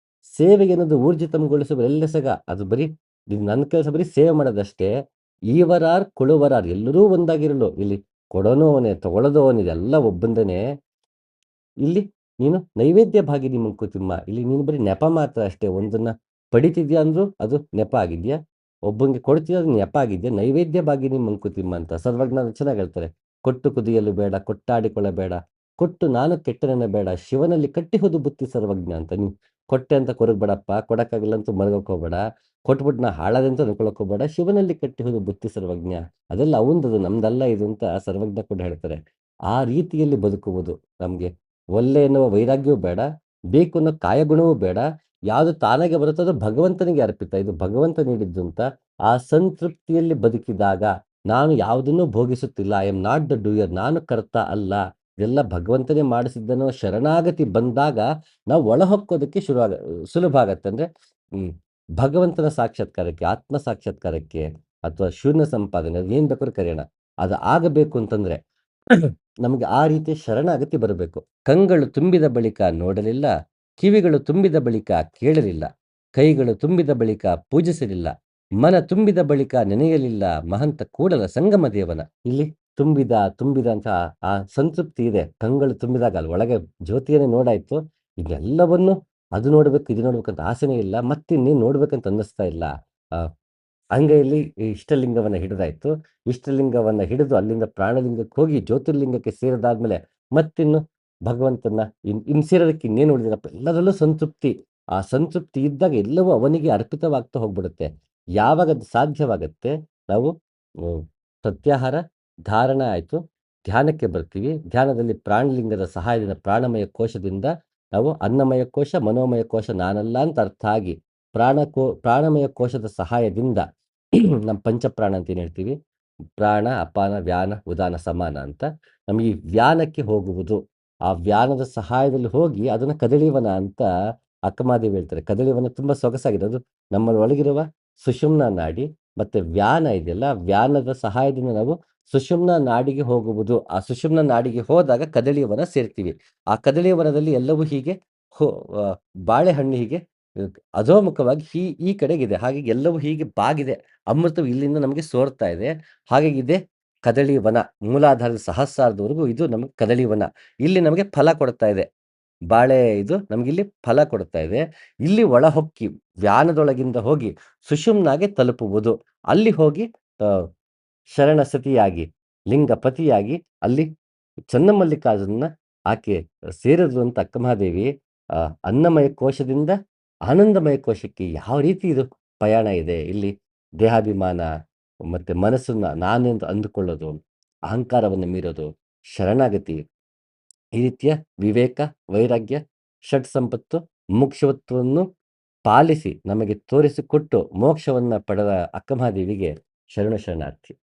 ಸೇವೆಗೆನ್ನೋದು ಊರ್ಜಿತಂಗೊಳಿಸುವಲೆಲ್ಲೆಸಗ, ಅದು ಬರೀ ಇದು ನನ್ನ ಕೆಲಸ ಬರೀ ಸೇವೆ ಮಾಡೋದಷ್ಟೇ. ಈವರಾರ್ ಕೊಳುವರಾರ್ ಎಲ್ಲರೂ ಒಂದಾಗಿರಲು, ಇಲ್ಲಿ ಕೊಡೋನು ಅವನೇ, ತಗೊಳ್ಳೋದು ಅವನೇ, ಇದೆಲ್ಲ ಒಬ್ಬಂದನೇ. ಇಲ್ಲಿ ನೀನು ನೈವೇದ್ಯ ಭಾಗಿನಿ ಮಂಕುತಿಮ್ಮ, ಇಲ್ಲಿ ನೀನು ಬರೀ ನೆಪ ಮಾತ್ರ ಅಷ್ಟೇ. ಒಂದನ್ನ ಪಡಿತಿದ್ಯಾ ಅಂದ್ರೂ ಅದು ನೆಪ ಆಗಿದ್ಯಾ, ಒಬ್ಬಂಗೆ ಕೊಡ್ತೀಯ ಅದು ನೆಪ ಆಗಿದ್ಯಾ. ನೈವೇದ್ಯ ಭಾಗಿನಿ ಮಂಕುತಿಮ್ಮ ಅಂತ ಸರ್ವಜ್ಞ ಚೆನ್ನಾಗಿ ಹೇಳ್ತಾರೆ. ಕೊಟ್ಟು ಕುದಿಯಲು ಬೇಡ, ಕೊಟ್ಟಾಡಿಕೊಳ್ಳಬೇಡ, ಕೊಟ್ಟು ನಾನು ಕೆಟ್ಟನನ್ನ ಬೇಡ, ಶಿವನಲ್ಲಿ ಕಟ್ಟಿಹುದು ಬುತ್ತಿ ಸರ್ವಜ್ಞ ಅಂತ. ನೀನು ಕೊಟ್ಟೆ ಅಂತ ಕೊರಗಬೇಡಪ್ಪ, ಕೊಡಕ್ಕಾಗಿಲ್ಲ ಅಂತ ಮರಗಕ್ಕೆ ಹೋಗ್ಬೇಡ, ಕೊಟ್ಬಿಟ್ಟು ನಾ ಹಾಳಾದೆ ಅಂತ ಅನ್ಕೊಳಕ್ ಹೋಗ್ಬೇಡ, ಶಿವನಲ್ಲಿ ಕಟ್ಟಿಹುದು ಬುತ್ತಿ ಸರ್ವಜ್ಞ, ಅದೆಲ್ಲ ಅವಂದದು ನಮ್ದಲ್ಲ ಇದು ಅಂತ ಸರ್ವಜ್ಞ ಕೂಡ ಹೇಳ್ತಾರೆ. ಆ ರೀತಿಯಲ್ಲಿ ಬದುಕುವುದು ನಮ್ಗೆ ಒಲ್ಲೆ ಎನ್ನುವ ವೈರಾಗ್ಯವೂ ಬೇಡ, ಬೇಕು ಅನ್ನೋ ಕಾಯಗುಣವೂ ಬೇಡ. ಯಾವುದು ತಾನಾಗೆ ಬರುತ್ತೋ ಅದು ಭಗವಂತನಿಗೆ ಅರ್ಪಿತ, ಇದು ಭಗವಂತ ನೀಡಿದ್ದು ಅಂತ ಆ ಸಂತೃಪ್ತಿಯಲ್ಲಿ ಬದುಕಿದಾಗ ನಾನು ಯಾವುದನ್ನೂ ಭೋಗಿಸುತ್ತಿಲ್ಲ, I am not the doer, ನಾನು ಕರ್ತ ಅಲ್ಲ, ಇದೆಲ್ಲ ಭಗವಂತನೇ ಮಾಡಿಸಿದ್ದನೋ ಶರಣಾಗತಿ ಬಂದಾಗ ನಾವು ಒಳಹೊಕ್ಕೋದಕ್ಕೆ ಸುಲಭ ಆಗತ್ತೆ. ಅಂದ್ರೆ ಭಗವಂತನ ಸಾಕ್ಷಾತ್ಕಾರಕ್ಕೆ, ಆತ್ಮ ಸಾಕ್ಷಾತ್ಕಾರಕ್ಕೆ ಅಥವಾ ಶೂನ್ಯ ಸಂಪಾದನೆ ಅದು ಏನ್ ಬೇಕಾದ್ರೂ ಕರೆಯೋಣ, ಅದು ಆಗಬೇಕು ಅಂತಂದ್ರೆ ನಮಗೆ ಆ ರೀತಿಯ ಶರಣಾಗತಿ ಬರಬೇಕು. ಕಂಗಳು ತುಂಬಿದ ಬಳಿಕ ನೋಡಲಿಲ್ಲ, ಕಿವಿಗಳು ತುಂಬಿದ ಬಳಿಕ ಕೇಳಲಿಲ್ಲ, ಕೈಗಳು ತುಂಬಿದ ಬಳಿಕ ಪೂಜಿಸಲಿಲ್ಲ, ಮನ ತುಂಬಿದ ಬಳಿಕ ನೆನೆಯಲಿಲ್ಲ, ಮಹಂತ ಕೂಡಲ ಸಂಗಮ ದೇವನ. ಇಲ್ಲಿ ತುಂಬಿದ ಅಂತ ಆ ಸಂತೃಪ್ತಿ ಇದೆ. ಕಂಗಳು ತುಂಬಿದಾಗ ಅಲ್ಲಿ ಒಳಗೆ ಜ್ಯೋತಿಯನ್ನೇ ನೋಡಾಯ್ತು, ಇದೆಲ್ಲವನ್ನು ಅದು ನೋಡ್ಬೇಕು ಇದು ನೋಡ್ಬೇಕಂತ ಆಸೆನೇ ಇಲ್ಲ, ಮತ್ತಿನ್ನೇನು ನೋಡ್ಬೇಕಂತ ಅನ್ನಿಸ್ತಾ ಇಲ್ಲ. ಆ ಅಂಗೈಯಲ್ಲಿ ಈ ಇಷ್ಟಲಿಂಗವನ್ನ ಹಿಡಿದಾಯ್ತು. ಇಷ್ಟಲಿಂಗವನ್ನ ಹಿಡಿದು ಅಲ್ಲಿಂದ ಪ್ರಾಣಲಿಂಗಕ್ಕೆ ಹೋಗಿ ಜ್ಯೋತಿರ್ಲಿಂಗಕ್ಕೆ ಸೇರಿದಾದ್ಮೇಲೆ ಮತ್ತಿನ್ನು ಭಗವಂತನ ಇನ್ ಸೇರೋದಕ್ಕೆ ಇನ್ನೇನು ಉಳಿದಿಲ್ಲಪ್ಪ, ಎಲ್ಲದರಲ್ಲೂ ಸಂತೃಪ್ತಿ. ಆ ಸಂತೃಪ್ತಿ ಇದ್ದಾಗ ಎಲ್ಲವೂ ಅವನಿಗೆ ಅರ್ಪಿತವಾಗ್ತಾ ಹೋಗ್ಬಿಡುತ್ತೆ. ಯಾವಾಗ ಅದು ಸಾಧ್ಯವಾಗತ್ತೆ, ನಾವು ಸತ್ಯಾಹಾರ ಧಾರಣ ಆಯ್ತು, ಧ್ಯಾನಕ್ಕೆ ಬರ್ತೀವಿ. ಧ್ಯಾನದಲ್ಲಿ ಪ್ರಾಣಲಿಂಗದ ಸಹಾಯದಿಂದ ಪ್ರಾಣಮಯ ಕೋಶದಿಂದ ನಾವು ಅನ್ನಮಯ ಕೋಶ ಮನೋಮಯ ಕೋಶ ನಾನಲ್ಲ ಅಂತ ಅರ್ಥ ಆಗಿ ಪ್ರಾಣಮಯ ಕೋಶದ ಸಹಾಯದಿಂದ ನಮ್ಮ ಪಂಚಪ್ರಾಣ ಅಂತ ಏನು ಹೇಳ್ತೀವಿ, ಪ್ರಾಣ ಅಪಾನ ವ್ಯಾನ ಉದಾನ ಸಮಾನ ಅಂತ ನಮಗೆ ಈ ವ್ಯಾನಕ್ಕೆ ಹೋಗುವುದು. ಆ ವ್ಯಾನದ ಸಹಾಯದಲ್ಲಿ ಹೋಗಿ ಅದನ್ನ ಕದಳಿವನ ಅಂತ ಅಕ್ಕಮಾದೇವಿ ಹೇಳ್ತಾರೆ. ಕದಳಿವನ ತುಂಬಾ ಸೊಗಸಾಗಿದೆ. ಅದು ನಮ್ಮ ಒಳಗಿರುವ ಸುಷುಮ್ನ ನಾಡಿ ಮತ್ತೆ ವ್ಯಾನ ಇದೆಯಲ್ಲ, ವ್ಯಾನದ ಸಹಾಯದಿಂದ ನಾವು ಸುಷುಮ್ನ ನಾಡಿಗೆ ಹೋಗುವುದು. ಆ ಸುಷುಮ್ನ ನಾಡಿಗೆ ಹೋದಾಗ ಕದಳಿವನ ಸೇರ್ತೀವಿ. ಆ ಕದಳಿವನದಲ್ಲಿ ಎಲ್ಲವೂ ಹೀಗೆ ಹೋ ಬಾಳೆಹಣ್ಣು ಹೀಗೆ ಅಧೋಮುಖವಾಗಿ ಈ ಕಡೆಗಿದೆ. ಹಾಗಾಗಿ ಎಲ್ಲವೂ ಹೀಗೆ ಬಾಗಿದೆ. ಅಮೃತವು ಇಲ್ಲಿಂದ ನಮಗೆ ಸೋರ್ತಾ ಇದೆ. ಹಾಗಾಗಿ ಇದೆ ಕದಳಿವನ. ಮೂಲಾಧಾರದ ಸಹಸ್ರಾರದವರೆಗೂ ಇದು ನಮಗೆ ಕದಳಿವನ. ಇಲ್ಲಿ ನಮಗೆ ಫಲ ಕೊಡ್ತಾ ಇದೆ. ಬಾಳೆ ಇದು ನಮಗಿಲ್ಲಿ ಫಲ ಕೊಡ್ತಾ ಇದೆ. ಇಲ್ಲಿ ಒಳಹೊಕ್ಕಿ ವ್ಯಾನದೊಳಗಿಂದ ಹೋಗಿ ಸುಷುಮ್ನಾಗೆ ತಲುಪುವುದು. ಅಲ್ಲಿ ಹೋಗಿ ಶರಣಸತಿಯಾಗಿ ಲಿಂಗಪತಿಯಾಗಿ ಅಲ್ಲಿ ಚನ್ನಮಲ್ಲಿಕಾರ್ಜುನನ ಆಕೆ ಸೇರಿದ್ರು ಅಂತ ಅಕ್ಕಮಹಾದೇವಿ ಅನ್ನಮಯ ಕೋಶದಿಂದ ಆನಂದಮಯ ಕೋಶಕ್ಕೆ ಯಾವ ರೀತಿ ಇದು ಪಯಣ ಇದೆ. ಇಲ್ಲಿ ದೇಹಾಭಿಮಾನ ಮತ್ತೆ ಮನಸ್ಸನ್ನ ನಾನೆಂದು ಅಂದುಕೊಳ್ಳೋದು, ಅಹಂಕಾರವನ್ನು ಮೀರೋದು, ಶರಣಾಗತಿ, ಈ ರೀತಿಯ ವಿವೇಕ, ವೈರಾಗ್ಯ, ಷಟ್ ಸಂಪತ್ತು, ಮುಕ್ಷವತ್ವವನ್ನು ಪಾಲಿಸಿ ನಮಗೆ ತೋರಿಸಿಕೊಟ್ಟು ಮೋಕ್ಷವನ್ನ ಪಡೆದ ಅಕ್ಕಮಹಾದೇವಿಗೆ ಶರಣಾರ್ಥಿ.